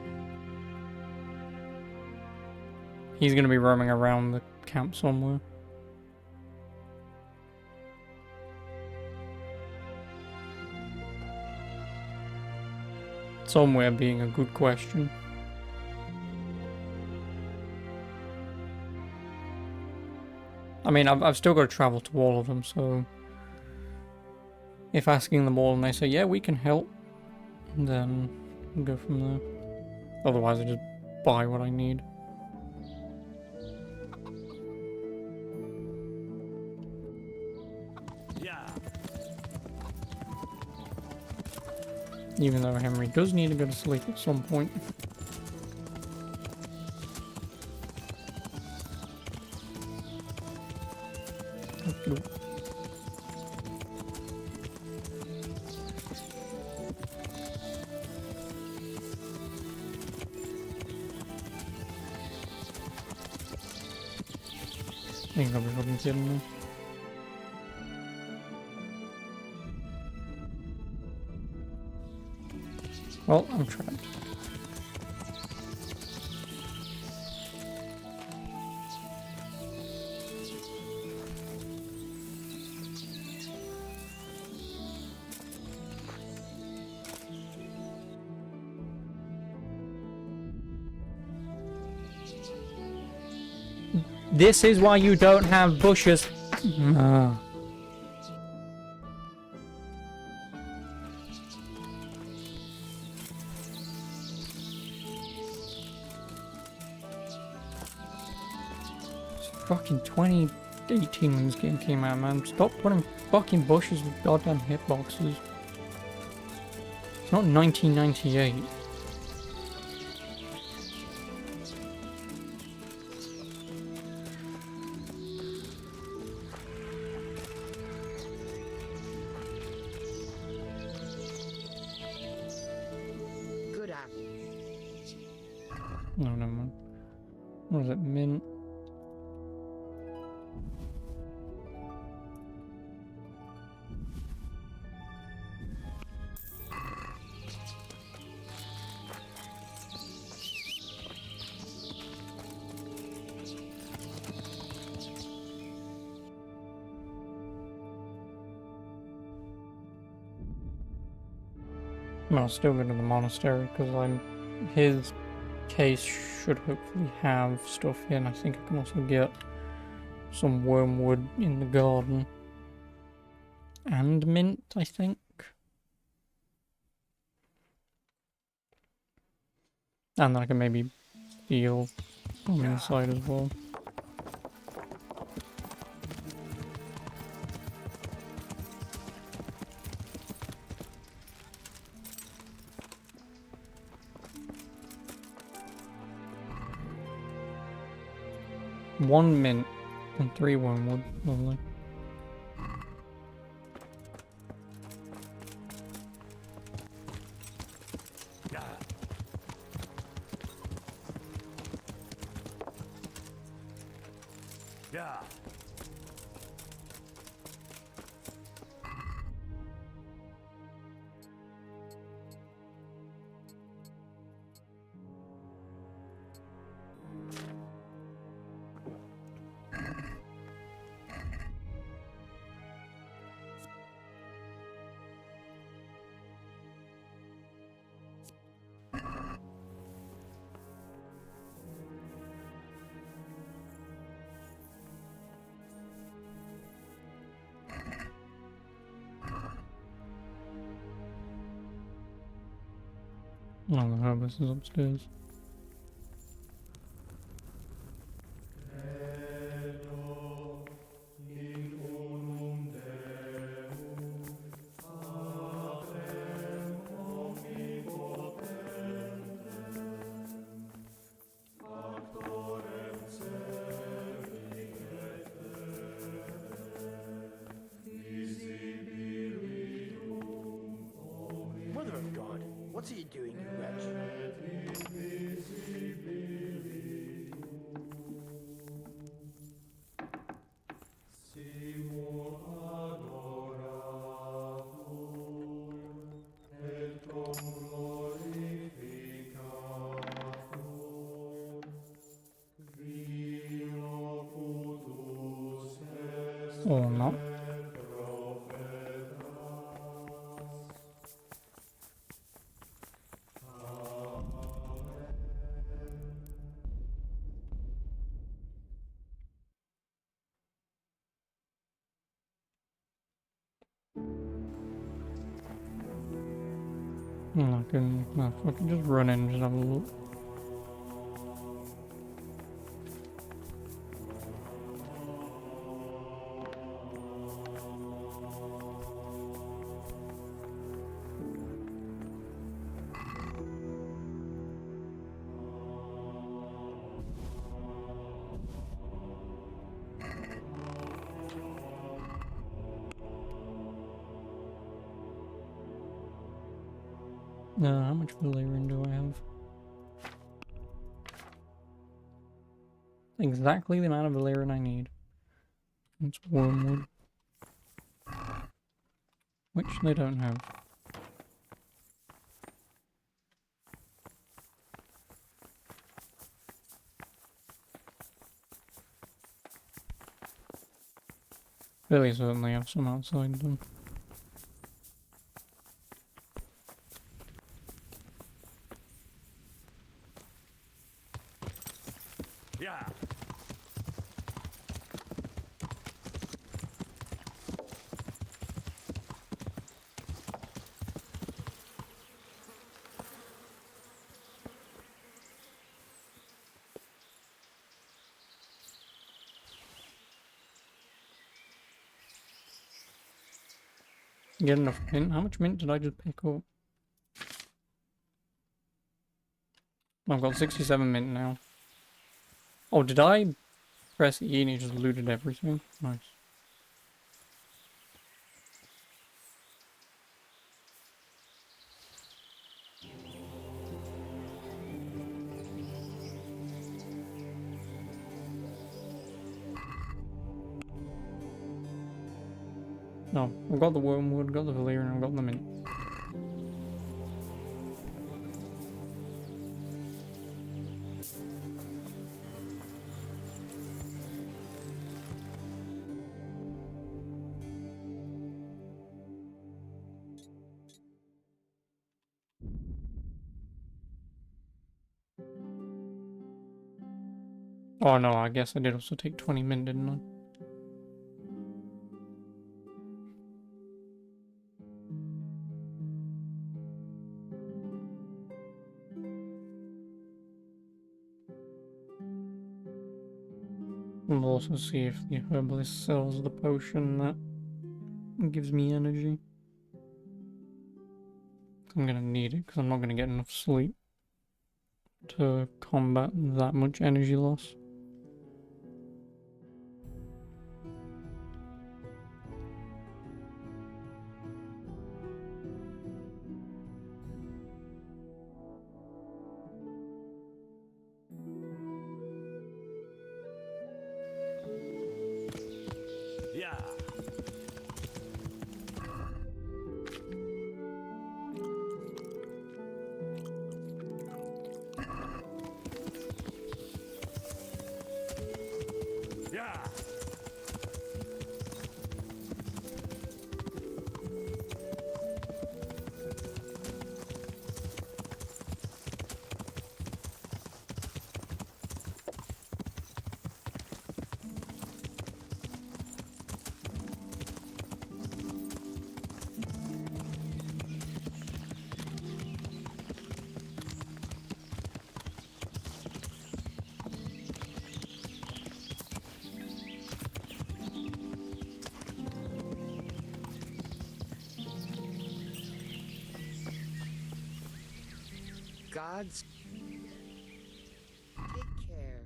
He's gonna be roaming around the camp somewhere. Somewhere being a good question. I mean, I've still got to travel to all of them, so... If asking them all and they say, yeah, we can help, then I'll go from there. Otherwise, I just buy what I need. Yeah. Even though Henry does need to go to sleep at some point. Okay. I think I'll be fucking kidding me. Well, I'm trapped. This is why you don't have bushes. Fucking 2018 when this game came out, man. Stop putting fucking bushes with goddamn hitboxes. It's not 1998. Good apple. No, never mind. What is it? Mint. Well, I'll still go to the monastery because his case should hopefully have stuff in. I think I can also get some wormwood in the garden. And mint, I think. And then I can maybe steal from inside as well. One mint and 3 wormwood, lovely. Yeah. Oh, the herbalist is upstairs. Mother of God, what are you doing, you wretch? Or not. I can just run in and just have a look. How much valerian do I have? Exactly the amount of valerian I need. It's wormwood. Which they don't have. Really certainly have some outside them. Yeah. Get enough mint. How much mint did I just pick up? I've got 67 mint now. Oh, did I press E and it just looted everything? Nice. No, I've got the wormwood, got the valerian, I've got the mint. Oh no, I guess I did also take 20 min, didn't I? We'll also see if the herbalist sells the potion that gives me energy. I'm gonna need it because I'm not gonna get enough sleep to combat that much energy loss. Yeah. Yeah. Gods. Take care.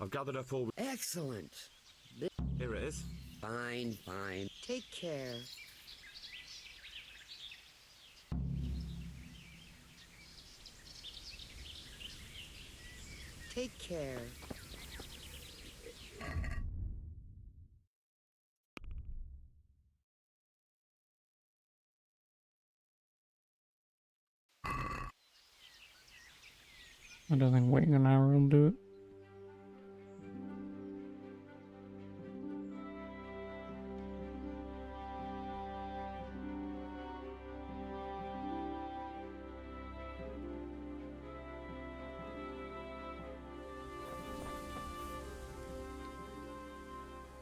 I've gathered her full. Excellent. Here it is. Fine, fine. Take care. Take care. I don't think waiting an hour will do it.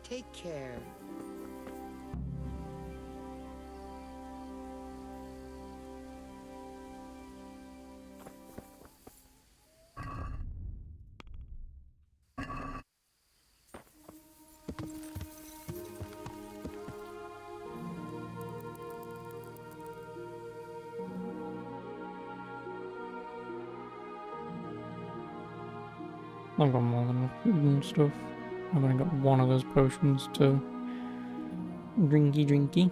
Take care. I've got more than enough food and stuff. I've only got one of those potions to drinky.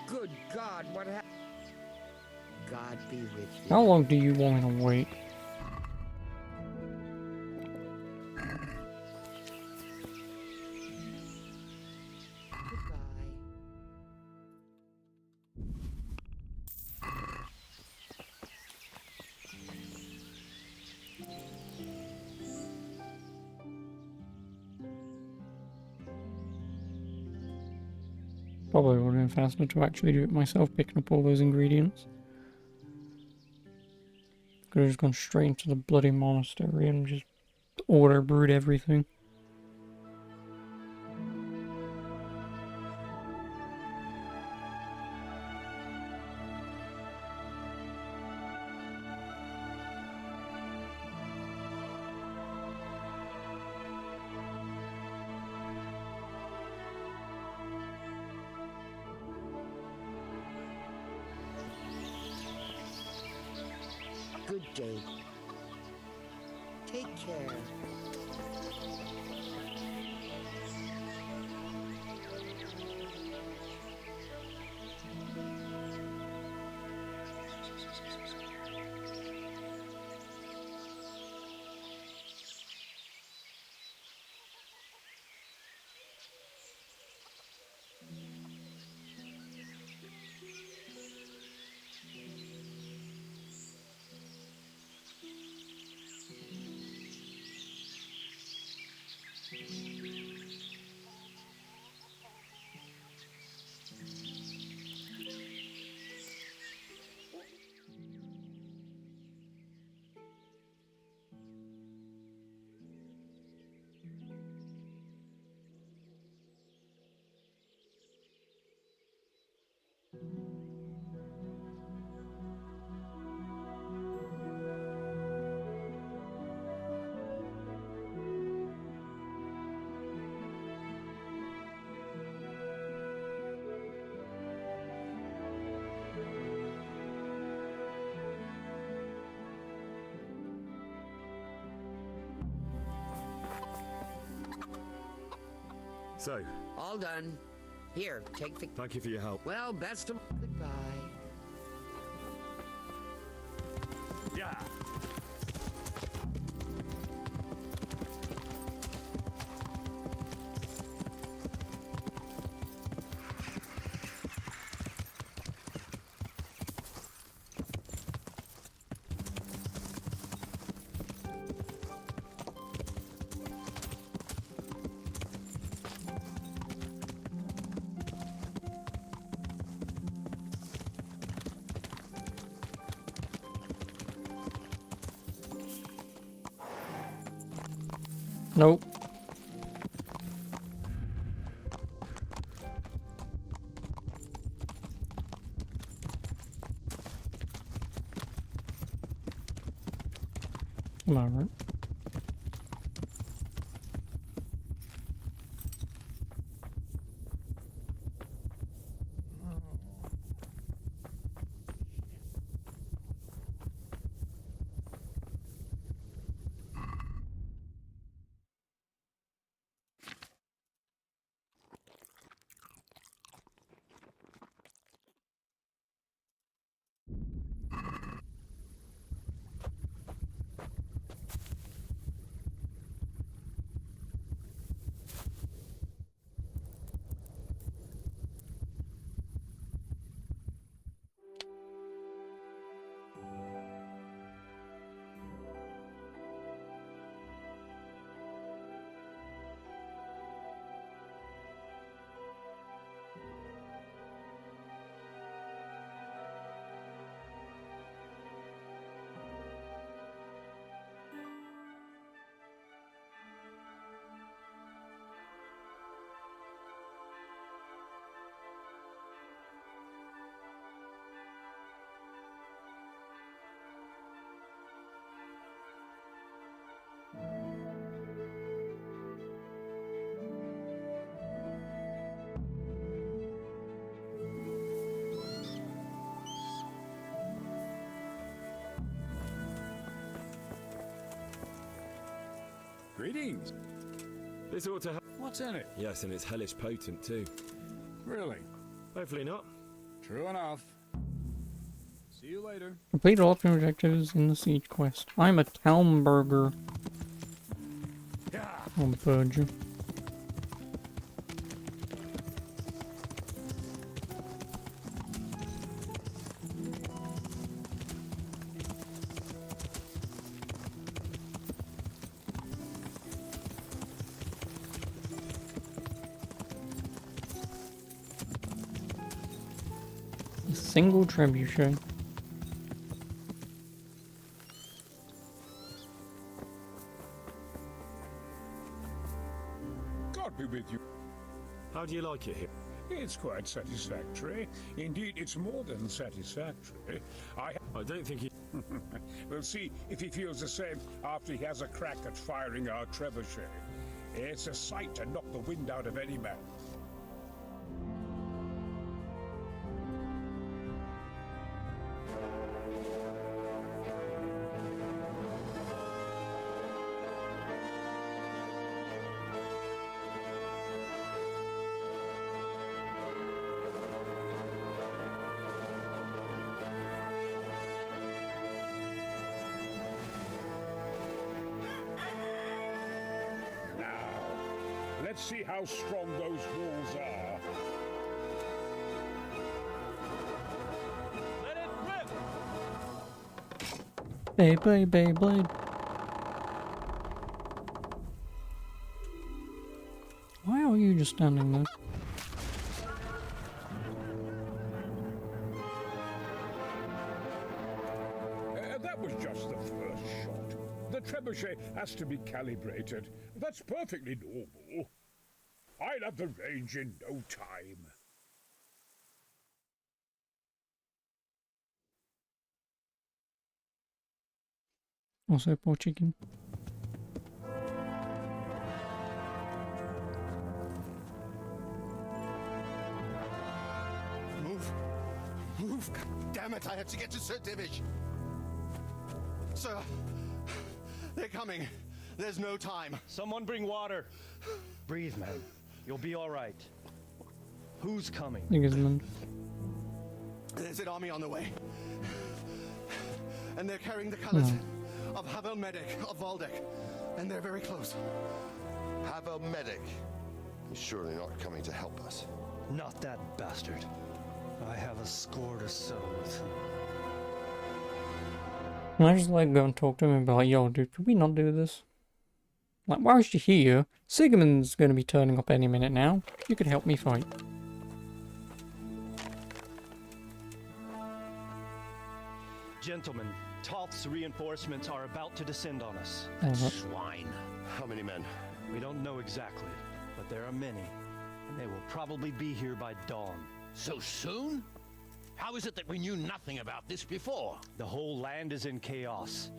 Good God, what happened? God be with you. How long do you want me to wait? Probably would have been faster to actually do it myself, picking up all those ingredients. Could have just gone straight into the bloody monastery and just order brewed everything. good day. Take care. So, All done. Here, take the... thank you for your help. Well, best of... Goodbye. Yeah. Nope. Am I right? Greetings. This ought to help. What's in it? Yes, and it's hellish potent too. Really? Hopefully not. True enough. See you later. Complete all 3 objectives in the siege quest. I'm a Townburger. Yeah. Oh, Burger. A single trebuchet. God be with you. How do you like it here? It's quite satisfactory. Indeed, it's more than satisfactory. I don't think he... We'll see if he feels the same after he has a crack at firing our trebuchet. It's a sight to knock the wind out of any man. Let's see how strong those walls are. Let it rip! Beyblade. Why are you just standing there? That was just the first shot. The trebuchet has to be calibrated. That's perfectly normal. I'll have the range in no time. Also, poor chicken. Move! Move! God damn it, I have to get to Sir Divish! Sir, they're coming. There's no time. Someone bring water. Breathe, man. You'll be all right. Who's coming? Sigismund. There's an army on the way. And they're carrying the colors of Havel Medic of Valdek. And they're very close. Havel Medic? He's surely not coming to help us. Not that bastard. I have a score to settle with him. Can I just like go and talk to him and be like, yo, dude, could we not do this? Like, whilst you're here, Sigismund's going to be turning up any minute now. You could help me fight. Gentlemen, Toth's reinforcements are about to descend on us. Swine. How many men? We don't know exactly, but there are many, and they will probably be here by dawn. So soon? How is it that we knew nothing about this before? The whole land is in chaos.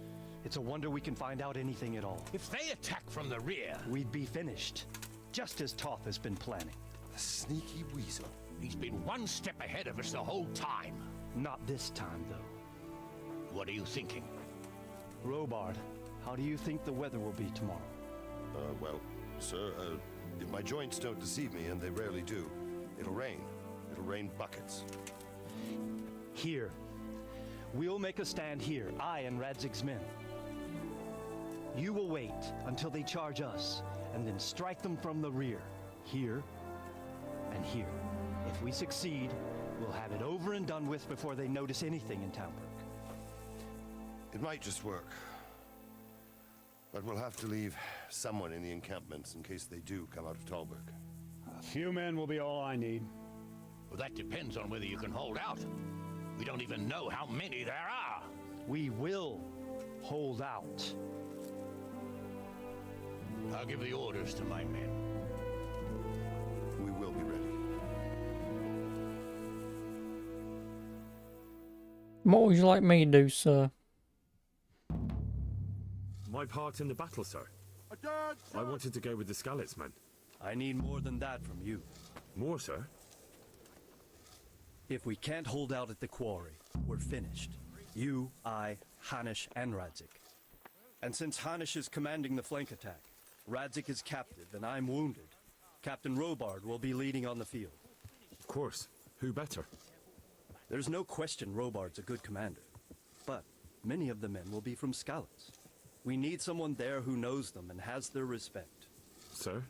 It's a wonder we can find out anything at all. If they attack from the rear, we'd be finished, just as Toth has been planning. The sneaky weasel. He's been one step ahead of us the whole time. Not this time, though. What are you thinking? Robard, how do you think the weather will be tomorrow? Well, sir, if my joints don't deceive me, and they rarely do, it'll rain. It'll rain buckets. Here. We'll make a stand here, I and Radzig's men. You will wait until they charge us, and then strike them from the rear. Here and here. If we succeed, we'll have it over and done with before they notice anything in Townburg. It might just work. But we'll have to leave someone in the encampments in case they do come out of Talberg. A few men will be all I need. Well, that depends on whether you can hold out. We don't even know how many there are. We will hold out. I'll give the orders to my men. We will be ready. What would you like me to do, sir? My part in the battle, sir. I wanted to go with the Skalitz men. I need more than that from you. More, sir? If we can't hold out at the quarry, we're finished. You, I, Hanish, and Radzik. And since Hanish is commanding the flank attack, Radzik is captive and I'm wounded, Captain Robard will be leading on the field. Of course. Who better? There's no question Robard's a good commander, but many of the men will be from Skalitz. We need someone there who knows them and has their respect. Sir?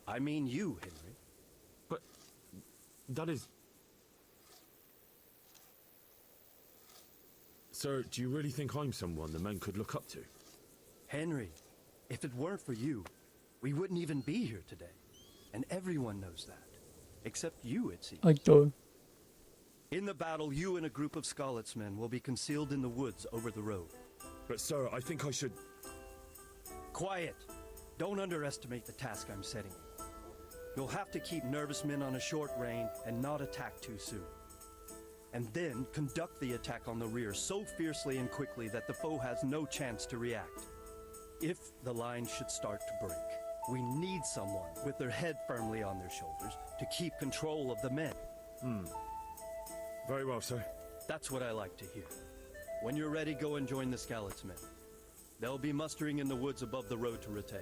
I mean you, Henry. But that is... Sir, do you really think I'm someone the men could look up to? Henry, if it weren't for you, we wouldn't even be here today. And everyone knows that. Except you, it seems. I do. In the battle, you and a group of Skalitz men will be concealed in the woods over the road. But sir, I think I should... Quiet! Don't underestimate the task I'm setting you. You'll have to keep nervous men on a short rein and not attack too soon. And then conduct the attack on the rear so fiercely and quickly that the foe has no chance to react. If the line should start to break, we need someone with their head firmly on their shoulders to keep control of the men. Very well, sir. That's what I like to hear. When you're ready, go and join the Skalitz men. They'll be mustering in the woods above the road to Rete.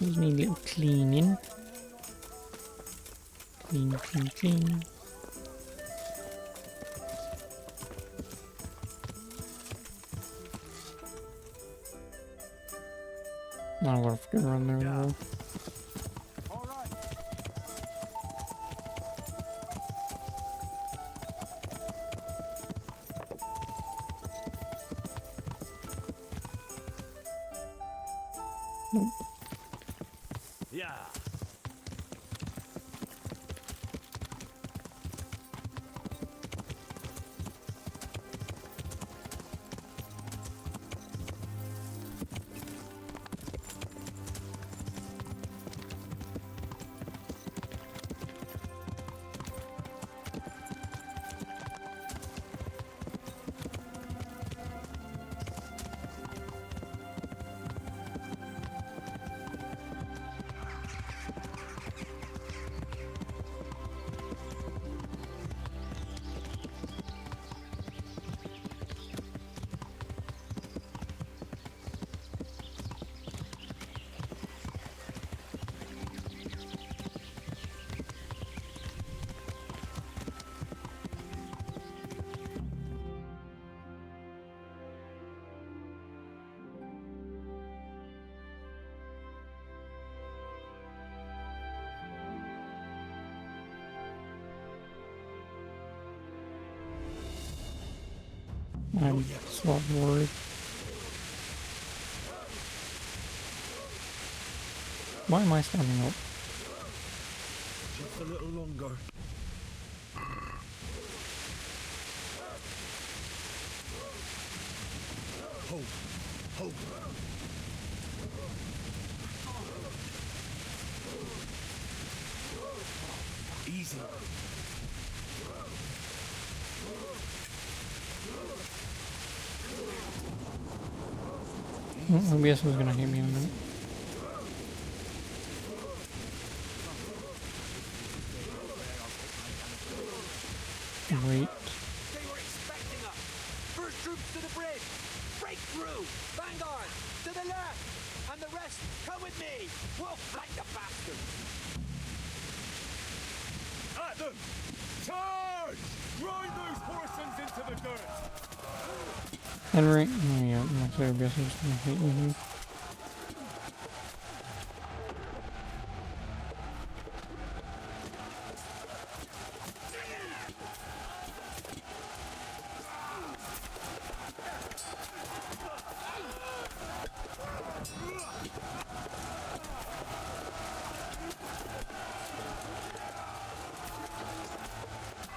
These need a little cleaning. Clean, clean, clean. Not a lot of fucking run there though. Nope. Yeah. I'm so worried. Why am I standing up? Just a little longer. Hold. Hold. Easy. OBS was gonna hit me in a minute. Wait. They were expecting us. First troops to the bridge. Break through. Vanguard to the left. And the rest come with me. We'll fight the bastards. At them! Charge! Grind those horsens into the dirt! Henry, oh yeah, my OBS is gonna hit you here.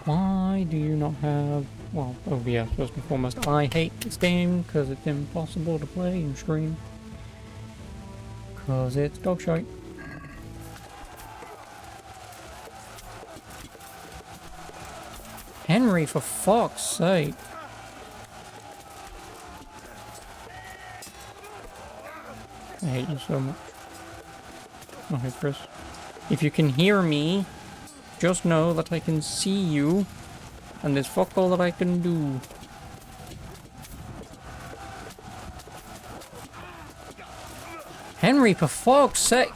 Why do you not have, well, OBS first and foremost. I hate this game because it's impossible to play and stream. Because it's dog shite. Henry, for fuck's sake. I hate you so much. Okay, Chris. If you can hear me, just know that I can see you, and there's fuck all that I can do. Henry, for fuck's sake!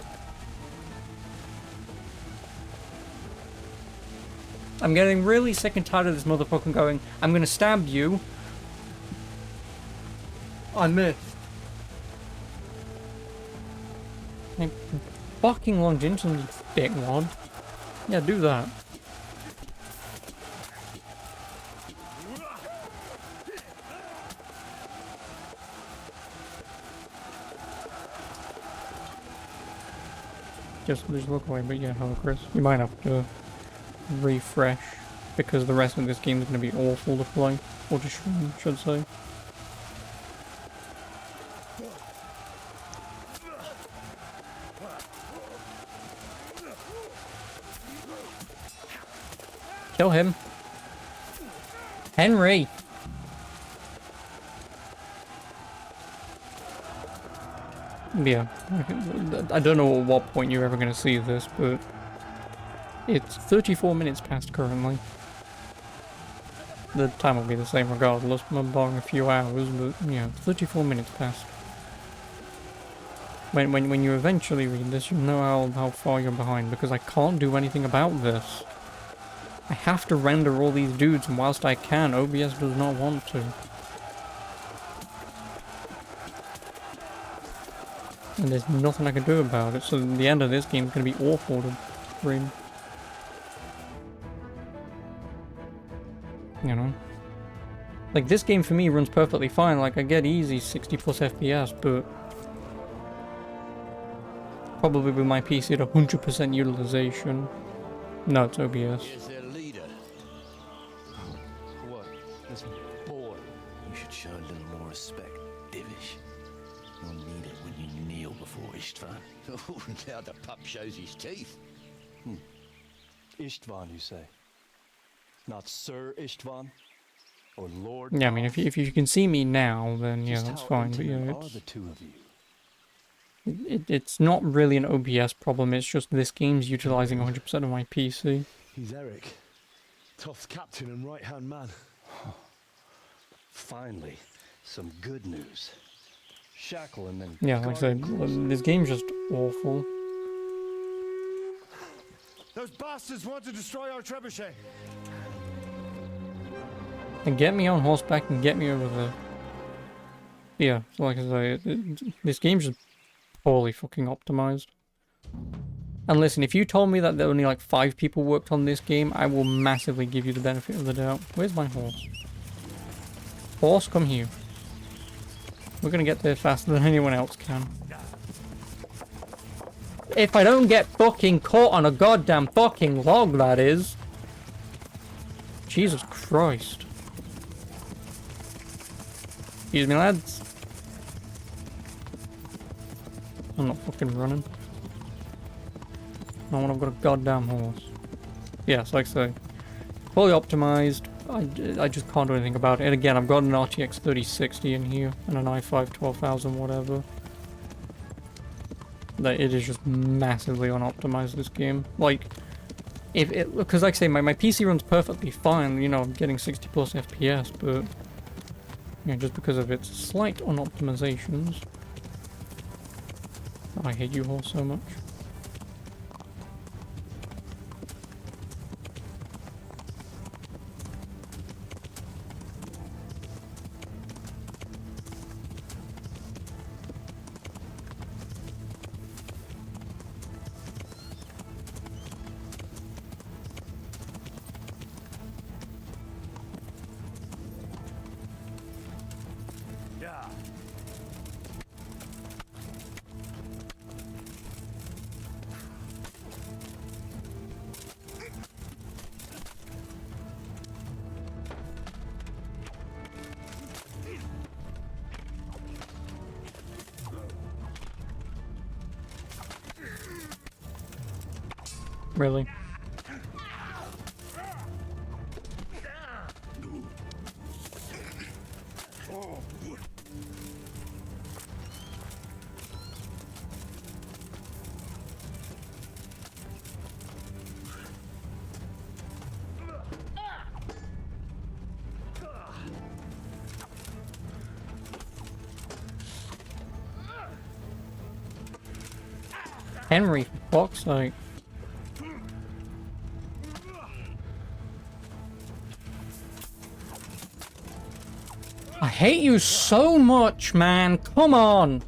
I'm getting really sick and tired of this motherfucker going, I'm gonna stab you. I missed. Like, fucking launch into me, dickwad. Yeah, do that. Just look away, but yeah, hello Chris. You might have to refresh because the rest of this game is going to be awful to play, or to stream, I should say. Kill him. Henry! Yeah, I don't know at what point you're ever going to see this, but It's 34 minutes past currently. The time will be the same regardless, I'm barring a few hours, but yeah, 34 minutes past. When you eventually read this, you'll know how far you're behind, because I can't do anything about this. I have to render all these dudes, and whilst I can, OBS does not want to. And there's nothing I can do about it, so the end of this game is going to be awful to stream. You know? Like, this game for me runs perfectly fine, like, I get easy 60 plus FPS, but probably with my PC at 100% utilization. No, it's OBS. Here's their leader. What? This boy? You should show a little more respect, Divish. You'll need it when you kneel before Istvan. Oh, now the pup shows his teeth. Istvan, you say? Not Sir Istvan? Or Lord? Yeah, I mean, if you can see me now, then yeah, that's fine, but yeah, Are the two of you? It's not really an OBS problem, it's just this game's utilizing 100% of my PC. He's Eric, Toth's captain and right-hand man. Finally, some good news. Shackle and then... Yeah, like I said, this game's just awful. Those bastards want to destroy our trebuchet. And get me on horseback and get me over there. Yeah, so like I say, this game's just poorly fucking optimized. And listen, if you told me that there only like 5 people worked on this game, I will massively give you the benefit of the doubt. Where's my horse? Horse, come here. We're gonna get there faster than anyone else can. If I don't get fucking caught on a goddamn fucking log, that is. Jesus Christ. Excuse me, lads. I'm not fucking running. Not when I've got a goddamn horse. Yes, like I say, fully optimized. I just can't do anything about it. And again, I've got an RTX 3060 in here and an i5 12000 whatever. That it is just massively unoptimized, this game. Like, if it, because like I say, my PC runs perfectly fine. You know, I'm getting 60 plus FPS, but you know, just because of its slight unoptimizations. I hate you all so much. Really? Henry, for fuck's sake. I hate you so much, man. Come on.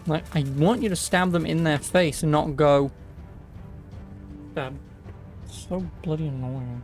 Like, I want you to stab them in their face and not go. Stab. So bloody annoying.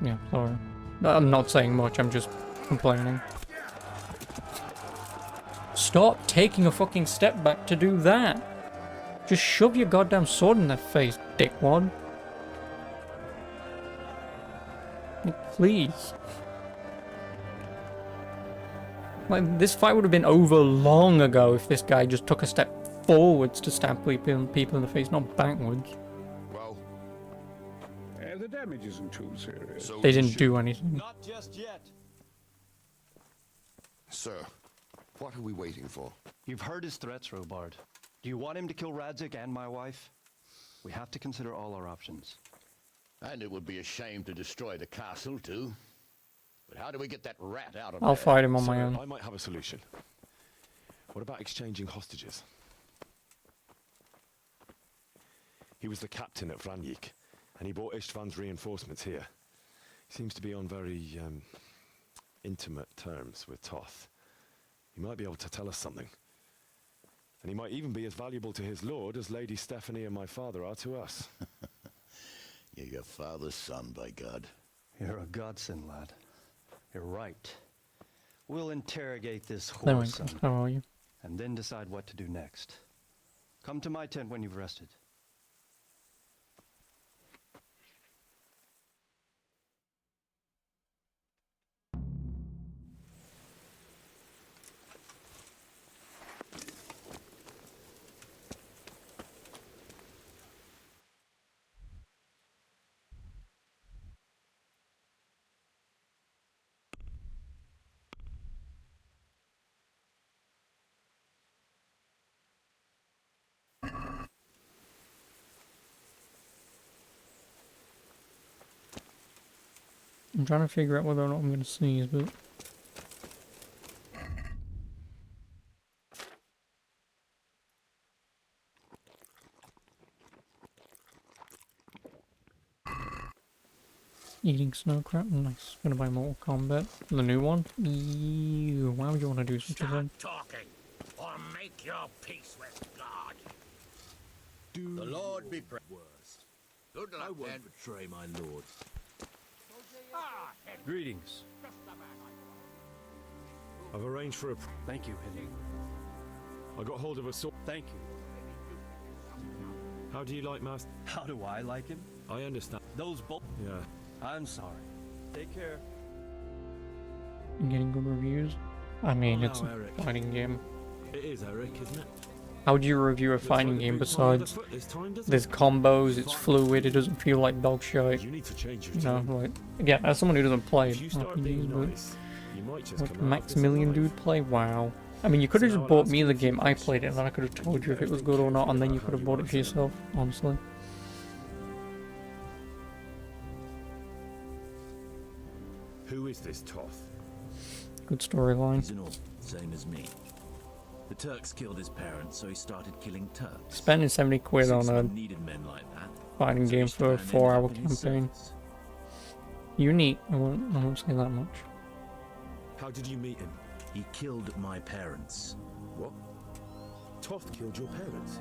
Yeah, sorry. I'm not saying much, I'm just complaining. Stop taking a fucking step back to do that! Just shove your goddamn sword in their face, dickwad. Like, please. Like, this fight would have been over long ago if this guy just took a step forwards to stab people in the face, not backwards. Well, the damage isn't too serious. They didn't do anything. Not just yet. Sir, what are we waiting for? You've heard his threats, Robard. Do you want him to kill Radzik and my wife? We have to consider all our options. And it would be a shame to destroy the castle, too. But how do we get that rat out of I'll there? fight him on Sir, my own. I might have a solution. What about exchanging hostages? He was the captain at Vranyik, and he brought Istvan's reinforcements here. He seems to be on very, intimate terms with Toth. He might be able to tell us something. And he might even be as valuable to his lord as Lady Stephanie and my father are to us. You're your father's son, by God. You're a godsend, lad. You're right. We'll interrogate this There we whore go. son, How are you? and then decide what to do next. Come to my tent when you've rested. I'm trying to figure out whether or not I'm going to sneeze, but... Eating snow crap, nice. Gonna buy Mortal Kombat, the new one. Ew, why would you want to do such a thing? Talking, or make your peace with God. The Lord be praised. Good luck, I won't then. betray my lord. Greetings. I've arranged for a... Thank you, Henry. I got hold of a sword. Thank you. How do you like Master? How do I like him? I understand. Those both. Yeah. I'm sorry. Take care. I'm getting good reviews. I mean, Oh, it's no, a Eric. fighting game. It is, Eric, isn't it? How do you review a fighting game besides there's combos, it's fluid, it doesn't feel like dog shit. You need to change your You know, tune. like, again, as someone who doesn't play If you start being RPGs, nice, you might just but come out of Maximilian this alive. dude play, wow. I mean, you could have So just now bought I'll me ask the you a few game, I played it, and then I could have told you if it was good or not, and then you could have bought it for yourself, honestly. Who is this Toth? Good storyline. He's an orc, same as me. The Turks killed his parents, so he started killing Turks. Spending 70 quid on a Sigismund needed men like that. fighting So game for a Istvan ended 4-hour up in his campaign. service. Unique, I won't say that much. How did you meet him? He killed my parents. What? Toth killed your parents?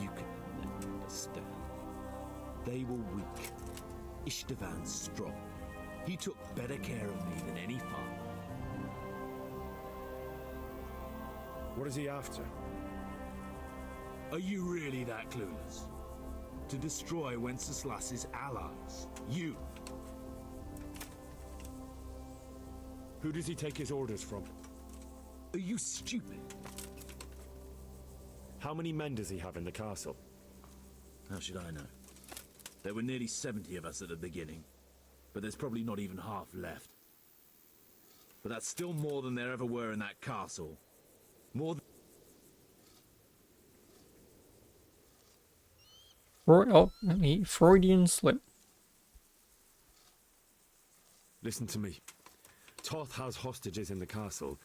You can understand. They were weak. Istvan's strong. He took better care of me than any father. What is he after? Are you really that clueless? To destroy Wenceslas's allies. You. Who does he take his orders from? Are you stupid? How many men does he have in the castle? How should I know? There were nearly 70 of us at the beginning, but there's probably not even half left. But that's still more than there ever were in that castle, More than... Oh, Freudian slip. Listen to me. Toth has hostages in the castle.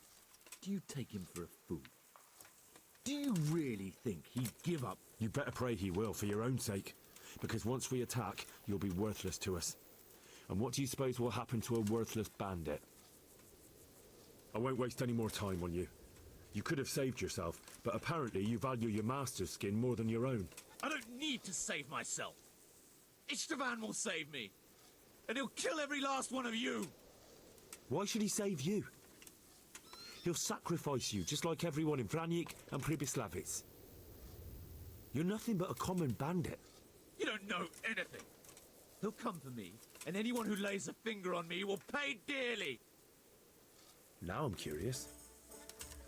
Do you take him for a fool? Do you really think he'd give up? You better pray he will, for your own sake. Because once we attack, you'll be worthless to us. And what do you suppose will happen to a worthless bandit? I won't waste any more time on you. You could have saved yourself, but apparently you value your master's skin more than your own. I don't need to save myself. Istvan will save me. And he'll kill every last one of you. Why should he save you? He'll sacrifice you, just like everyone in Vranyik and Pribyslavitz. You're nothing but a common bandit. You don't know anything. He'll come for me, and anyone who lays a finger on me will pay dearly. Now I'm curious.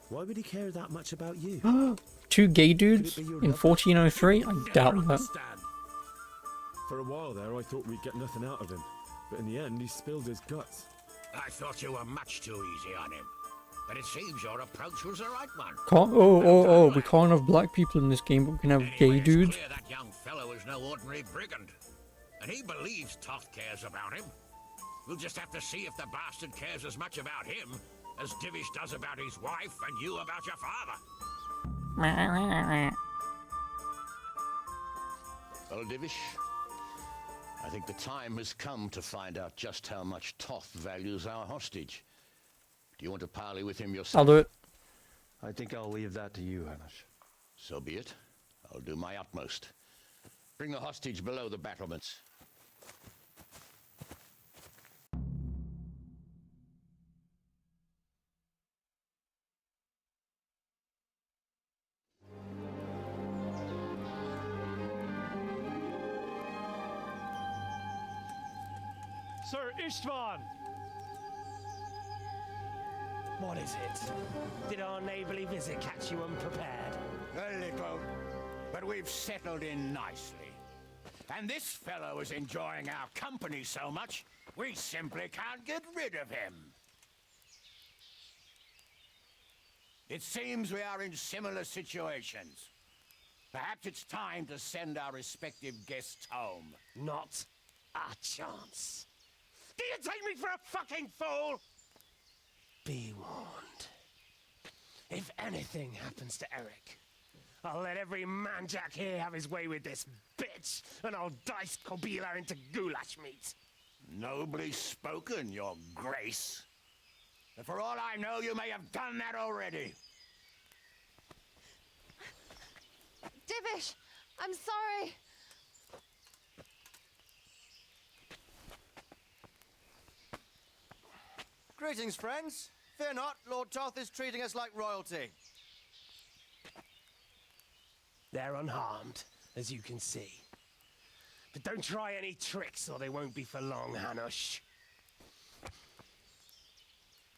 Why would he care that much about you? 2 gay dudes in 1403? I doubt that. For a while there, I thought we'd get nothing out of him. But in the end, he spilled his guts. I thought you were much too easy on him. But it seems your approach was the right one. We can't have black people in this game, but we can have gay dudes. It's clear that young fellow is no ordinary brigand. And he believes Toth cares about him. We'll just have to see if the bastard cares as much about him as Divish does about his wife and you about your father. Well, Divish, I think the time has come to find out just how much Toth values our hostage. Do you want to parley with him yourself? I'll do it. I think I'll leave that to you, Hamish. So be it. I'll do my utmost. Bring the hostage below the battlements. Sir Istvan! What is it? Did our neighborly visit catch you unprepared? A little, but we've settled in nicely. And this fellow is enjoying our company so much, we simply can't get rid of him. It seems we are in similar situations. Perhaps it's time to send our respective guests home. Not a chance. Do you take me for a fucking fool? Be warned. If anything happens to Eric, I'll let every man-jack here have his way with this bitch, and I'll dice Kobila into goulash meat. Nobly spoken, your grace. And for all I know, you may have done that already. Divish, I'm sorry. Greetings, friends. Fear not, Lord Toth is treating us like royalty. They're unharmed, as you can see. But don't try any tricks, or they won't be for long, Hanush.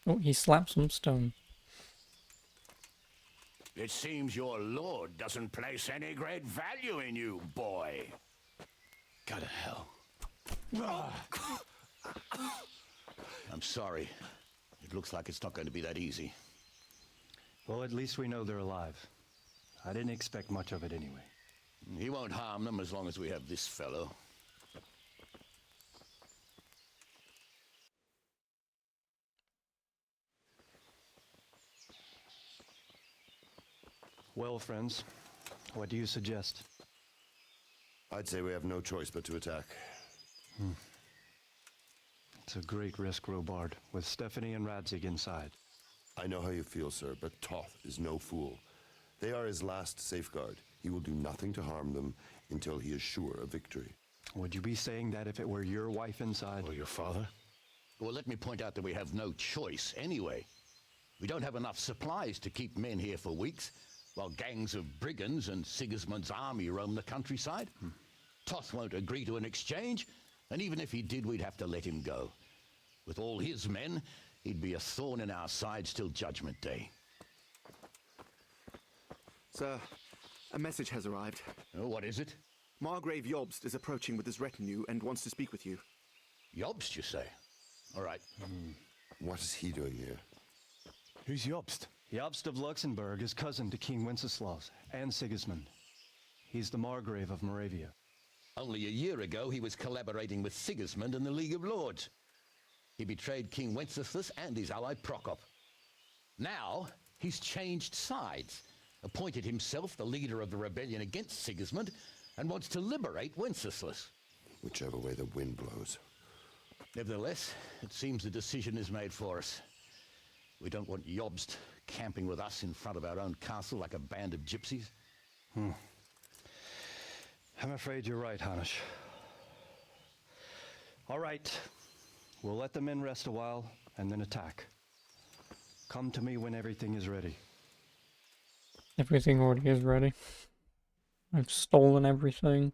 Oh, he slapped some stone. It seems your lord doesn't place any great value in you, boy. Go to hell. I'm sorry. It looks like it's not going to be that easy. Well, at least we know they're alive. I didn't expect much of it anyway. He won't harm them as long as we have this fellow. Well, friends, what do you suggest? I'd say we have no choice but to attack. It's a great risk, Robard, with Stephanie and Radzig inside. I know how you feel, sir, but Toth is no fool. They are his last safeguard. He will do nothing to harm them until he is sure of victory. Would you be saying that if it were your wife inside? Or your father? Well, let me point out that we have no choice anyway. We don't have enough supplies to keep men here for weeks, while gangs of brigands and Sigismund's army roam the countryside. Toth won't agree to an exchange, and even if he did, we'd have to let him go. With all his men, he'd be a thorn in our sides till Judgment Day. Sir, a message has arrived. Oh, what is it? Margrave Jobst is approaching with his retinue and wants to speak with you. Jobst, you say? All right. What is he doing here? Who's Jobst? Jobst of Luxembourg is cousin to King Wenceslaus and Sigismund. He's the Margrave of Moravia. Only a year ago, he was collaborating with Sigismund in the League of Lords. He betrayed King Wenceslas and his ally Prokop. Now, he's changed sides, appointed himself the leader of the rebellion against Sigismund, and wants to liberate Wenceslas. Whichever way the wind blows. Nevertheless, it seems the decision is made for us. We don't want Jobst camping with us in front of our own castle like a band of gypsies. I'm afraid you're right, Hanish. All right. We'll let the men rest a while and then attack. Come to me when everything is ready. Everything already is ready. I've stolen everything.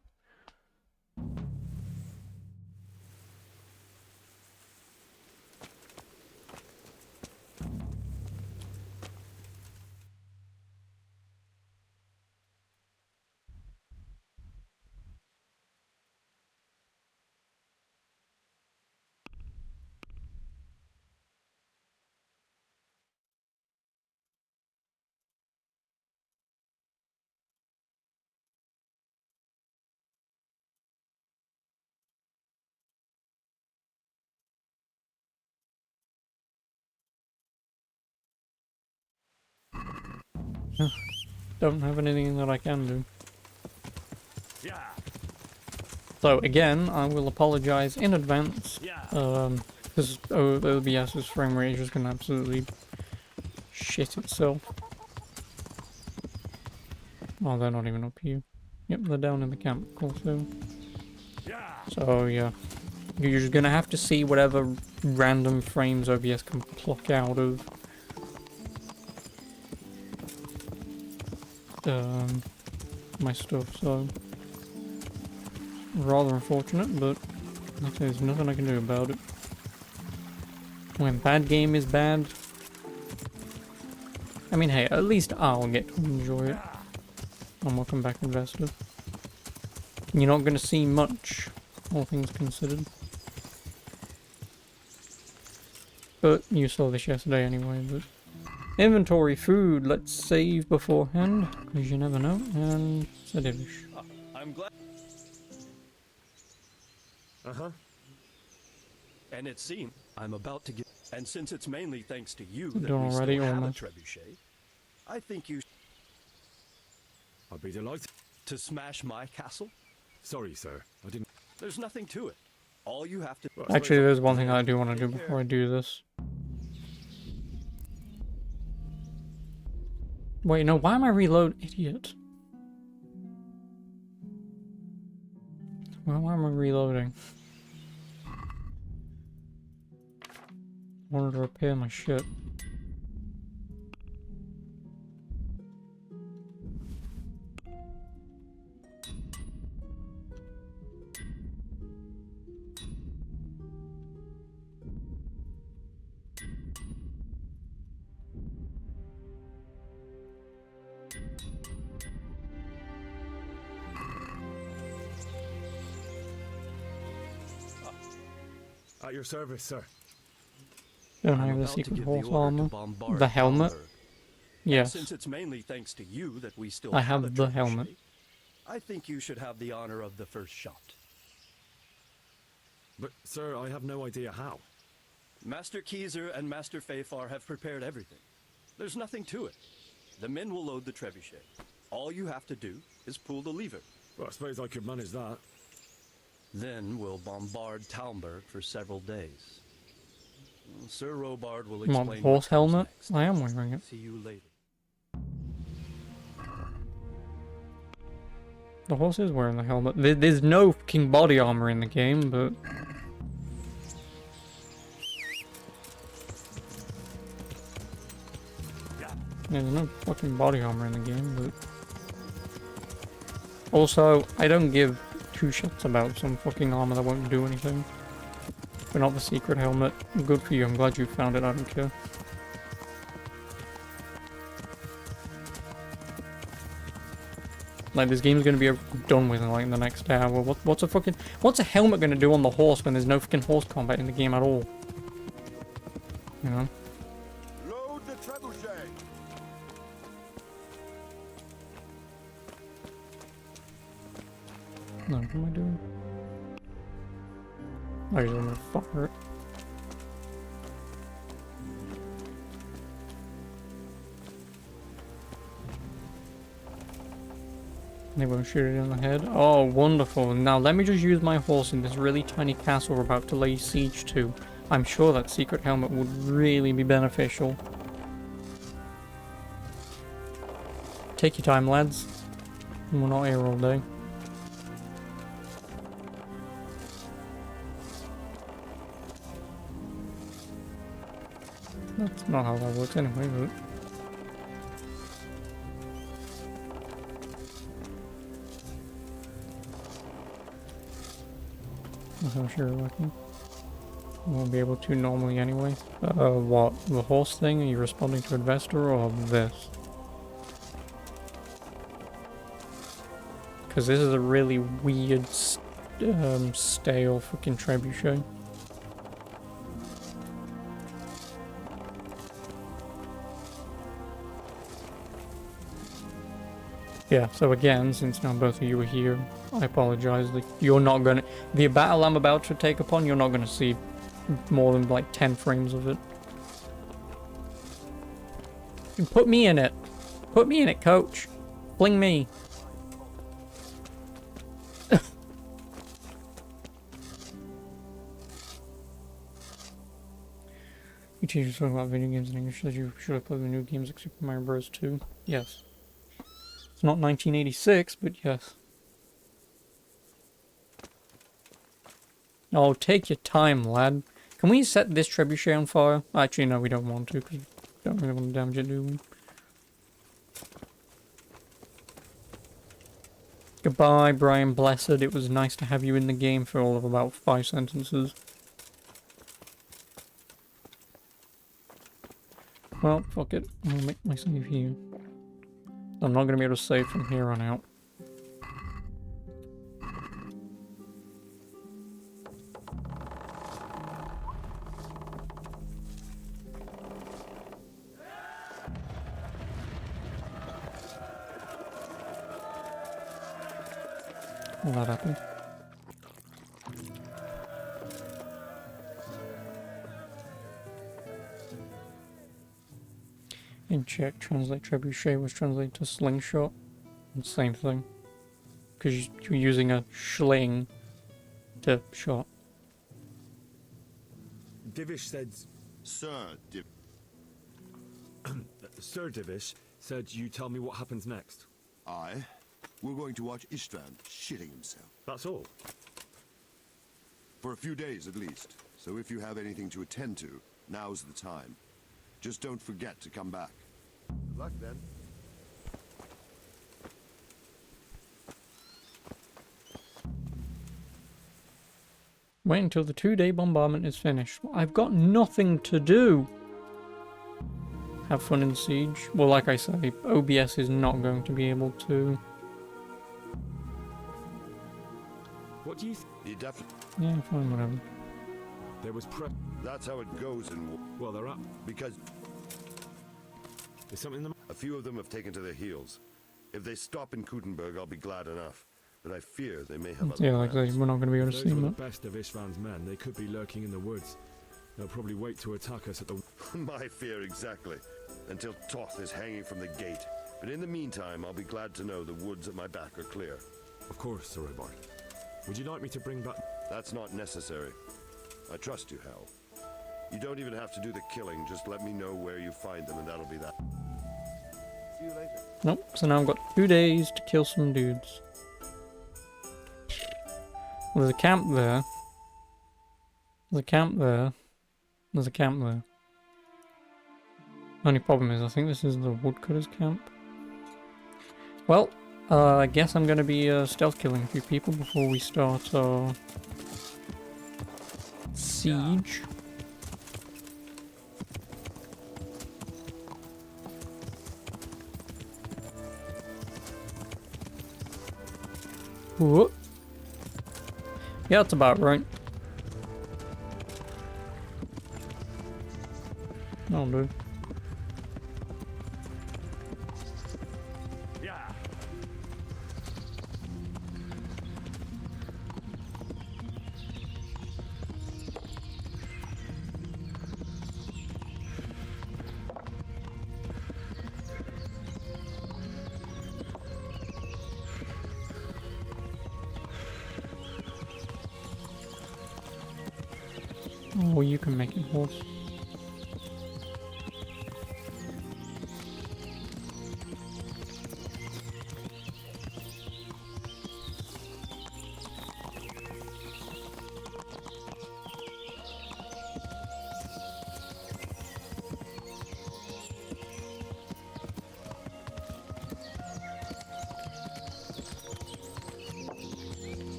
Don't have anything that I can do. So again, I will apologize in advance, because OBS's frame rate is just gonna absolutely shit itself. Oh, they're not even up here. Yep, they're down in the camp also. So yeah, you're just gonna have to see whatever random frames OBS can pluck out of my stuff, so rather unfortunate, but there's nothing I can do about it. When bad game is bad, I mean, hey, at least I'll get to enjoy it. And welcome back, investor. You're not going to see much, all things considered. But you saw this yesterday anyway, but... Inventory, food, let's save beforehand, because you never know, and Sedivish. I'm glad. And it seems I'm about to get. And since it's mainly thanks to you that we still have a trebuchet, I think you. I'd be delighted to smash my castle. Sorry, sir. I didn't. There's nothing to it. All you have to. Actually, there's one thing I do want to do before I do this. Wait, no, why am I reload? Idiot. Why am I reloading? I wanted to repair my shit. At your service, sir. Don't I have the secret horse armor? The helmet? Yes. Since it's mainly thanks to you that we still I have the helmet. I think you should have the honor of the first shot. But, sir, I have no idea how. Master Keyser and Master Fafar have prepared everything. There's nothing to it. The men will load the trebuchet. All you have to do is pull the lever. Well, I suppose I could manage that. Then we'll bombard Talmberg for several days. Sir Robard will explain. What, horse helmet? I am wearing it. See you later. The horse is wearing the helmet. There's no fucking body armor in the game, but... There's no fucking body armor in the game, but... Also, I don't give two shits about some fucking armor that won't do anything. But not the secret helmet. Good for you, I'm glad you found it, I don't care. Like, this game's gonna be done with in like the next hour. What's a helmet gonna do on the horse when there's no fucking horse combat in the game at all? You know? Load the trebuchet. No, what am I doing? I just want to fire it. They won't shoot it in the head. Oh, wonderful. Now let me just use my horse in this really tiny castle we're about to lay siege to. I'm sure that secret helmet would really be beneficial. Take your time, lads. We're not here all day. That's not how that works anyway, but... That's not sure working. Won't be able to normally anyway. What? The horse thing? Are you responding to investor or this? Because this is a really weird, stale fucking trebuchet. Yeah, so again, since now both of you are here, I apologize. Like, you're not gonna... The battle I'm about to take upon, you're not gonna see more than like 10 frames of it. Put me in it. Put me in it, coach. Bling me. You teachers talking about video games in English, that you should have played the new games like Super Mario Bros. 2. Yes. It's not 1986, but yes. Oh, take your time, lad. Can we set this trebuchet on fire? Actually, no, we don't want to, because we don't really want to damage it, do we? Goodbye, Brian Blessed. It was nice to have you in the game for all of about 5 sentences. Well, fuck it. I'm gonna make my save here. I'm not gonna be able to save from here on out. Will that happen? In Czech, translate trebuchet was translated to slingshot. Same thing. Because you're using a sling to shot. Divish said... Sir Sir Divish said you tell me what happens next. Aye. We're going to watch Istvan shitting himself. That's all? For a few days at least. So if you have anything to attend to, now's the time. Just don't forget to come back. Good luck then. Wait until the 2-day bombardment is finished. I've got nothing to do. Have fun in siege. Well, like I say, OBS is not going to be able to. What do you Yeah, fine, whatever. There was That's how it goes in war. Well, they're up. Because... There's something in A few of them have taken to their heels. If they stop in Kutenberg, I'll be glad enough. But I fear they may have other Yeah, like plans. we're not going to be able to see Those were them. the best of Istvan's men. They could be lurking in the woods. They'll probably wait to attack us at the... My fear exactly. Until Toth is hanging from the gate. But in the meantime, I'll be glad to know the woods at my back are clear. Of course, Sir Robert. Would you like me to bring back... That's not necessary. I trust you, Hal. You don't even have to do the killing. Just let me know where you find them, and that'll be that. See you later. Nope, so now I've got 2 days to kill some dudes. Well, there's a camp there. There's a camp there. There's a camp there. Only problem is, I think this is the woodcutter's camp. Well, I guess I'm gonna be stealth killing a few people before we start our siege. Whoop. Yeah, that's about right. No, dude. Yeah. Oh, you can make it horse.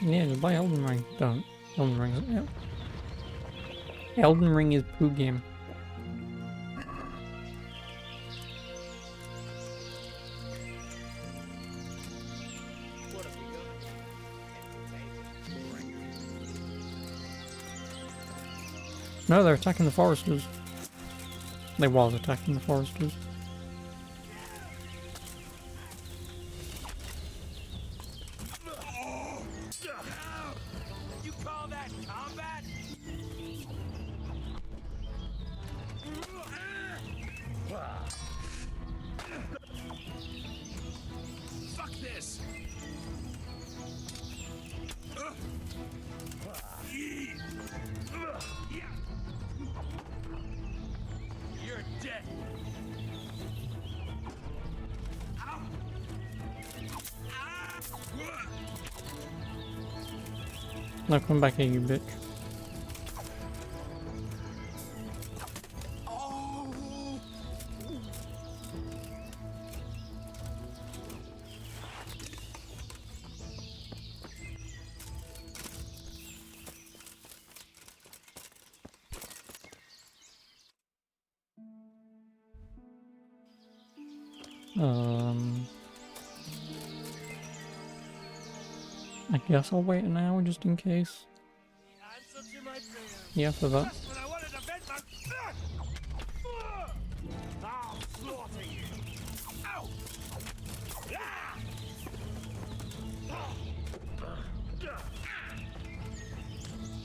Yeah, just buy Elden Ring. Don't. Elden Ring is... Yeah. Elden Ring is poo game. No, they're attacking the foresters. They was attacking the foresters. You call that combat? Fuck this! You're dead. Now come back here, you bitch. I guess I'll wait an hour just in case. Yeah, for that.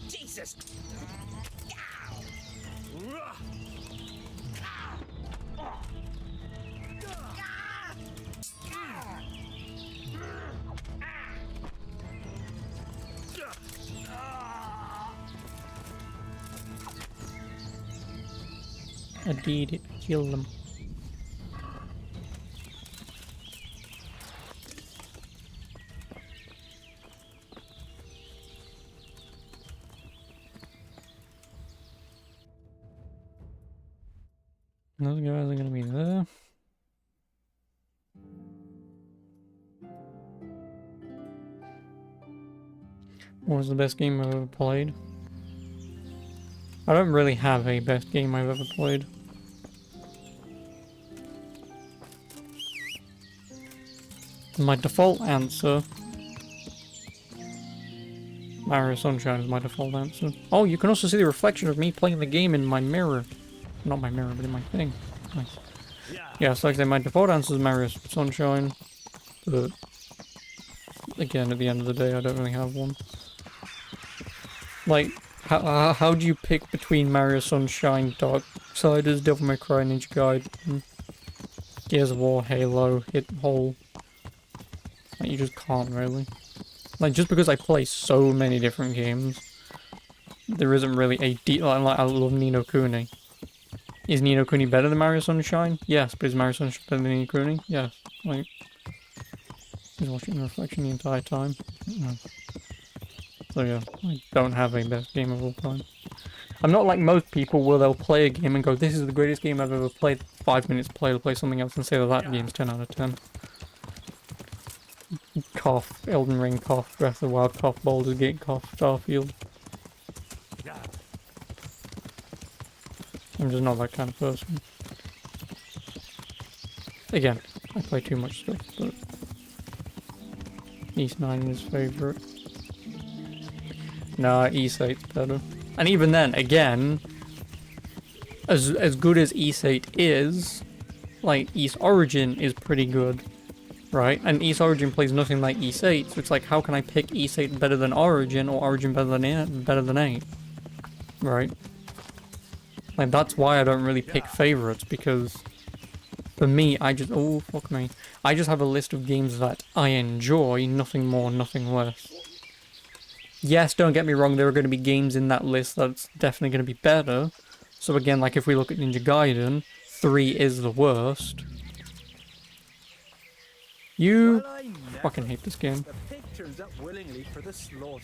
Jesus! I did it. Kill them. Those guys are gonna be there. What was the best game I've ever played? I don't really have a best game I've ever played. My default answer... Mario Sunshine is my default answer. Oh, you can also see the reflection of me playing the game in my mirror. Not my mirror, but in my thing. Nice. Yeah, so like I say, my default answer is Mario Sunshine. But... again, at the end of the day, I don't really have one. Like, how do you pick between Mario Sunshine, Darksiders, Devil May Cry, Ninja Gaiden, Gears of War, Halo, Hit Hole? Like, you just can't really. Like, just because I play so many different games, there isn't really a like I love Ni no Kuni. Is Ni no Kuni better than Mario Sunshine? Yes, but is Mario Sunshine better than Ni no Kuni? Yes. Like, he's watching the reflection the entire time. So yeah, I don't have a best game of all time. I'm not like most people where they'll play a game and go, this is the greatest game I've ever played. 5 minutes play something else and say that that game's 10 out of 10. Cough, Elden Ring, cough, Breath of the Wild, cough, Baldur's Gate, cough, Starfield. I'm just not that kind of person. Again, I play too much stuff, but East 9 is favourite. Nah, East 8's better. And even then, again, as good as East 8 is, like, East Origin is pretty good, right? And East Origin plays nothing like East 8, so it's like, how can I pick East 8 better than Origin, or Origin better than 8? Right? Like, that's why I don't really pick favourites, because For me, oh, fuck me. I just have a list of games that I enjoy, nothing more, nothing less. Yes, don't get me wrong, there are going to be games in that list that's definitely going to be better. So again, like if we look at Ninja Gaiden, 3 is the worst. You fucking hate this game. The pig turns up willingly for the slaughter.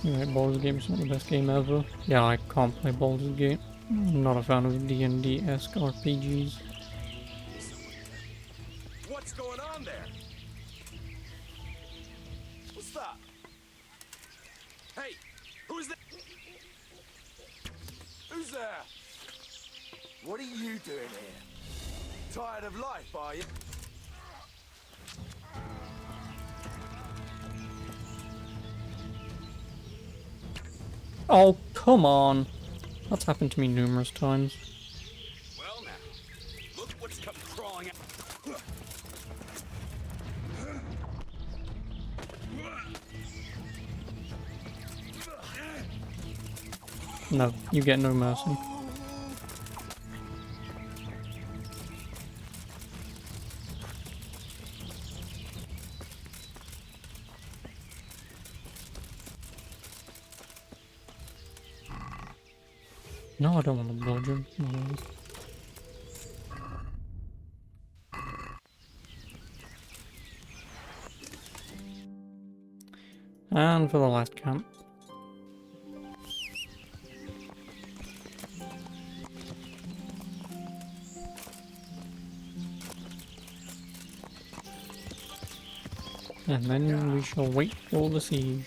Right, Baldur's Gate is not the best game ever. Yeah, I can't play Baldur's Gate. I'm not a fan of D&D-esque RPGs. What's going on there? What's that? Hey, who's there? Who's there? What are you doing here? Tired of life, are you? Oh, come on. That's happened to me numerous times. Well now, look what's come crawling out. No, you get no mercy. No, I don't want to bludgeon. No. And for the last camp. And then we shall wait for the siege.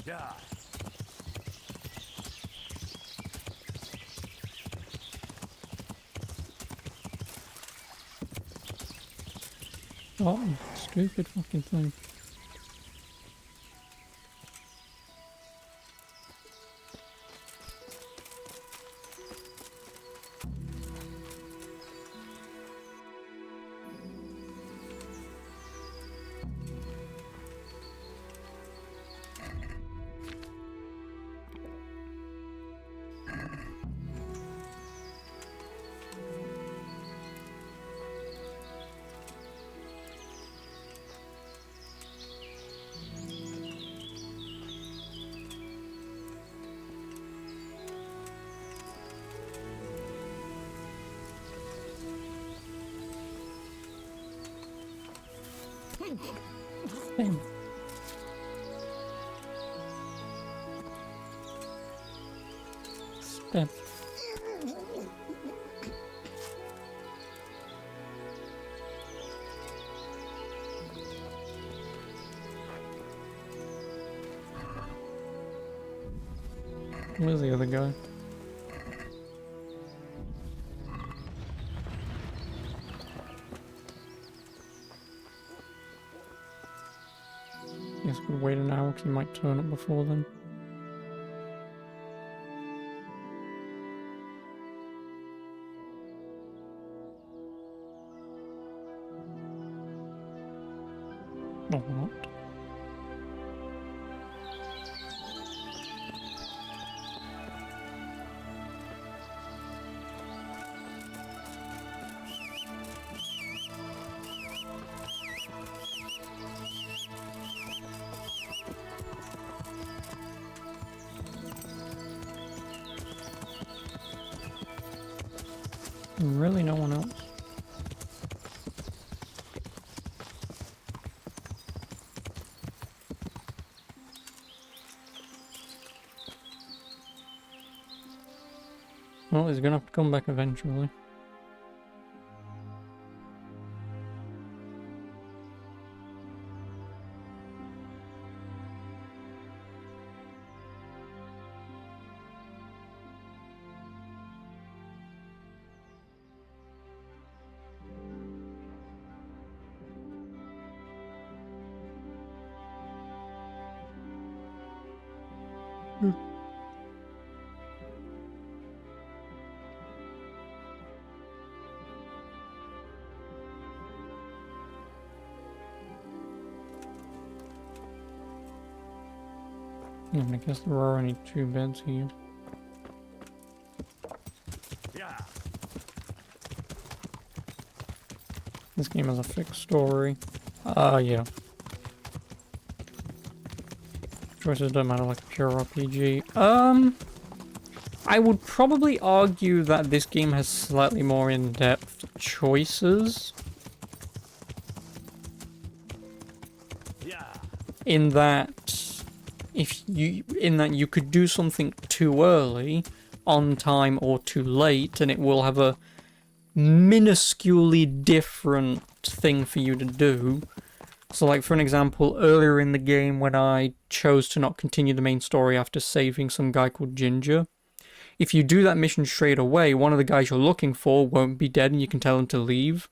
Yeah. Oh, stupid fucking thing. Damn. Step. Where's the other guy? Guess we'll wait an hour because he might turn up before then. Or not. Really, no one else? Well, he's gonna have to come back eventually. I guess there are only 2 beds here. This game has a fixed story. Yeah. Choices don't matter like a pure RPG. I would probably argue that this game has slightly more in-depth choices. In that you could do something too early, on time, or too late, and it will have a minusculely different thing for you to do. So like for an example, earlier in the game when I chose to not continue the main story after saving some guy called Ginger, if you do that mission straight away, one of the guys you're looking for won't be dead and you can tell him to leave.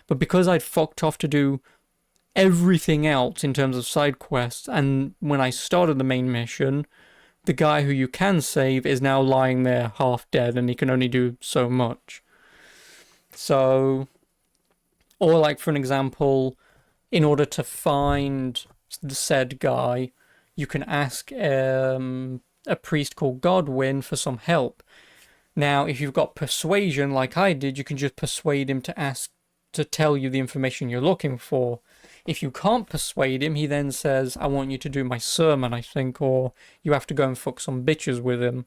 But because I'd fucked off to do everything else in terms of side quests, and when I started the main mission, the guy who you can save is now lying there half dead and he can only do so much. So, or like for an example, in order to find the said guy, you can ask a priest called Godwin for some help. Now, if you've got persuasion like I did, you can just persuade him to tell you the information you're looking for. If you can't persuade him, he then says, I want you to do my sermon, I think, or you have to go and fuck some bitches with him.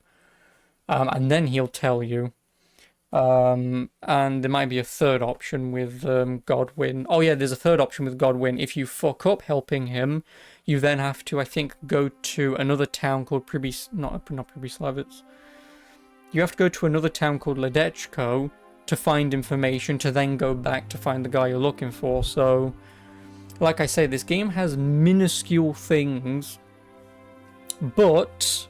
And then he'll tell you. And there might be a third option with Godwin. Oh yeah, there's a third option with Godwin. If you fuck up helping him, you then have to, I think, go to another town called not Pribyslavitz. You have to go to another town called Ledechko to find information, to then go back to find the guy you're looking for. So, like I say, this game has minuscule things, but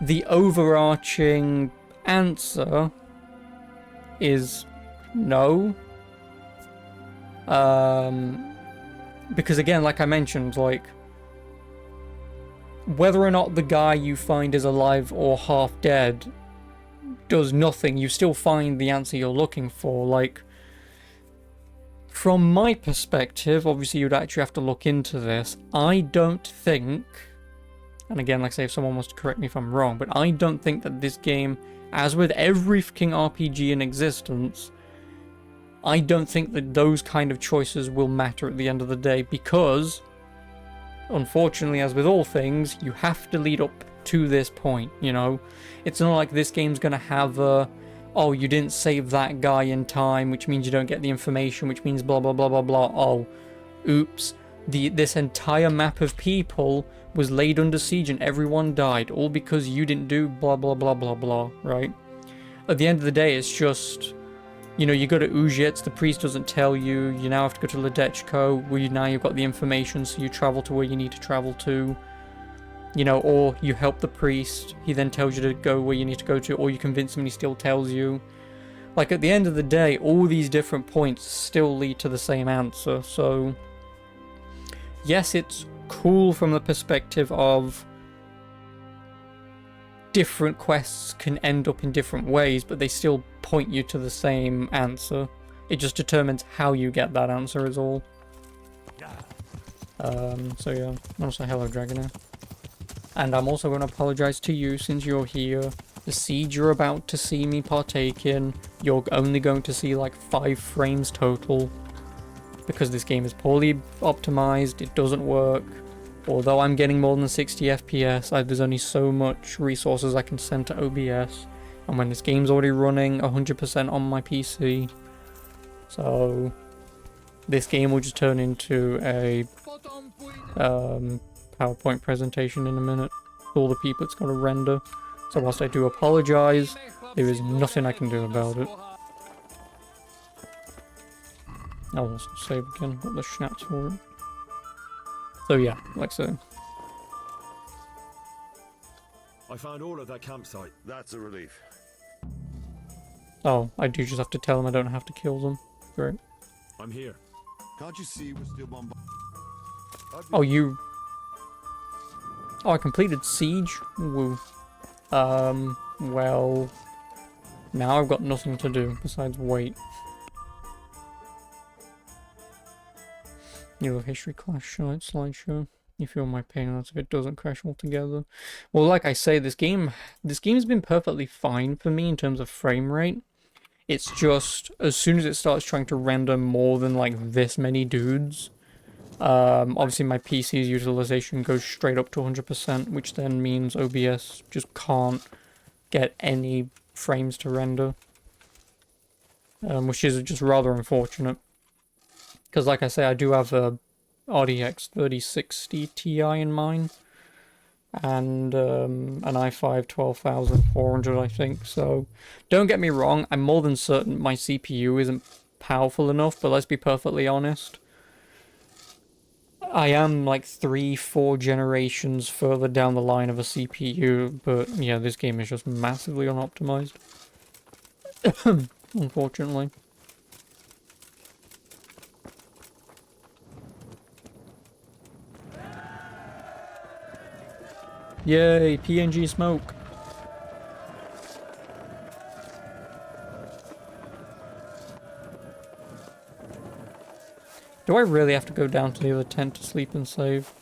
the overarching answer is no. Because again, like I mentioned, like, whether or not the guy you find is alive or half dead does nothing. You still find the answer you're looking for. Like, from my perspective, obviously you'd actually have to look into this. I don't think, and again, like I say, if someone wants to correct me if I'm wrong, but I don't think that this game, as with every fucking RPG in existence, I don't think that those kind of choices will matter at the end of the day, because, unfortunately, as with all things, you have to lead up to this point, you know? It's not like this game's gonna have a, oh, you didn't save that guy in time, which means you don't get the information, which means blah blah blah blah blah. Oh, oops. This entire map of people was laid under siege and everyone died, all because you didn't do blah blah blah blah blah, right? At the end of the day, it's just, you know, you go to Uzhets, the priest doesn't tell you, you now have to go to Ledechko, where now you've got the information, so you travel to where you need to travel to. You know, or you help the priest, he then tells you to go where you need to go to, or you convince him and he still tells you. Like, at the end of the day, all these different points still lead to the same answer, so yes, it's cool from the perspective of different quests can end up in different ways, but they still point you to the same answer. It just determines how you get that answer is all. So yeah, also hello Dragonair. And I'm also going to apologise to you since you're here. The siege you're about to see me partake in, you're only going to see like 5 frames total. Because this game is poorly optimised, it doesn't work. Although I'm getting more than 60 FPS, there's only so much resources I can send to OBS. And when this game's already running 100% on my PC, so this game will just turn into a PowerPoint presentation in a minute. All the people it's got to render. So whilst I do apologise, there is nothing I can do about it. I'll also save again, got the schnapps for it. So yeah, like I said. I found all of their campsite. That's a relief. Oh, I do just have to tell them I don't have to kill them. Great. I'm here. Can't you see we're still bombarded? Oh, you... Oh, I completed Siege? Woo. Well... Now I've got nothing to do besides wait. New history clash slideshow. You feel my pain, that's if it doesn't crash altogether. Well, like I say, this game's been perfectly fine for me in terms of frame rate. It's just, as soon as it starts trying to render more than like this many dudes, obviously my PC's utilization goes straight up to 100%, which then means OBS just can't get any frames to render. Which is just rather unfortunate. Because like I say, I do have a RDX 3060 Ti in mine. And an i5 12400, I think. So don't get me wrong, I'm more than certain my CPU isn't powerful enough, but let's be perfectly honest, I am like 3-4 generations further down the line of a CPU, but yeah, this game is just massively unoptimized. Unfortunately. Yay, PNG smoke. Do I really have to go down to the other tent to sleep and save?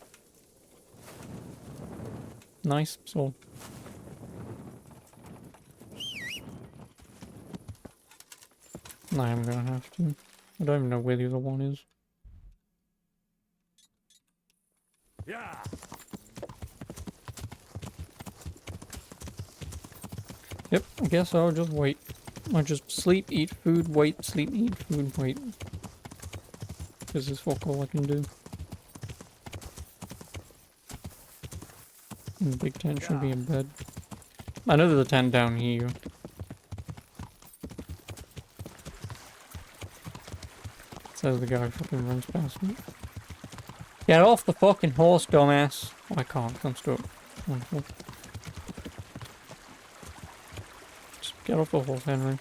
Nice, so. No, I'm gonna have to. I don't even know where the other one is. Yeah. Yep, I guess I'll just wait. I'll just sleep, eat food, wait, sleep, eat food, wait. Because this is fuck all I can do. And the big tent should be in bed. I know there's a tent down here. Says the guy who fucking runs past me. Get off the fucking horse, dumbass. Oh, I can't, I'm stuck. Wonderful. Just get off the horse, Henry.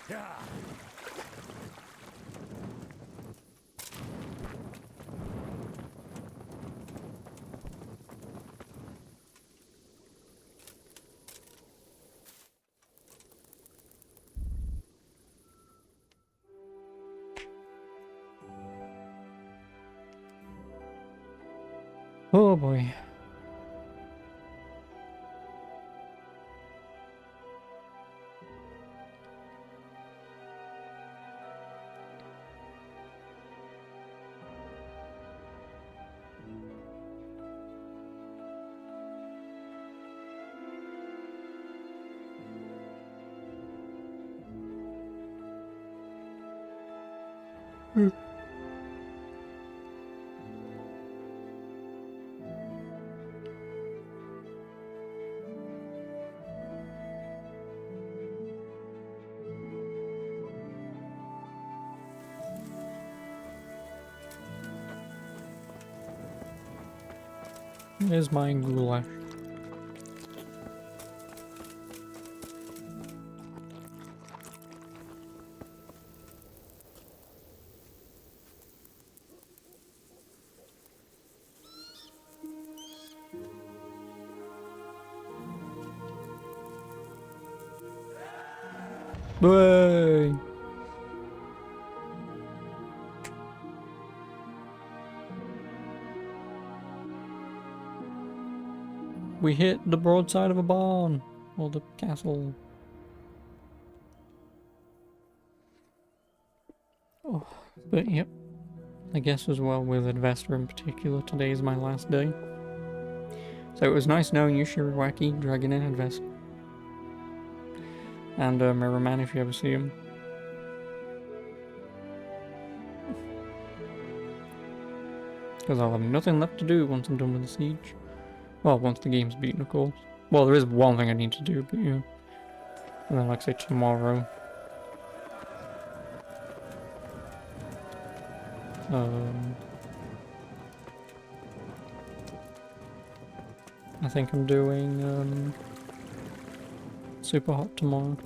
Oh boy. There's my goulash. Way. We hit the broadside of a barn, or the castle. Oh, but yep, I guess as well with Investor in particular, today is my last day. So it was nice knowing you, Shiriwaki, Dragon and Investor. And Mirror Man, if you ever see him. Because I'll have nothing left to do once I'm done with the siege. Well, once the game's beaten, of course. Well, there is one thing I need to do, but yeah. And then, like I say, tomorrow. I think I'm doing Super Hot tomorrow.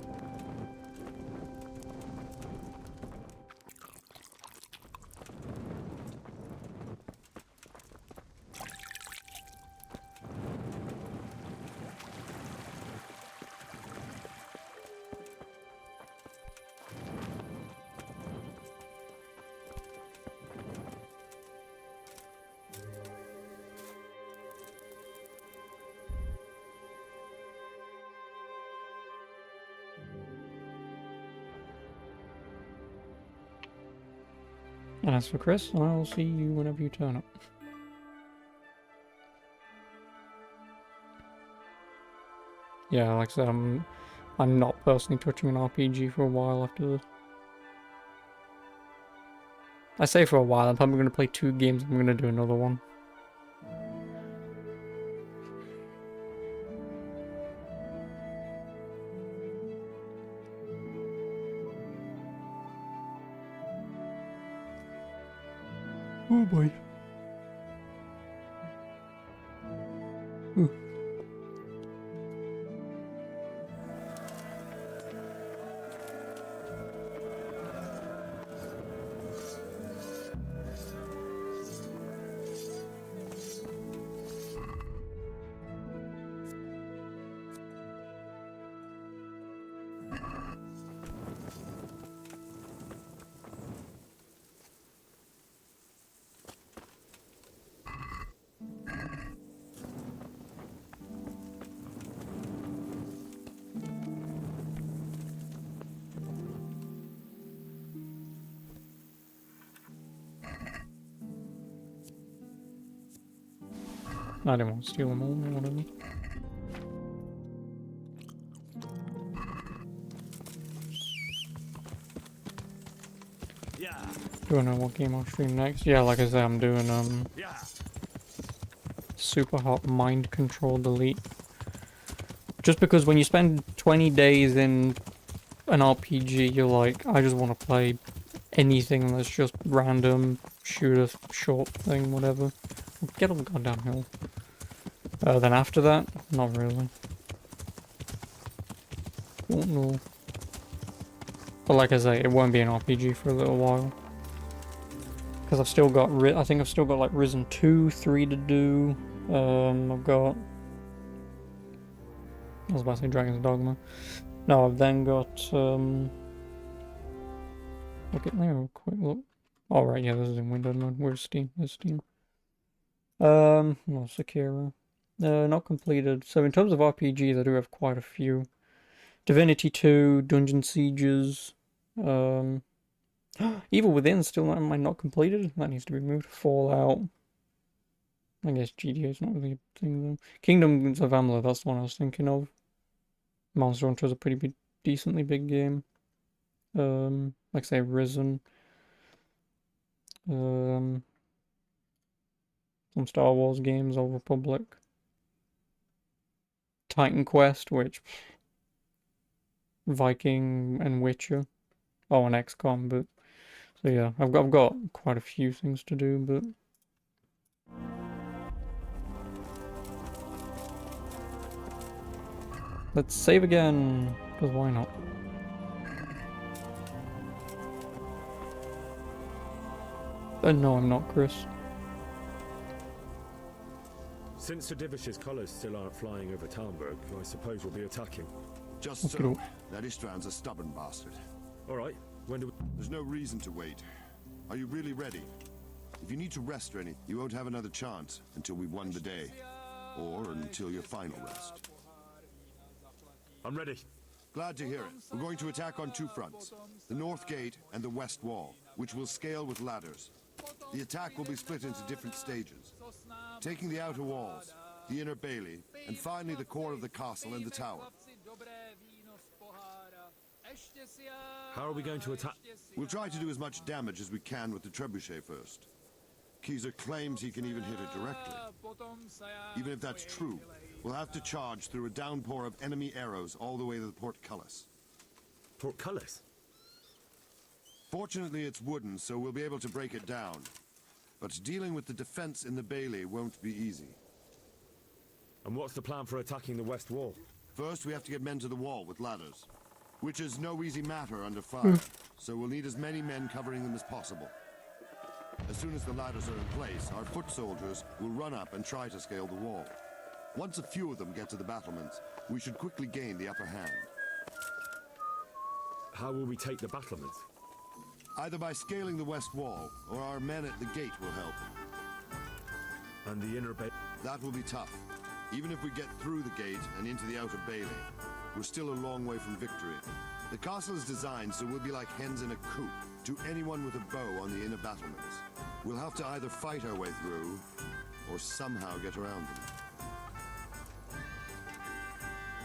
And as for Chris, I'll see you whenever you turn up. Yeah, like I said, I'm not personally touching an RPG for a while after this. I say for a while, I'm probably going to play 2 games, I'm going to do another one. Oh boy. Ooh. I didn't want to steal them all, whatever. Yeah. Do I know what game I'll stream next? Yeah, like I said, I'm doing Super Hot Mind Control Delete. Just because when you spend 20 days in an RPG, you're like, I just want to play anything that's just random, shoot a short thing, whatever. Get on the goddamn hill. Then after that, not really. Don't know. But like I say, it won't be an RPG for a little while. Because I've still got, I think I've still got like Risen 2, 3 to do. I've got... I was about to say Dragon's Dogma. No, I've then got, look at there, real quick, look. Alright, yeah, this is in windowed mode. Where's Steam? There's Steam. Well, Sekiro. Not completed. So in terms of RPGs, I do have quite a few. Divinity 2, Dungeon Sieges, Evil Within still am not completed? That needs to be moved. Fallout. I guess GTA is not really a thing though. Kingdoms of Amalur, that's the one I was thinking of. Monster Hunter is a pretty decently big game. Like I say, Risen. Some Star Wars games, Old Republic. Titan Quest, which... Viking and Witcher. Oh, and XCOM, but... So yeah, I've got quite a few things to do, but... Let's save again, because why not? No, I'm not, Chris. Since Sir Divish's colours still aren't flying over Talmberg, I suppose we'll be attacking. Just so. That Istrand's a stubborn bastard. Alright, when do we... There's no reason to wait. Are you really ready? If you need to rest or anything, you won't have another chance until we've won the day. Or until your final rest. I'm ready. Glad to hear it. We're going to attack on 2 fronts. The North Gate and the West Wall, which will scale with ladders. The attack will be split into different stages. Taking the outer walls, the inner bailey, and finally the core of the castle and the tower. How are we going to attack? We'll try to do as much damage as we can with the trebuchet first. Keezer claims he can even hit it directly. Even if that's true, we'll have to charge through a downpour of enemy arrows all the way to the portcullis. Portcullis? Fortunately, it's wooden, so we'll be able to break it down. But dealing with the defense in the bailey won't be easy. And what's the plan for attacking the west wall? First, we have to get men to the wall with ladders, which is no easy matter under fire, so we'll need as many men covering them as possible. As soon as the ladders are in place, our foot soldiers will run up and try to scale the wall. Once a few of them get to the battlements, we should quickly gain the upper hand. How will we take the battlements? Either by scaling the west wall, or our men at the gate will help. And the inner bay? That will be tough. Even if we get through the gate and into the outer bailey, we're still a long way from victory. The castle is designed so we'll be like hens in a coop to anyone with a bow on the inner battlements. We'll have to either fight our way through, or somehow get around them.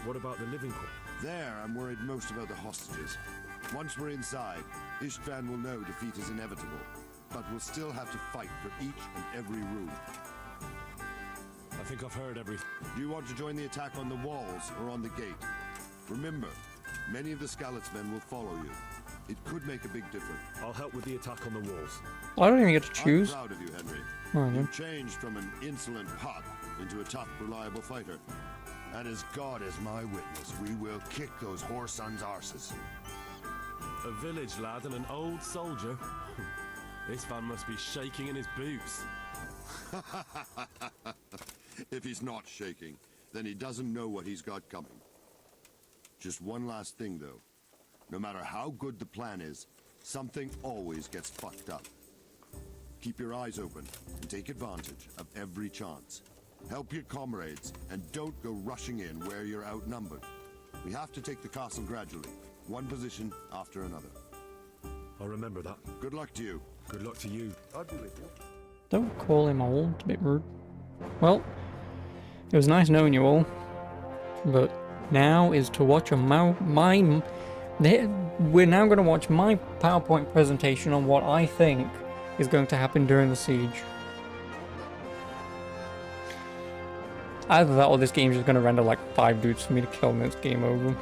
What about the living quarters? There, I'm worried most about the hostages. Once we're inside, Istvan will know defeat is inevitable, but we'll still have to fight for each and every room. I think I've heard everything. Do you want to join the attack on the walls or on the gate? Remember, many of the Skalitz men will follow you. It could make a big difference. I'll help with the attack on the walls. I don't even get to choose. I'm proud of you, Henry. Oh, You've changed from an insolent pup into a tough, reliable fighter. And as God is my witness, we will kick those whore sons' arses. A village lad and an old soldier. This man must be shaking in his boots. If he's not shaking, then he doesn't know what he's got coming. Just one last thing, though. No matter how good the plan is, something always gets fucked up. Keep your eyes open and take advantage of every chance. Help your comrades and don't go rushing in where you're outnumbered. We have to take the castle gradually, one position after another. I'll remember that. Good luck to you. Good luck to you. I'll be with you. Don't call him old, it's a bit rude. Well, it was nice knowing you all, but now is to watch we're now going to watch my PowerPoint presentation on what I think is going to happen during the siege. Either that or this game is just going to render like 5 dudes for me to kill and it's game over.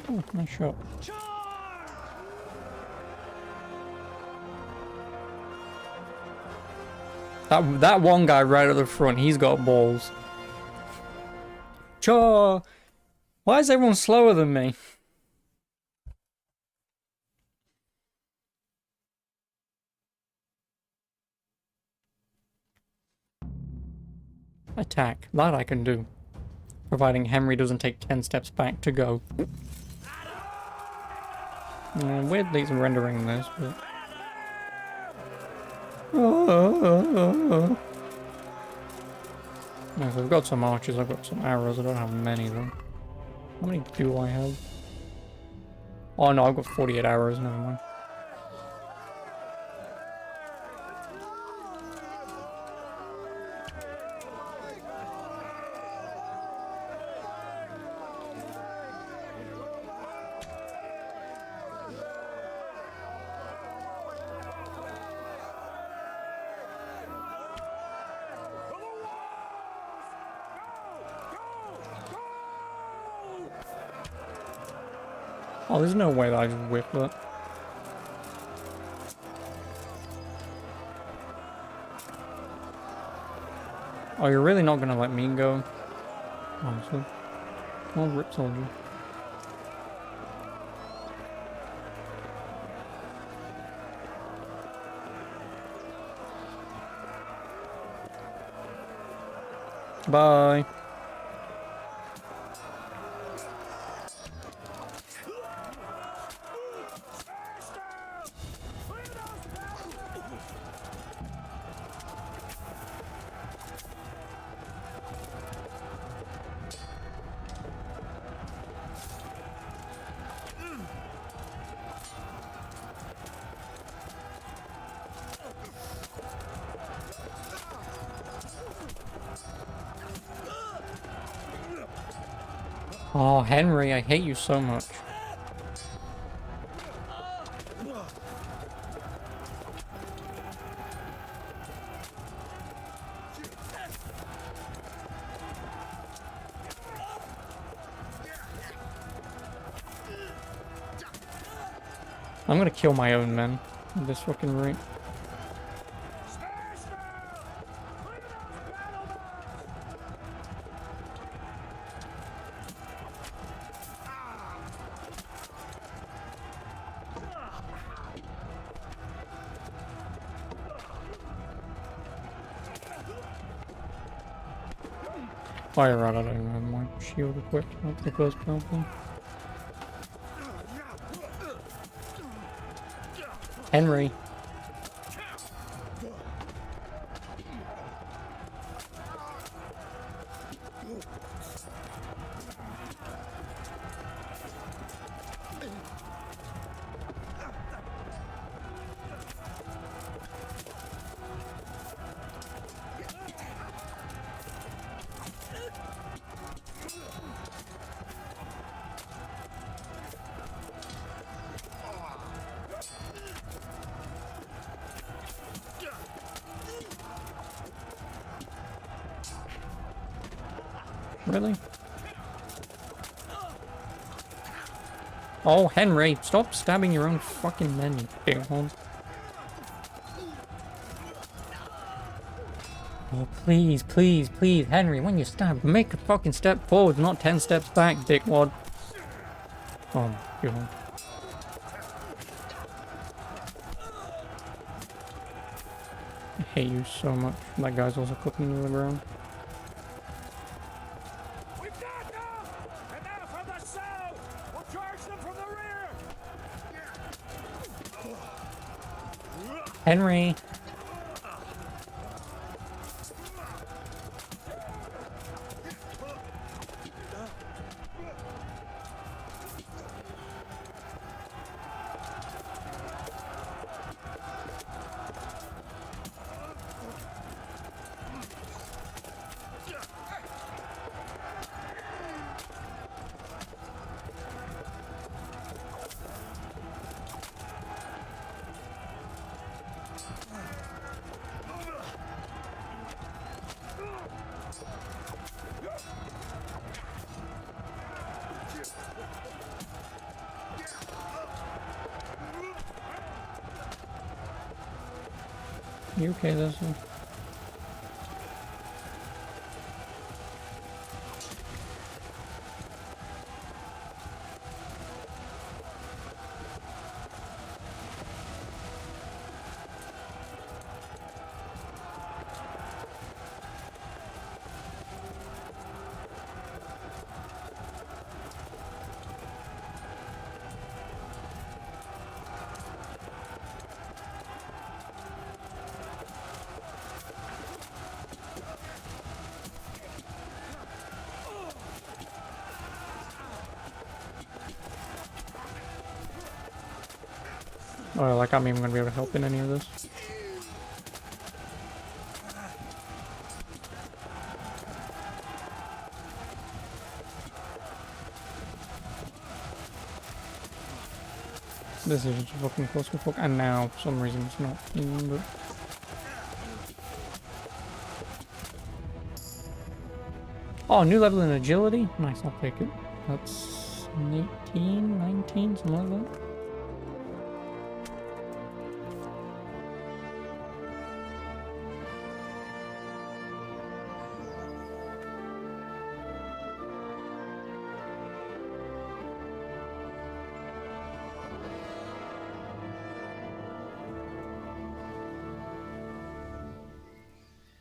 Oh, nice shot. That one guy right at the front, he's got balls. Char! Why is everyone slower than me? Attack. That I can do. Providing Henry doesn't take 10 steps back to go. Weirdly it's rendering this, but... Yes, I've got some archers, I've got some arrows, I don't have many though. How many do I have? Oh no, I've got 48 arrows, never mind. Oh, there's no way that I just whipped that. Oh, you're really not gonna let me go? Honestly. Well, rip soldier. Bye. Oh, Henry, I hate you so much. I'm gonna kill my own men at this fucking rate. Fire rod, I don't even have my shield equipped up the first balcony. Henry. Really? Oh, Henry, stop stabbing your own fucking men, you bighorn. Oh, please, please, please, Henry, when you stab, make a fucking step forward, not 10 steps back, dickwad. Oh my god. I hate you so much. That guy's also cooking to the ground. Henry. You okay, Leslie? Oh, like I'm even gonna be able to help in any of this. This is just fucking close to fuck, and now for some reason it's not. But... Oh, new level in agility? Nice, I'll take it. That's 18, 19, something like that.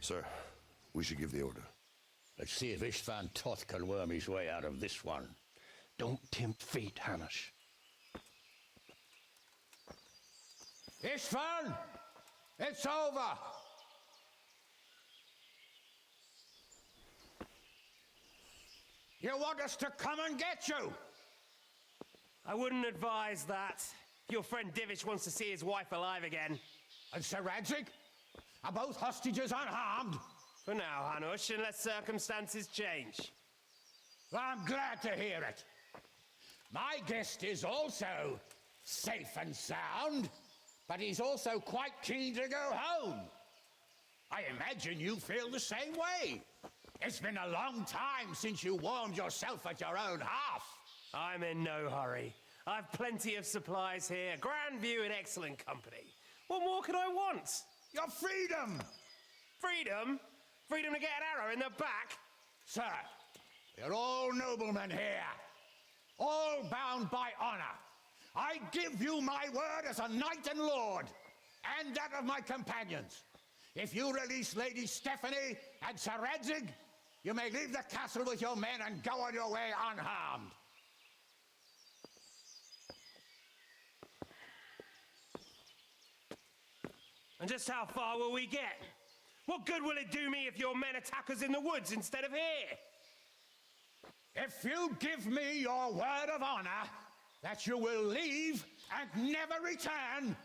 Sir, we should give the order. Let's see if Istvan Toth can worm his way out of this one. Don't tempt fate, Hamish. Istvan! It's over! You want us to come and get you? I wouldn't advise that. Your friend Divish wants to see his wife alive again. And Sir Radzik? Are both hostages unharmed? For now, Hanush, unless circumstances change. Well, I'm glad to hear it. My guest is also safe and sound, but he's also quite keen to go home. I imagine you feel the same way. It's been a long time since you warmed yourself at your own hearth. I'm in no hurry. I've plenty of supplies here, grand view and excellent company. What more could I want? Your freedom! Freedom? Freedom to get an arrow in the back? Sir, we're all noblemen here, all bound by honor. I give you my word as a knight and lord, and that of my companions. If you release Lady Stephanie and Sir Radzig, you may leave the castle with your men and go on your way unharmed. And just how far will we get? What good will it do me if your men attack us in the woods instead of here? If you give me your word of honor that you will leave and never return,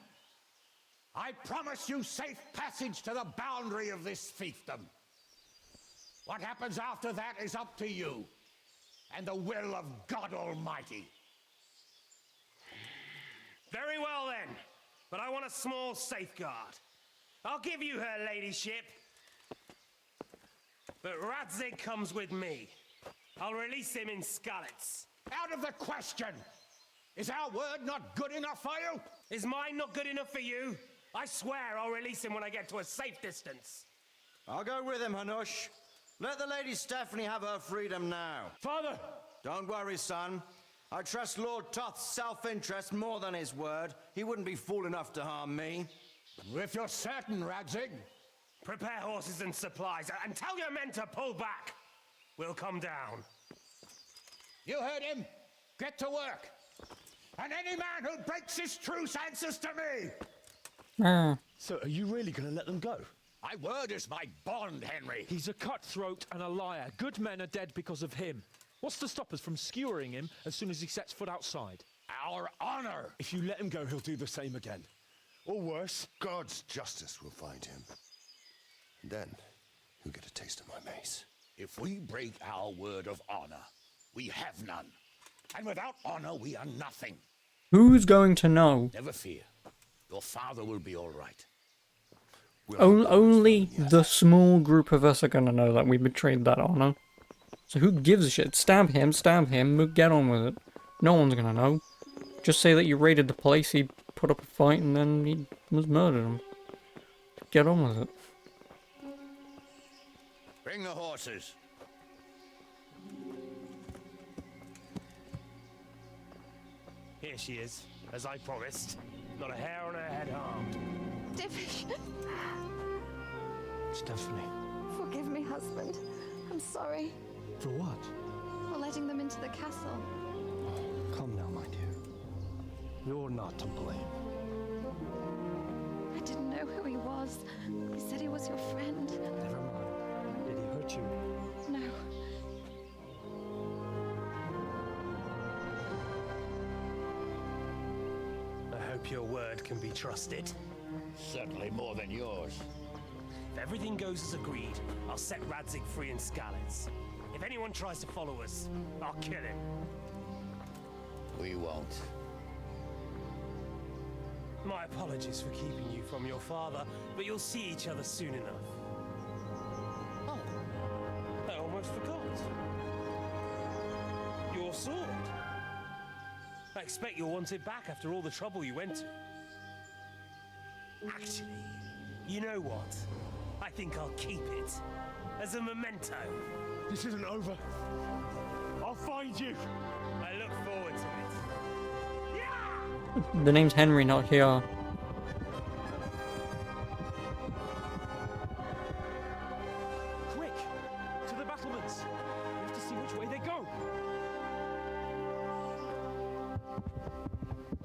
I promise you safe passage to the boundary of this fiefdom. What happens after that is up to you and the will of God Almighty. Very well then, but I want a small safeguard. I'll give you her ladyship, but Radzig comes with me. I'll release him in Skalitz. Out of the question! Is our word not good enough for you? Is mine not good enough for you? I swear I'll release him when I get to a safe distance. I'll go with him, Hanush. Let the Lady Stephanie have her freedom now. Father! Don't worry, son. I trust Lord Toth's self-interest more than his word. He wouldn't be fool enough to harm me. If you're certain, Radzig. Prepare horses and supplies, and tell your men to pull back. We'll come down. You heard him. Get to work. And any man who breaks this truce answers to me. So are you really going to let them go? My word is my bond, Henry. He's a cutthroat and a liar. Good men are dead because of him. What's to stop us from skewering him as soon as he sets foot outside? Our honor. If you let him go, he'll do the same again. Or worse. God's justice will find him. And then he'll get a taste of my mace. If we break our word of honor, we have none. And without honor, we are nothing. Who's going to know? Never fear. Your father will be all right. Only the small group of us are going to know that we betrayed that honor. So who gives a shit? Stab him, get on with it. No one's going to know. Just say that you raided the place, he put up a fight, and then he was murdered. Get on with it. Bring the horses. Here she is, as I promised. Not a hair on her head harmed. Divish. Stephanie. Forgive me, husband. I'm sorry. For what? For letting them into the castle. Come now, my dear. You're not to blame. I didn't know who he was. He said he was your friend. Never mind. Did he hurt you? No. I hope your word can be trusted. Certainly more than yours. If everything goes as agreed, I'll set Radzig free in Skalitz. If anyone tries to follow us, I'll kill him. We won't. My apologies for keeping you from your father, but you'll see each other soon enough. Oh, I almost forgot. Your sword. I expect you'll want it back after all the trouble you went to. Actually, you know what? I think I'll keep it as a memento. This isn't over. I'll find you. I look forward to it. Yeah! The name's Henry, not here. Quick! To the battlements! We have to see which way they go!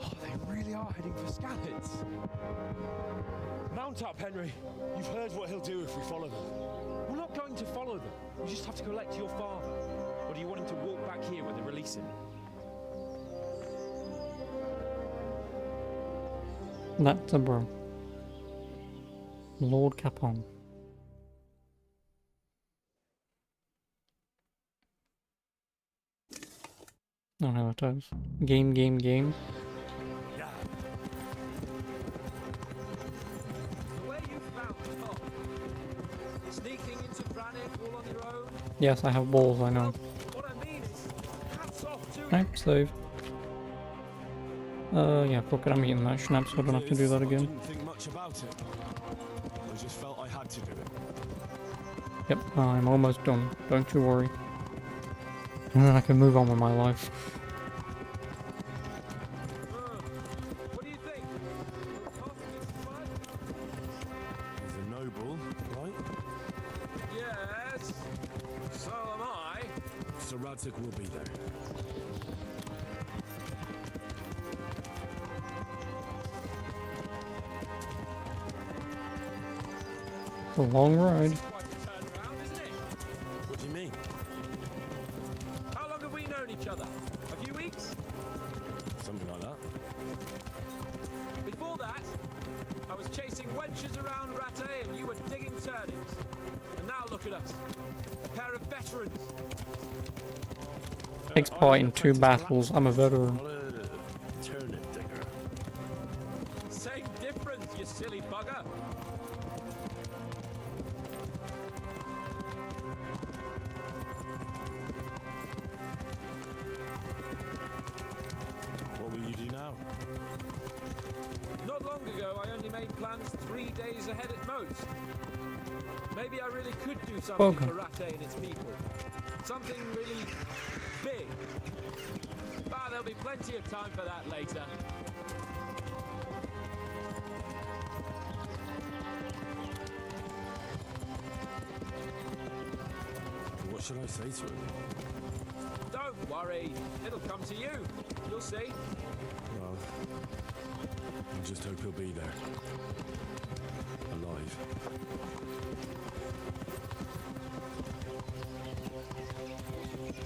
Oh, they really are heading for Skalitz. Mount up, Henry. You've heard what he'll do if we follow them. We're not going to follow them. We just have to collect your father. Or do you want him to walk back here when they release him? That's a bro. Lord Capon. don't know how it does. Game. The way you found Tom, sneaking into Brannick all on your own. Yes, I have balls, I know. What I mean is, hats off to Right, save. Yeah, fuck it, I'm eating that schnapps, so I don't have to do that I again. didn't think much about it. I just felt I had to do it. Yep, I'm almost done. Don't you worry. And then I can move on with my life. What do you think? He's a noble, right? Yes. So am I. Sir Radzig will be there. It's a long ride. What do you mean? How long have we known each other? A few weeks? Something like that. Before that, I was chasing wenches around Rattay and you were digging turnips. And now look at us. A pair of veterans. Takes part in 2 battles. I'm a veteran. Not a turnip digger. Same difference, you silly bugger. What will you do now? Not long ago, I only made plans 3 days ahead at most. Maybe I really could do something for Rattay and its people. Something really big. Ah, there'll be plenty of time for that later. What should I say to him? Don't worry, it'll come to you. You'll see. Well, I just hope he'll be there. Alive.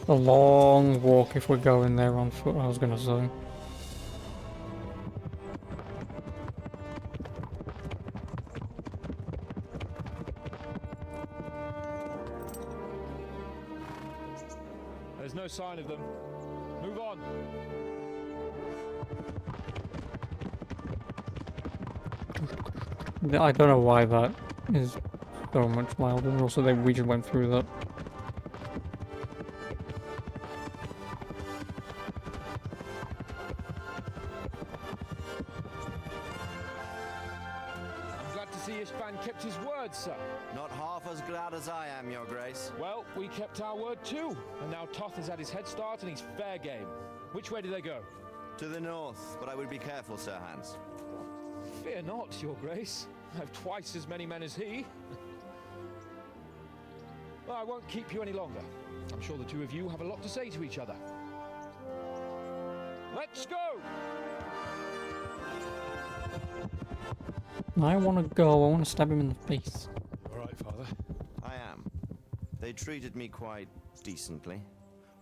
A long walk if we're going there on foot, I was gonna say. There's no sign of them. Move on. I don't know why that is so much louder. Also, we just went through that. I'm glad to see Ishban kept his word, sir. Not half as glad as I am, Your Grace. Well, we kept our word too. And now Toth has had his head start and he's fair game. Which way do they go? To the north, but I would be careful, Sir Hans. Fear not, Your Grace. I have twice as many men as he. Well, I won't keep you any longer. I'm sure the two of you have a lot to say to each other. Let's go! I want to go. I want to stab him in the face. All right, Father. I am. They treated me quite decently.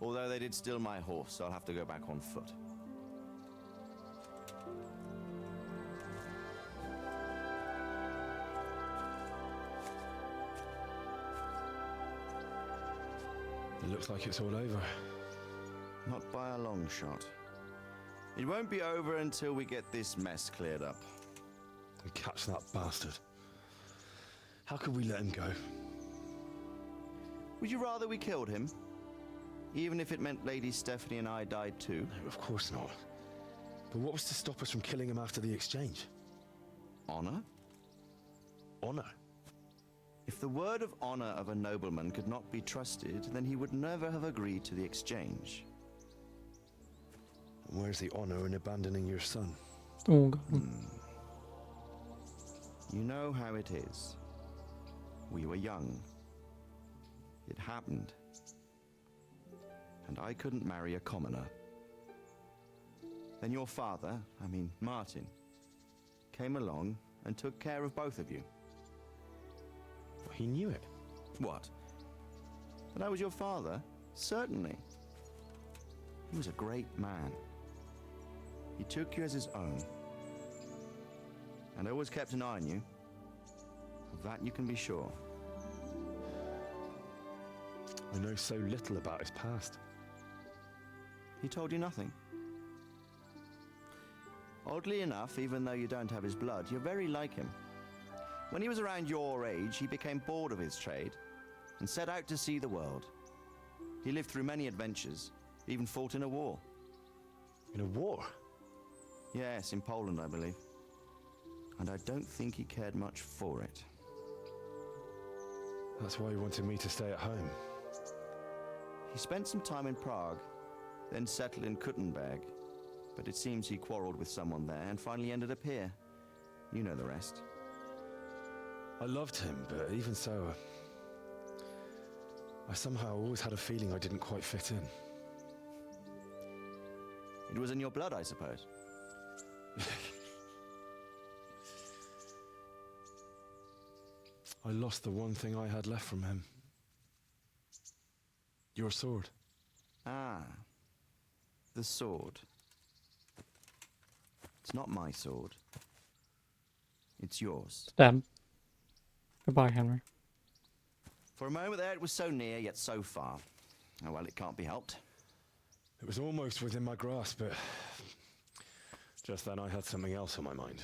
Although they did steal my horse, so I'll have to go back on foot. It looks like it's all over. Not by a long shot. It won't be over until we get this mess cleared up. And catch that bastard. How could we let him go? Would you rather we killed him? Even if it meant Lady Stephanie and I died too? No, of course not. But what was to stop us from killing him after the exchange? Honor? Honor? If the word of honor of a nobleman could not be trusted, then he would never have agreed to the exchange. And where's the honor in abandoning your son? Oh, God. You know how it is. We were young. It happened. And I couldn't marry a commoner. Then your father, Martin, came along and took care of both of you. He knew it. What? That I was your father? Certainly. He was a great man. He took you as his own. And always kept an eye on you. Of that you can be sure. I know so little about his past. He told you nothing? Oddly enough, even though you don't have his blood, you're very like him. When he was around your age, he became bored of his trade and set out to see the world. He lived through many adventures, even fought in a war. In a war? Yes, in Poland, I believe. And I don't think he cared much for it. That's why he wanted me to stay at home. He spent some time in Prague, then settled in Kuttenberg. But it seems he quarreled with someone there and finally ended up here. You know the rest. I loved him, but even so, I somehow always had a feeling I didn't quite fit in. It was in your blood, I suppose. I lost the one thing I had left from him. Your sword. Ah, the sword. It's not my sword. It's yours. Stab. Goodbye, Henry. For a moment there, it was so near, yet so far. Oh, well, it can't be helped. It was almost within my grasp, but just then I had something else on my mind.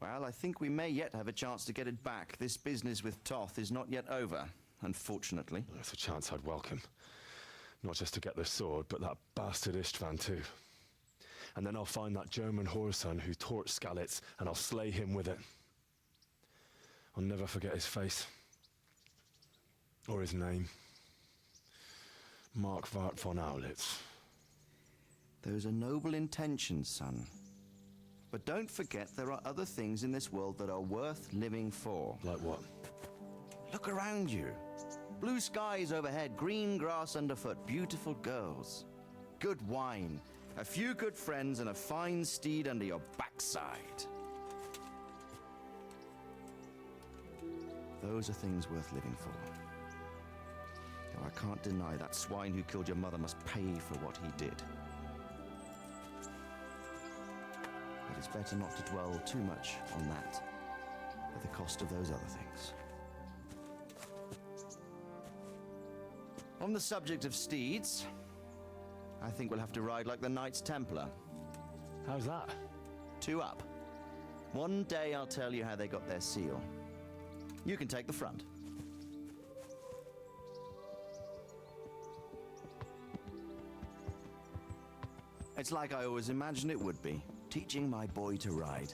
Well, I think we may yet have a chance to get it back. This business with Toth is not yet over, unfortunately. That's a chance I'd welcome. Not just to get the sword, but that bastard Istvan too. And then I'll find that German whoreson who torched Skalitz, and I'll slay him with it. I'll never forget his face. Or his name. Mark Vart von Aulitz. Those are noble intentions, son. But don't forget there are other things in this world that are worth living for. Like what? Look around you. Blue skies overhead, green grass underfoot, beautiful girls. Good wine, a few good friends, and a fine steed under your backside. Those are things worth living for. Though I can't deny that swine who killed your mother must pay for what he did. But it's better not to dwell too much on that at the cost of those other things. On the subject of steeds, I think we'll have to ride like the Knights Templar. How's that? 2 up. One day I'll tell you how they got their seal. You can take the front. It's like I always imagined it would be, teaching my boy to ride.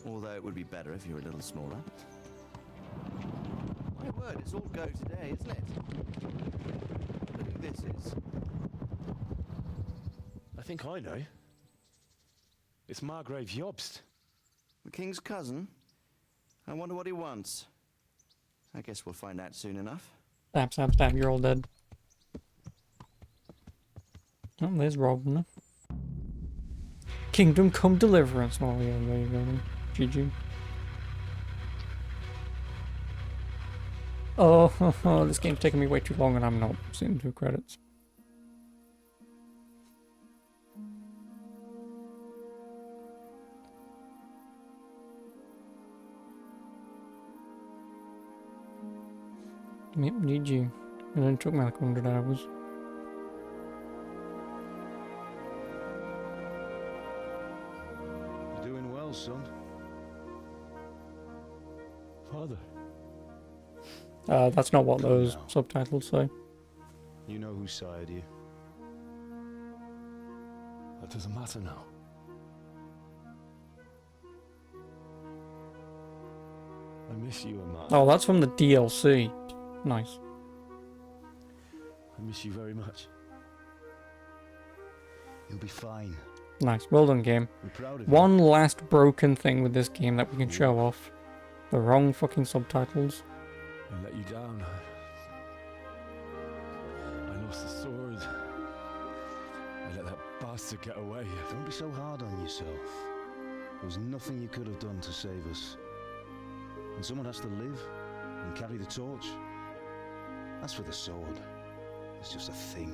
Although it would be better if you were a little smaller. My word, it's all go today, isn't it? Look who this is. I think I know. It's Margrave Jobst. The king's cousin? I wonder what he wants. I guess we'll find out soon enough. Stab, stab, stab, you're all dead. Oh, there's Robin. Kingdom Come Deliverance. Oh yeah, there you go. GG. Oh, this game's taking me way too long and I'm not seeing 2 credits. Yep, GG. And it took me like 100 hours. You're doing well, son. Father. That's not what those subtitles say. You know whose side you. That doesn't matter now. I miss you, Amat. Oh, that's from the DLC. Nice. I miss you very much. You'll be fine. Nice. Well done, game. I'm proud of you. One last broken thing with this game that we can show off. The wrong fucking subtitles. I let you down. I lost the sword. I let that bastard get away. Don't be so hard on yourself. There was nothing you could have done to save us. And someone has to live and carry the torch. As for the sword, it's just a thing.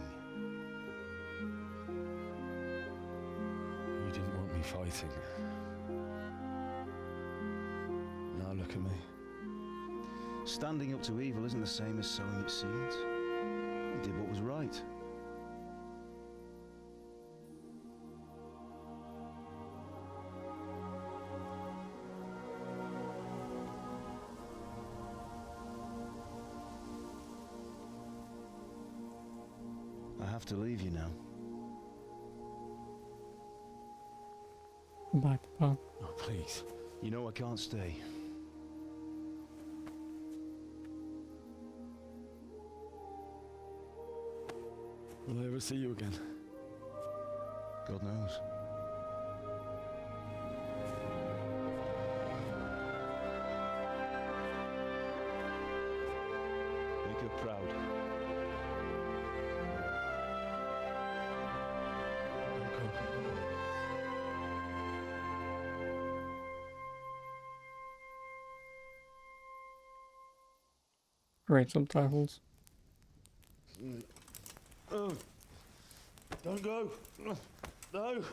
You didn't want me fighting. Now look at me. Standing up to evil isn't the same as sowing its seeds. You did what was right. have to leave you now. Goodbye, Papa. Oh, please. You know I can't stay. Will I ever see you again? God knows. Make her proud. Great subtitles. Oh, don't go. No.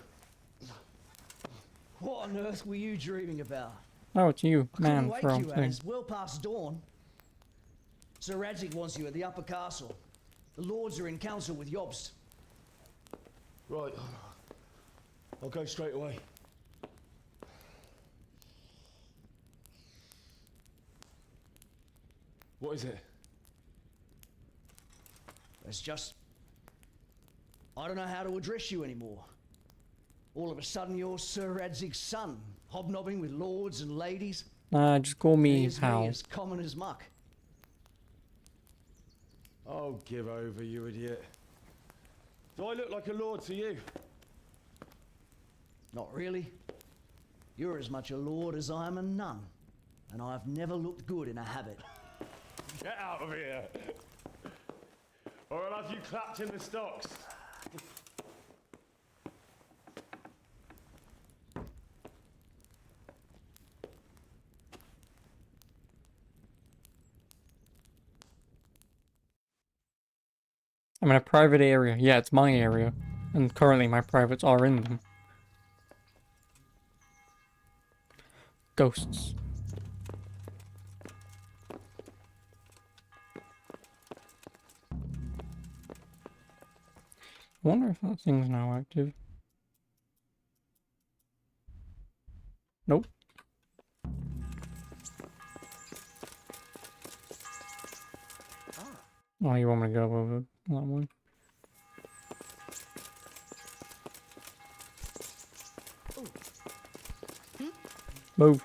What on earth were you dreaming about? Oh, it's you, I couldn't man, wake from you, thing. It's well past dawn. Sir Radzig wants you at the upper castle. The lords are in council with Jobst. Right. I'll go straight away. What is it? It's just... I don't know how to address you anymore. All of a sudden you're Sir Radzig's son, hobnobbing with lords and ladies. Just call me Here's Hal. me as common as muck. Oh, give over, you idiot. Do I look like a lord to you? Not really. You're as much a lord as I am a nun. And I've never looked good in a habit. Get out of here! Or I'll have you clapped in the stocks. I'm in a private area. Yeah, it's my area. And currently my privates are in them. Ghosts. I wonder if that thing's now active. Nope. Oh, you want me to go over that one? Move.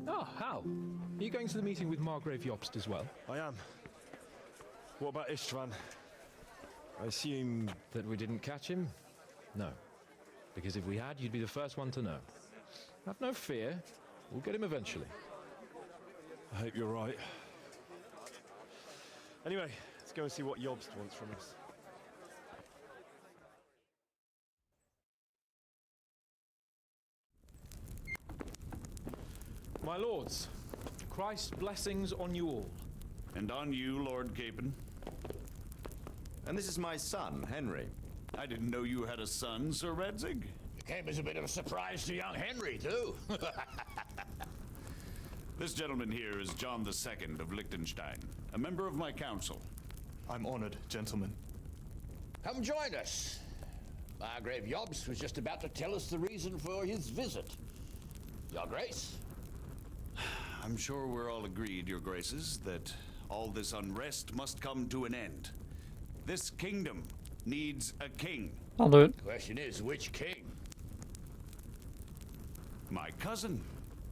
Oh, Hal. Are you going to the meeting with Margrave Jobst as well? I am. What about Istvan? I assume... That we didn't catch him? No. Because if we had, you'd be the first one to know. Have no fear. We'll get him eventually. I hope you're right. Anyway, let's go and see what Jobst wants from us. My lords, Christ's blessings on you all. And on you, Lord Capon. And this is my son, Henry. I didn't know you had a son, Sir Radzig. It came as a bit of a surprise to young Henry, too. This gentleman here is John II of Liechtenstein, a member of my council. I'm honored, gentlemen. Come join us. Margrave Jobst was just about to tell us the reason for his visit. Your Grace? I'm sure we're all agreed, Your Graces, that all this unrest must come to an end. This kingdom needs a king. I'll do it. Question is, which king? My cousin,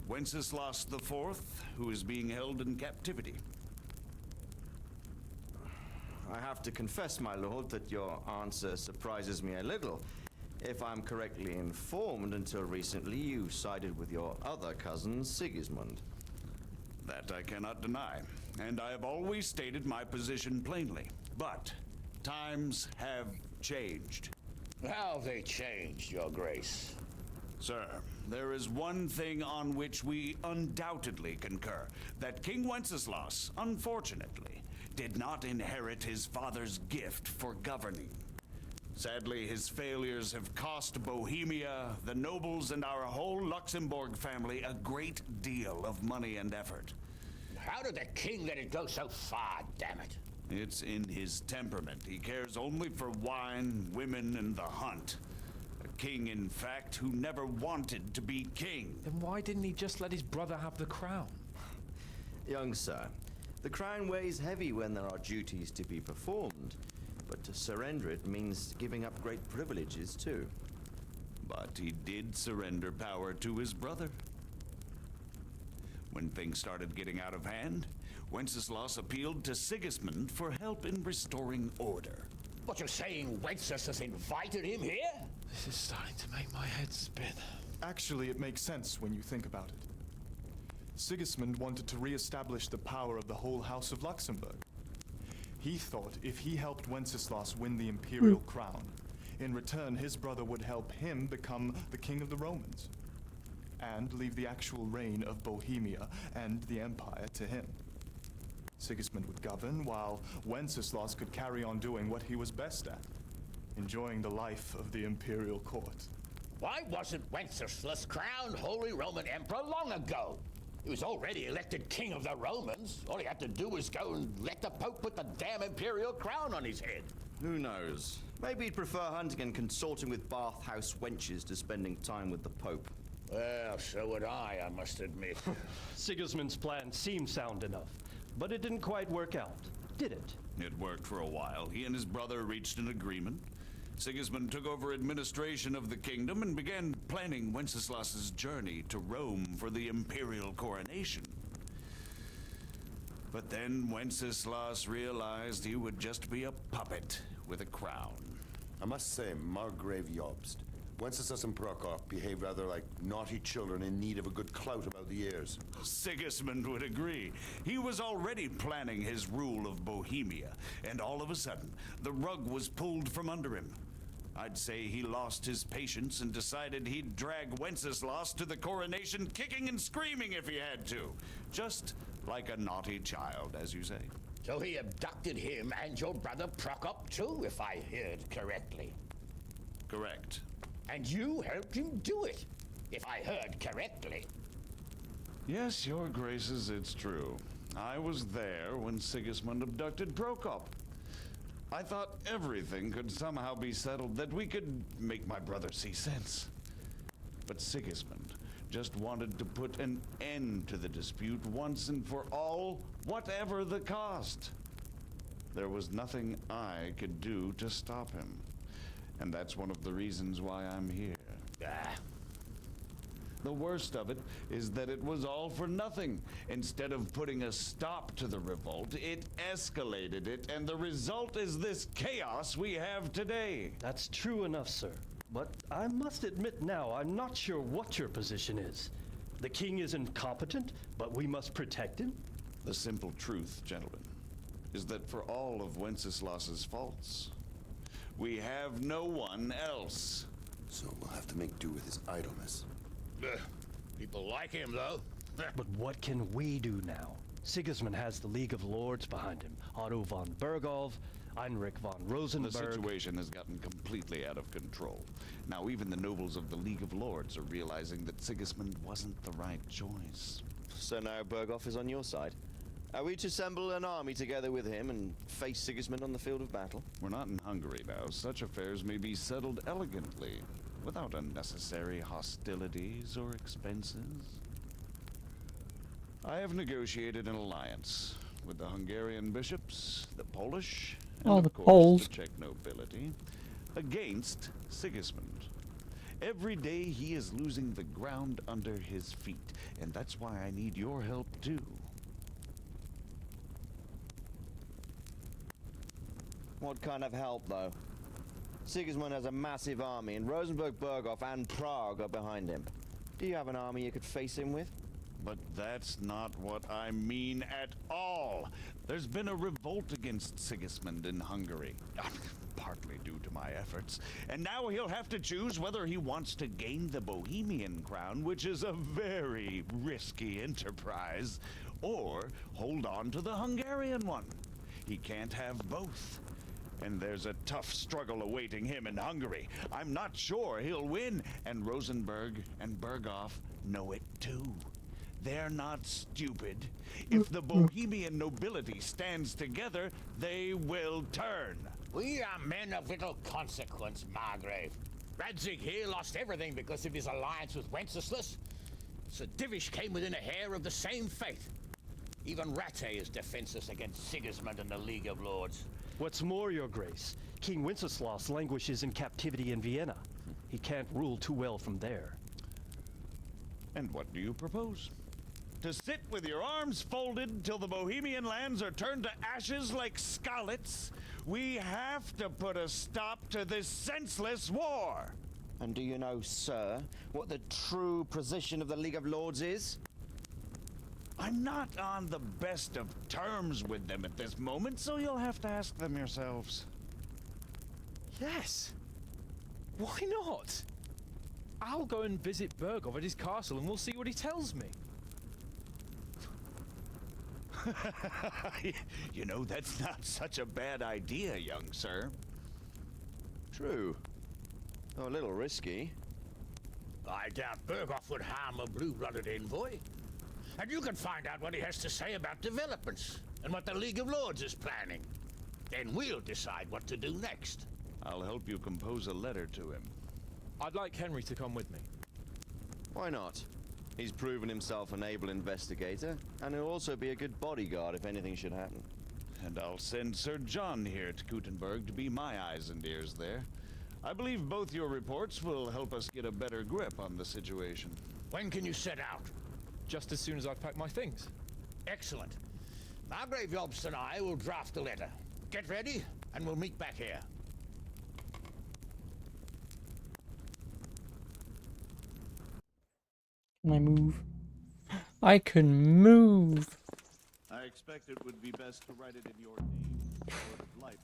Wenceslas IV, who is being held in captivity. I have to confess, my lord, that your answer surprises me a little. If I'm correctly informed, until recently you sided with your other cousin, Sigismund. That I cannot deny, and I have always stated my position plainly. But times have changed. How have they changed, Your Grace? Sir, there is one thing on which we undoubtedly concur. That King Wenceslas, unfortunately, did not inherit his father's gift for governing. Sadly, his failures have cost Bohemia, the nobles, and our whole Luxembourg family a great deal of money and effort. How did the king let it go so far, damn it? It's in his temperament. He cares only for wine, women, and the hunt. A king, in fact, who never wanted to be king. Then why didn't he just let his brother have the crown? Young sir, the crown weighs heavy when there are duties to be performed. But to surrender it means giving up great privileges, too. But he did surrender power to his brother. When things started getting out of hand, Wenceslas appealed to Sigismund for help in restoring order. What, you're saying Wenceslas has invited him here? This is starting to make my head spin. Actually, it makes sense when you think about it. Sigismund wanted to re-establish the power of the whole House of Luxembourg. He thought if he helped Wenceslas win the imperial crown, in return his brother would help him become the king of the Romans, and leave the actual reign of Bohemia and the empire to him. Sigismund would govern, while Wenceslas could carry on doing what he was best at, enjoying the life of the imperial court. Why wasn't Wenceslas crowned Holy Roman Emperor long ago? He was already elected king of the Romans. All he had to do was go and let the Pope put the damn imperial crown on his head. Who knows? Maybe he'd prefer hunting and consorting with bathhouse wenches to spending time with the Pope. Well, so would I must admit. Sigismund's plan seemed sound enough, but it didn't quite work out, did it? It worked for a while. He and his brother reached an agreement. Sigismund took over administration of the kingdom and began planning Wenceslas's journey to Rome for the imperial coronation. But then Wenceslas realized he would just be a puppet with a crown. I must say, Margrave Jobst, Wenceslas and Prokop behave rather like naughty children in need of a good clout about the ears. Sigismund would agree. He was already planning his rule of Bohemia, and all of a sudden, the rug was pulled from under him. I'd say he lost his patience and decided he'd drag Wenceslas to the coronation kicking and screaming if he had to. Just like a naughty child, as you say. So he abducted him and your brother Prokop too, if I heard correctly. Correct. And you helped him do it, if I heard correctly. Yes, Your Graces, it's true. I was there when Sigismund abducted Prokop. I thought everything could somehow be settled, that we could make my brother see sense. But Sigismund just wanted to put an end to the dispute once and for all, whatever the cost. There was nothing I could do to stop him. And that's one of the reasons why I'm here. The worst of it is that it was all for nothing. Instead of putting a stop to the revolt, it escalated it, and the result is this chaos we have today. That's true enough, sir. But I must admit now, I'm not sure what your position is. The king is incompetent, but we must protect him? The simple truth, gentlemen, is that for all of Wenceslas's faults, we have no one else. So we'll have to make do with his idleness. People like him, though. But what can we do now? Sigismund has the League of Lords behind him. Otto von Bergholf, Heinrich von Rosenberg. The situation has gotten completely out of control. Now even the nobles of the League of Lords are realizing that Sigismund wasn't the right choice. So now Bergholf is on your side. Are we to assemble an army together with him and face Sigismund on the field of battle? We're not in Hungary now. Such affairs may be settled elegantly, without unnecessary hostilities or expenses. I have negotiated an alliance with the Hungarian bishops, the Polish, and Oh, of the course Poles. the Czech nobility, against Sigismund. Every day he is losing the ground under his feet, and that's why I need your help too. What kind of help, though? Sigismund has a massive army, and Rosenberg, Berghoff, and Prague are behind him. Do you have an army you could face him with? But that's not what I mean at all. There's been a revolt against Sigismund in Hungary, partly due to my efforts. And now he'll have to choose whether he wants to gain the Bohemian crown, which is a very risky enterprise, or hold on to the Hungarian one. He can't have both. And there's a tough struggle awaiting him in Hungary. I'm not sure he'll win, and Rosenberg and Berghoff know it too. They're not stupid. If the Bohemian nobility stands together, they will turn. We are men of little consequence, Margrave. Radzig here lost everything because of his alliance with Wenceslas. Sir Divish came within a hair of the same fate. Even Rattay is defenseless against Sigismund and the League of Lords. What's more, Your Grace, King Wenceslas languishes in captivity in Vienna. He can't rule too well from there. And what do you propose? To sit with your arms folded till the Bohemian lands are turned to ashes like scarlets? We have to put a stop to this senseless war. And do you know, sir, what the true position of the League of Lords is? I'm not on the best of terms with them at this moment, so you'll have to ask them yourselves. Yes. Why not? I'll go and visit Berghoff at his castle and we'll see what he tells me. You know, that's not such a bad idea, young sir. True. Though a little risky. I doubt Berghoff would harm a blue-blooded envoy. And you can find out what he has to say about developments and what the League of Lords is planning. Then we'll decide what to do next. I'll help you compose a letter to him. I'd like Henry to come with me. Why not? He's proven himself an able investigator, and he'll also be a good bodyguard if anything should happen. And I'll send Sir John here to Gutenberg to be my eyes and ears there. I believe both your reports will help us get a better grip on the situation. When can you set out? Just as soon as I've packed my things. Excellent. Margrave Jobst and I will draft the letter. Get ready, and we'll meet back here. Can I move? I can move! I expect it would be best to write it in your name, Lord of Lipa.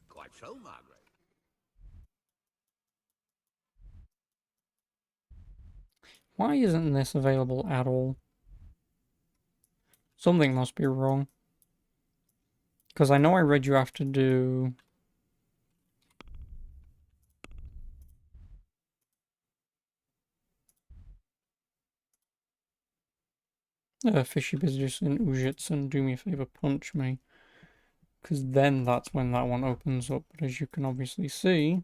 Quite so, Margrave. Why isn't this available at all? Something must be wrong. Because I know I read you have to do... fishy business in Ujits and do me a favor, punch me. Because then that's when that one opens up. But as you can obviously see,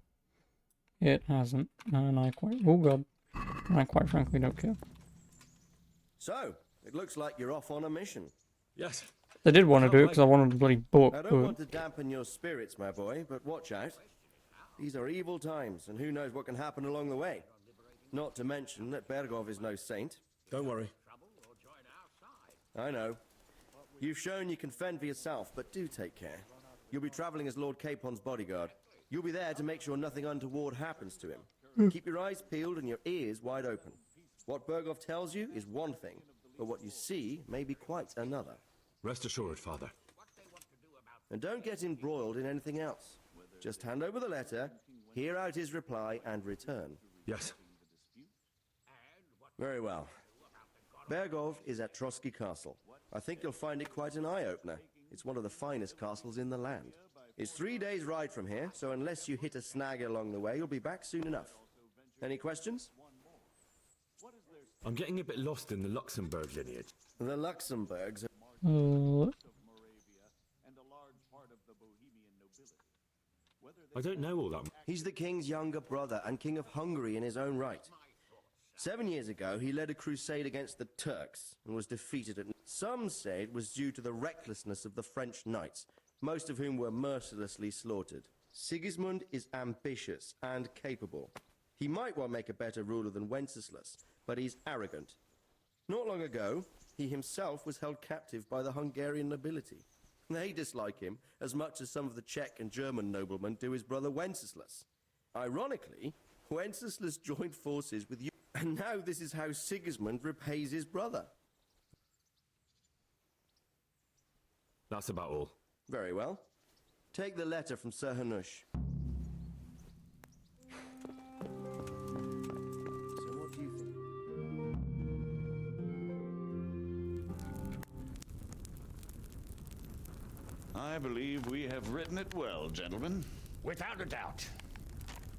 it hasn't. And I quite... Oh god. And I quite frankly don't care. So, it looks like you're off on a mission. Yes. I did want to do it because I wanted a bloody book. I don't want to dampen your spirits, my boy, but watch out. These are evil times, and who knows what can happen along the way. Not to mention that Berghoff is no saint. Don't worry. I know. You've shown you can fend for yourself, but do take care. You'll be traveling as Lord Capon's bodyguard. You'll be there to make sure nothing untoward happens to him. Keep your eyes peeled and your ears wide open. What Berghoff tells you is one thing, but what you see may be quite another. Rest assured, Father. And don't get embroiled in anything else. Just hand over the letter, hear out his reply, and return. Yes. Very well. Berghoff is at Trotsky Castle. I think you'll find it quite an eye-opener. It's one of the finest castles in the land. It's 3 days' ride from here, so unless you hit a snag along the way, you'll be back soon enough. Any questions? I'm getting a bit lost in the Luxembourg lineage. The Luxembourgs are... I don't know all that. He's the king's younger brother and king of Hungary in his own right. 7 years ago, he led a crusade against the Turks and was defeated. Some say it was due to the recklessness of the French knights, most of whom were mercilessly slaughtered. Sigismund is ambitious and capable. He might well make a better ruler than Wenceslas, but he's arrogant. Not long ago, he himself was held captive by the Hungarian nobility. They dislike him as much as some of the Czech and German noblemen do his brother Wenceslas. Ironically, Wenceslas joined forces with you, and now this is how Sigismund repays his brother. That's about all. Very well. Take the letter from Sir Hanush. So what do you think? I believe we have written it well, gentlemen. Without a doubt.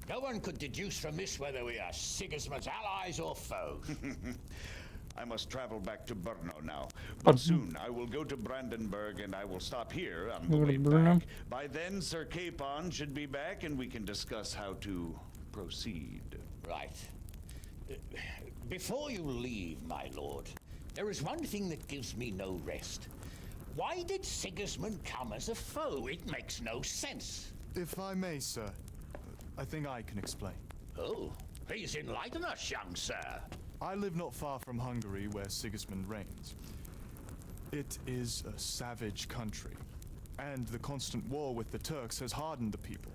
No one could deduce from this whether we are Sigismund's allies or foes. I must travel back to Brno now. But soon I will go to Brandenburg and I will stop here on the way back. By then, Sir Capon should be back and we can discuss how to proceed. Right. Before you leave, my lord, there is one thing that gives me no rest. Why did Sigismund come as a foe? It makes no sense. If I may, sir, I think I can explain. Oh, please enlighten us, young sir. I live not far from Hungary, where Sigismund reigns. It is a savage country, and the constant war with the Turks has hardened the people.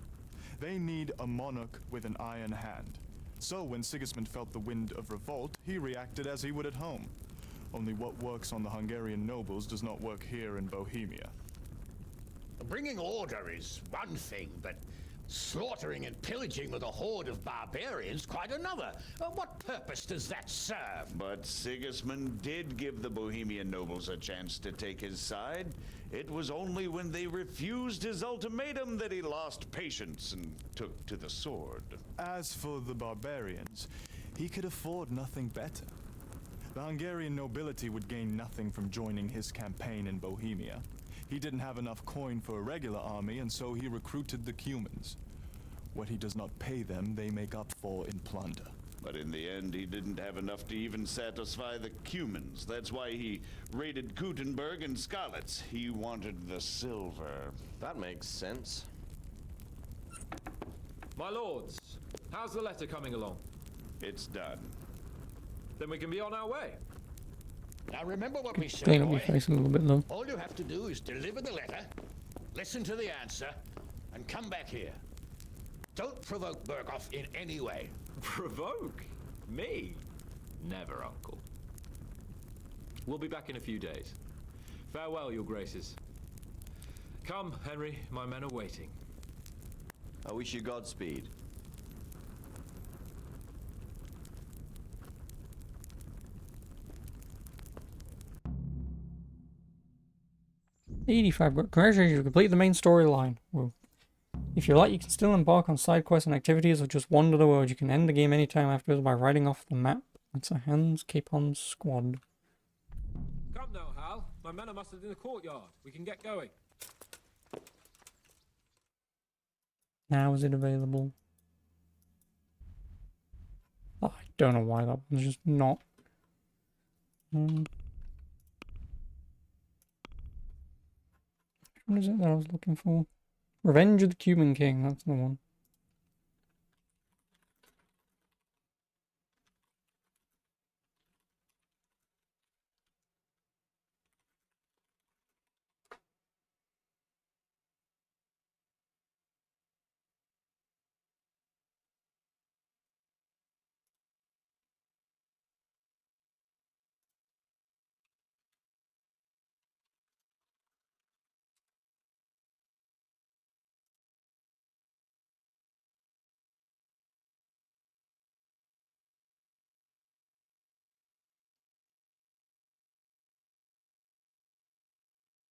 They need a monarch with an iron hand. So when Sigismund felt the wind of revolt, he reacted as he would at home. Only what works on the Hungarian nobles does not work here in Bohemia. Bringing order is one thing, but slaughtering and pillaging with a horde of barbarians quite another. What purpose does that serve? But Sigismund did give the Bohemian nobles a chance to take his side. It was only when they refused his ultimatum that he lost patience and took to the sword. As for the barbarians, he could afford nothing better. The Hungarian nobility would gain nothing from joining his campaign in Bohemia. He didn't have enough coin for a regular army, and so he recruited the Cumans. What he does not pay them, they make up for in plunder. But in the end, he didn't have enough to even satisfy the Cumans. That's why he raided Gutenberg and Skalitz. He wanted the silver. That makes sense. My lords, how's the letter coming along? It's done. Then we can be on our way. Now remember what we said, Clean up boy. your face a little bit, though. All you have to do is deliver the letter, listen to the answer, and come back here. Don't provoke Berghoff in any way. Provoke? Me? Never, Uncle. We'll be back in a few days. Farewell, your graces. Come, Henry, my men are waiting. I wish you Godspeed. Congratulations, you completed the main storyline. Whoa. If you like, you can still embark on side quests and activities or just wander the world. You can end the game anytime afterwards by writing off the map. That's a Hans Capon's squad. Come now, Hal. My men are mustered in the courtyard. We can get going. Now is it available? I don't know why that one's just not. What is it that I was looking for? Revenge of the Cuban King, that's the one.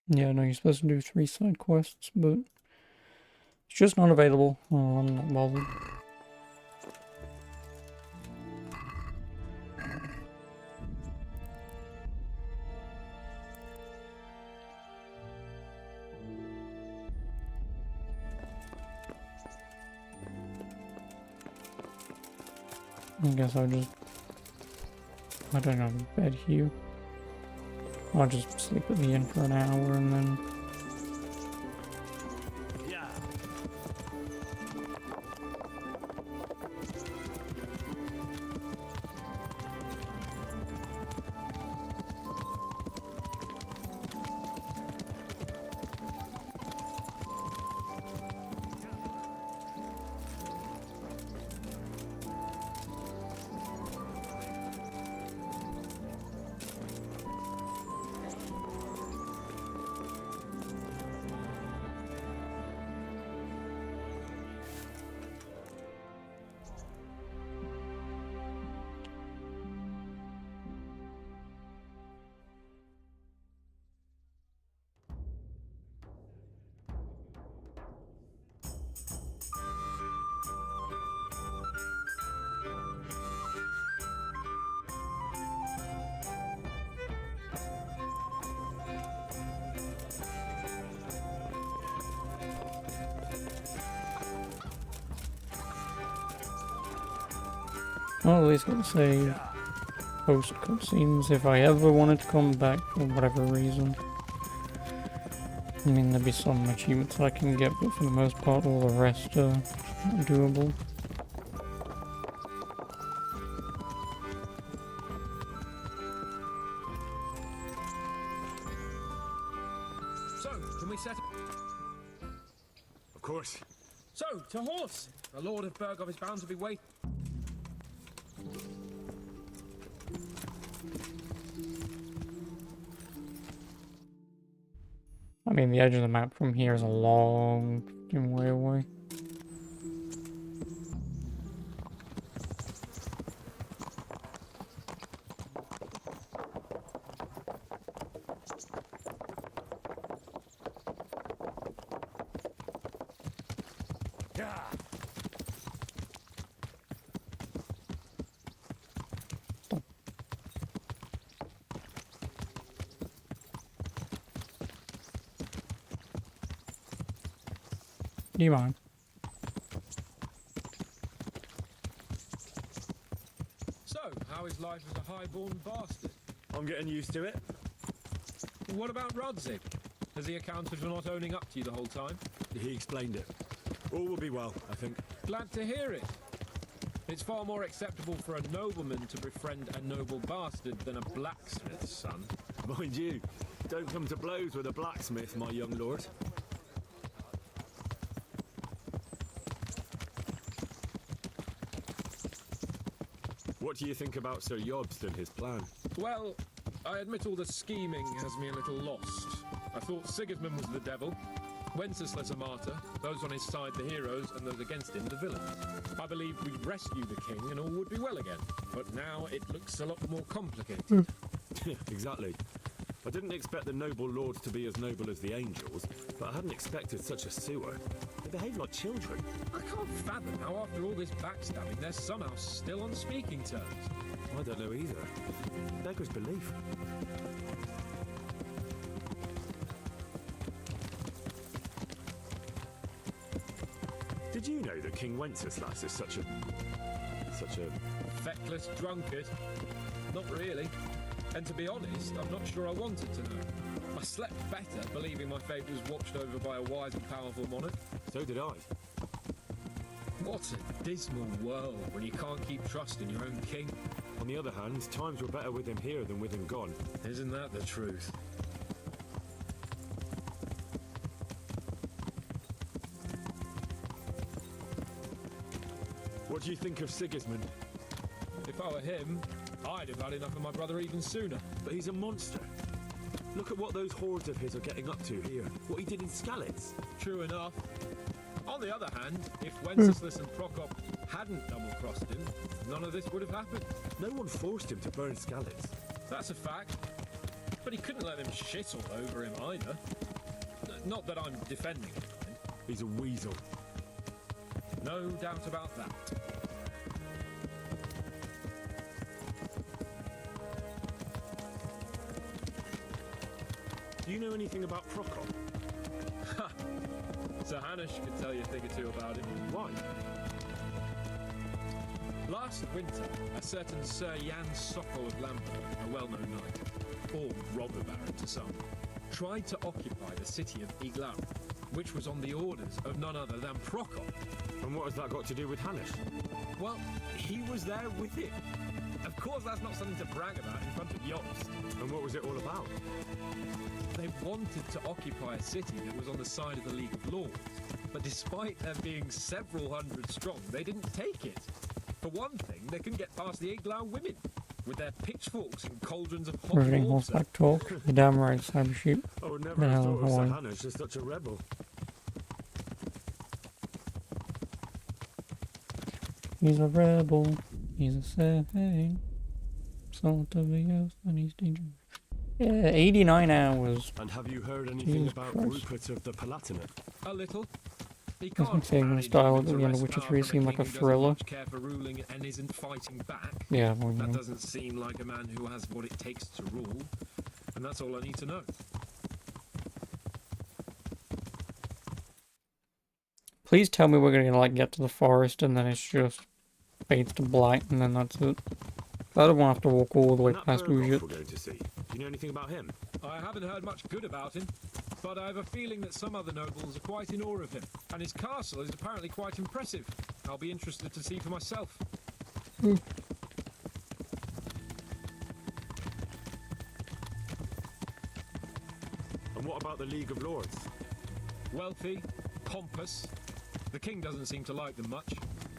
Yeah, no, you're supposed to do 3 side quests, but it's just not available. Oh, I'm not bothered. I guess I'll just I don't have a bed here. I'll just sleep at the inn for an hour and then... Well, at least let's say post cutscenes if I ever wanted to come back for whatever reason. I mean, there'd be some achievements I can get, but for the most part, all the rest are doable. So, can we set... Of course. So, to horse! The Lord of Burgov is bound to be waiting. I mean, the edge of the map from here is a long way away. Do you mind? So, how is life as a high-born bastard? I'm getting used to it. What about Rodzig? Has he accounted for not owning up to you the whole time? He explained it. All will be well, I think. Glad to hear it. It's far more acceptable for a nobleman to befriend a noble bastard than a blacksmith's son. Mind you, don't come to blows with a blacksmith, my young lord. What do you think about Sir Jobst and his plan? Well, I admit all the scheming has me a little lost. I thought Sigismund was the devil, Wenceslas a martyr, those on his side the heroes, and those against him the villains. I believed we'd rescue the king and all would be well again. But now it looks a lot more complicated. Exactly. I didn't expect the noble lords to be as noble as the angels, but I hadn't expected such a sewer. They behave like children. I can't fathom how after all this backstabbing they're somehow still on speaking terms. I don't know either. Beggars belief. Did you know that King Wenceslas is such a feckless drunkard? Not really. And to be honest, I'm not sure I wanted to know. I slept better believing my fate was watched over by a wise and powerful monarch. So did I. What a dismal world when you can't keep trust in your own king. On the other hand, times were better with him here than with him gone. Isn't that the truth? What do you think of Sigismund? If I were him, I'd have had enough of my brother even sooner. But he's a monster. Look at what those hordes of his are getting up to here. What he did in Skalitz. True enough. On the other hand, if Wenceslas and Prokop hadn't double-crossed him, none of this would have happened. No one forced him to burn Skalitz. That's a fact. But he couldn't let them shit all over him either. Not that I'm defending him. He's a weasel. No doubt about that. Do you know anything about Prokop? Ha! Sir Hanush could tell you a thing or two about him. Why? Last winter, a certain Sir Jan Sokol of Lamberg, a well-known knight, or robber baron to some, tried to occupy the city of Iglau, which was on the orders of none other than Prokop. And what has that got to do with Hannes? Well, he was there with him. Of course, that's not something to brag about in front of Yost. And what was it all about? They wanted to occupy a city that was on the side of the League of Lords, but despite there being several hundred strong, they didn't take it. For one thing, they couldn't get past the Iglau women, with their pitchforks and cauldrons of hot Riveting water. horseback talk. You're damn right, cyber sheep. I would The never have hell thought of Hawaii. Sir Hannes as such a rebel. He's a rebel. He's a savage. Salt of the earth and he's dangerous. Yeah, 89 hours. And have you heard anything Jesus about Christ. Rupert of the Palatinate? A little. He Doesn't can't say in the manage style to at the end of wrest Witcher power 3 from seem a like a king who doesn't thriller. much care for ruling and isn't fighting back. Yeah, well, you That know. doesn't seem like a man who has what it takes to rule, and that's all I need to know. Please tell me we're gonna like get to the forest and then it's just fades to black and then that's it. I don't want to have to walk all the way And that past Burgos Ujit. we're going to see. Do you know anything about him? I haven't heard much good about him, but I have a feeling that some other nobles are quite in awe of him, and his castle is apparently quite impressive. I'll be interested to see for myself. And what about the League of Lords? Wealthy, pompous. The king doesn't seem to like them much.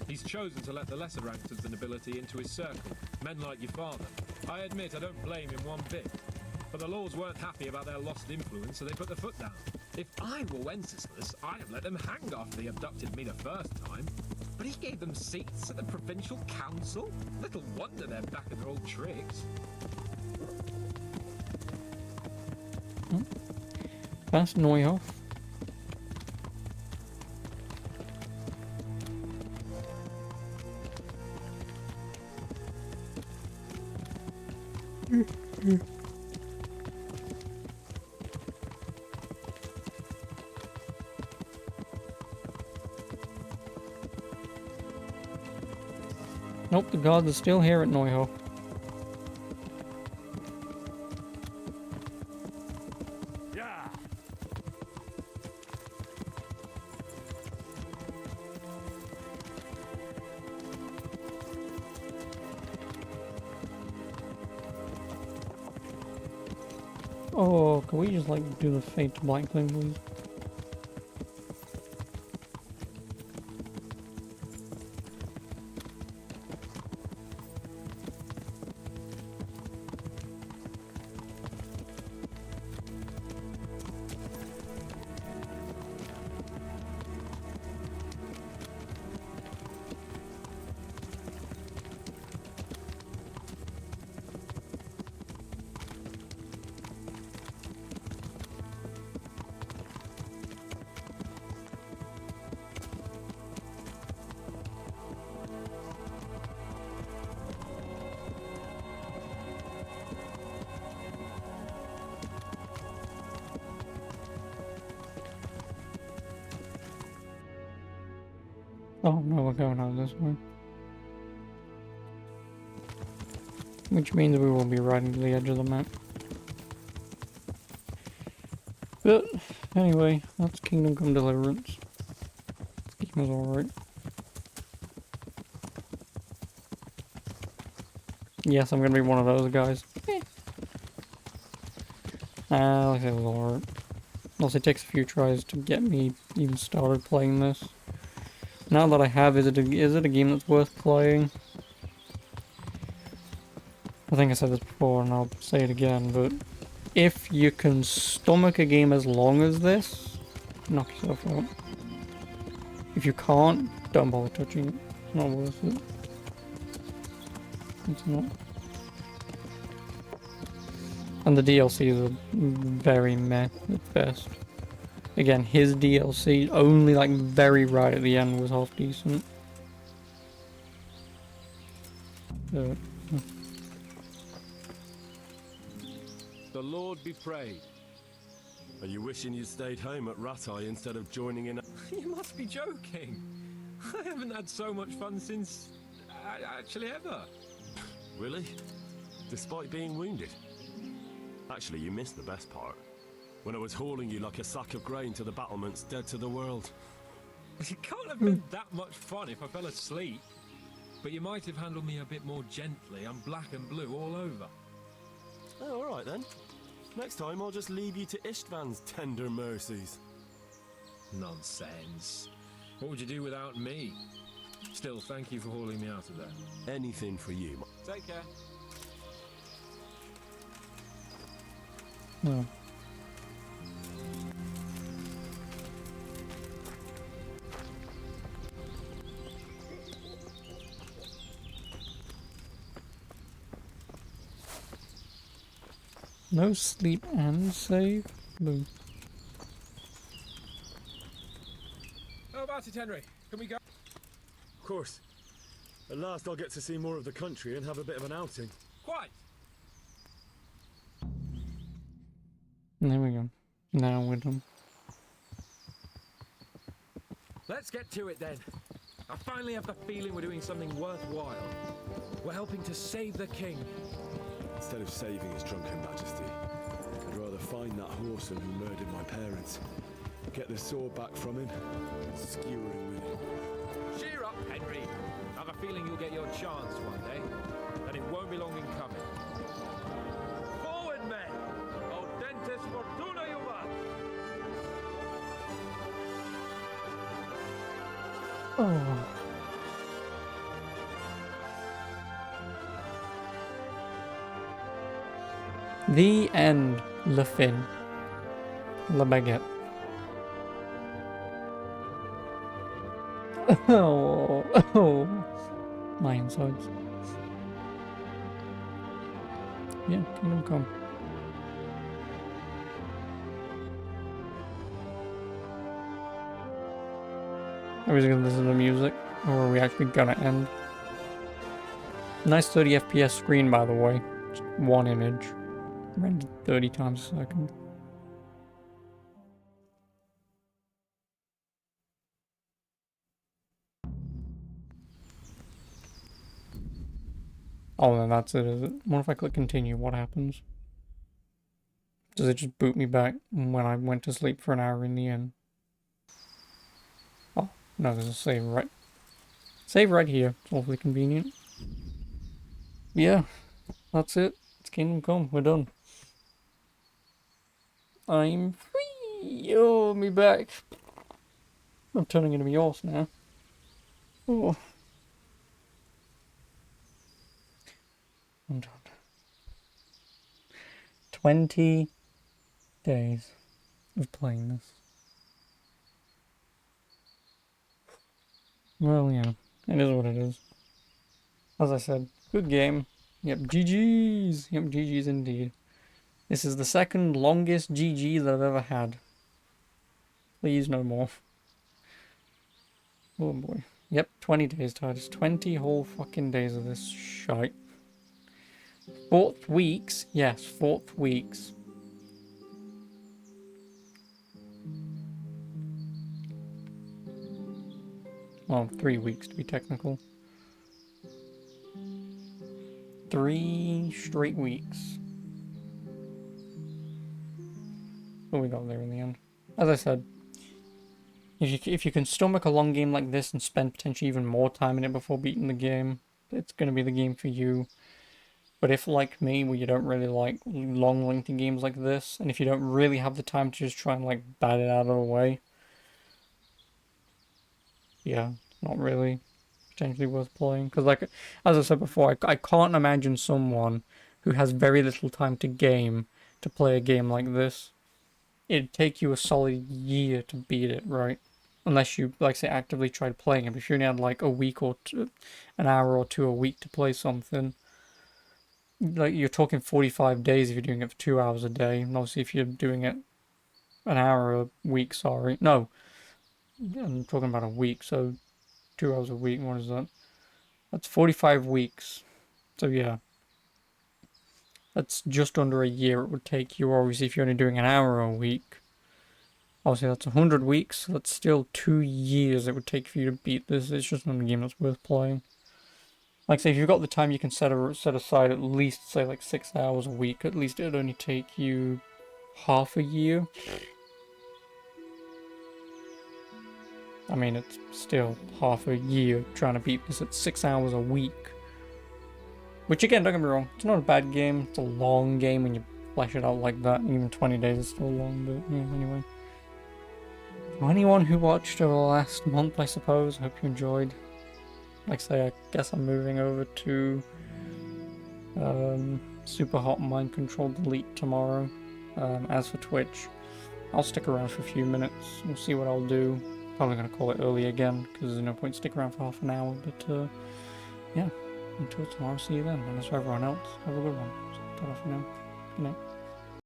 He's chosen to let the lesser ranks of the nobility into his circle, men like your father. I admit I don't blame him one bit. But the lords weren't happy about their lost influence, so they put their foot down. If I were Wenceslas, I'd have let them hang after they abducted me the first time. But he gave them seats at the provincial council? Little wonder they're back at their old tricks. That's Neuhoff. Nope, the gods are still here at Neuhoff. Yeah. Oh, can we just like do the fade to black thing, please? Oh no, we're going out this way. Which means we will be riding to the edge of the map. But, anyway, that's Kingdom Come Deliverance. This game was alright. Yes, I'm gonna be one of those guys. Like I said, it was alright. Also, it takes a few tries to get me even started playing this. Now that I have, is it a game that's worth playing? I think I said this before and I'll say it again, but if you can stomach a game as long as this, knock yourself out. If you can't, don't bother touching it. It's not worth it. It's not. And the DLCs are very meh at best. Again, his DLC, only like very right at the end, was half decent. The Lord be praised. Are you wishing you stayed home at Ratai instead of joining in? You must be joking. I haven't had so much fun since... actually ever. Really? Despite being wounded? Actually, you missed the best part. When I was hauling you like a sack of grain to the battlements dead to the world. It can't have been that much fun if I fell asleep. But you might have handled me a bit more gently. I'm black and blue all over. Oh, alright then. Next time I'll just leave you to Istvan's tender mercies. Nonsense. What would you do without me? Still, thank you for hauling me out of there. Anything for you. Take care. No. No sleep and save? Boo. How about it, Henry? Can we go? Of course. At last I'll get to see more of the country and have a bit of an outing. Quite. There we go. Now we're done. Let's get to it then. I finally have the feeling we're doing something worthwhile. We're helping to save the king. Instead of saving his drunken majesty, I'd rather find that horseman who murdered my parents, get the sword back from him, and skewer him with it. Cheer up, Henry. I have a feeling you'll get your chance one day, and it won't be long in coming. Forward, men! Audentes fortuna juvat! Oh. The end. Le fin. La baguette. Oh, oh. My insides. Yeah, Kingdom Come. Are we gonna listen to the music? Or are we actually gonna end? Nice 30 FPS screen, by the way. Just one image. Rendered 30 times a second. Oh, then that's it, is it? What if I click continue? What happens? Does it just boot me back when I went to sleep for an hour in the end? Oh, no, there's a save right. Save right here. It's awfully convenient. Yeah, that's it. It's Kingdom Come. We're done. I'm free. Oh, me back. I'm turning into my horse now. Oh. I'm done. 20 days of playing this. Well, yeah, it is what it is. As I said, good game. Yep, GG's. Yep, GG's indeed. This is the second longest GG that I've ever had. Please, no more. Oh boy. Yep, 20 days, Titus. 20 whole fucking days of this shite. 4th weeks? Yes, 4th weeks. Well, 3 weeks to be technical. 3 straight weeks. But we got there in the end. As I said, if you can stomach a long game like this and spend potentially even more time in it before beating the game, it's going to be the game for you. But if, like me, where you don't really like long, lengthy games like this, and if you don't really have the time to just try and, like, bat it out of the way, yeah, not really potentially worth playing. Because, like, as I said before, I can't imagine someone who has very little time to game to play a game like this. It'd take you a solid year to beat it, right? Unless you, like, say, actively tried playing it. But if you only had, like, a week or two, an hour or two a week to play something, like, you're talking 45 days if you're doing it for 2 hours a day. And obviously if you're doing it an hour a week, sorry. No, I'm talking about a week, so 2 hours a week, what is that? That's 45 weeks. So yeah. That's just under a year it would take you, obviously, if you're only doing an hour a week. Obviously that's 100 weeks, so that's still 2 years it would take for you to beat this. It's just not a game that's worth playing. Like, say, if you've got the time, you can set aside at least, say, like 6 hours a week. At least it'd only take you half a year. I mean, it's still half a year trying to beat this at 6 hours a week. Which, again, don't get me wrong, it's not a bad game. It's a long game when you flesh it out like that. Even 20 days is still long, but yeah, anyway. For anyone who watched over the last month, I suppose, I hope you enjoyed. Like I say, I guess I'm moving over to Super Hot Mind Control Delete tomorrow. As for Twitch, I'll stick around for a few minutes. We'll see what I'll do. Probably going to call it early again, because there's no point sticking around for half an hour. But yeah, until tomorrow, see you then. And as for everyone else, have a good one. So, ta-ra for now. Good night.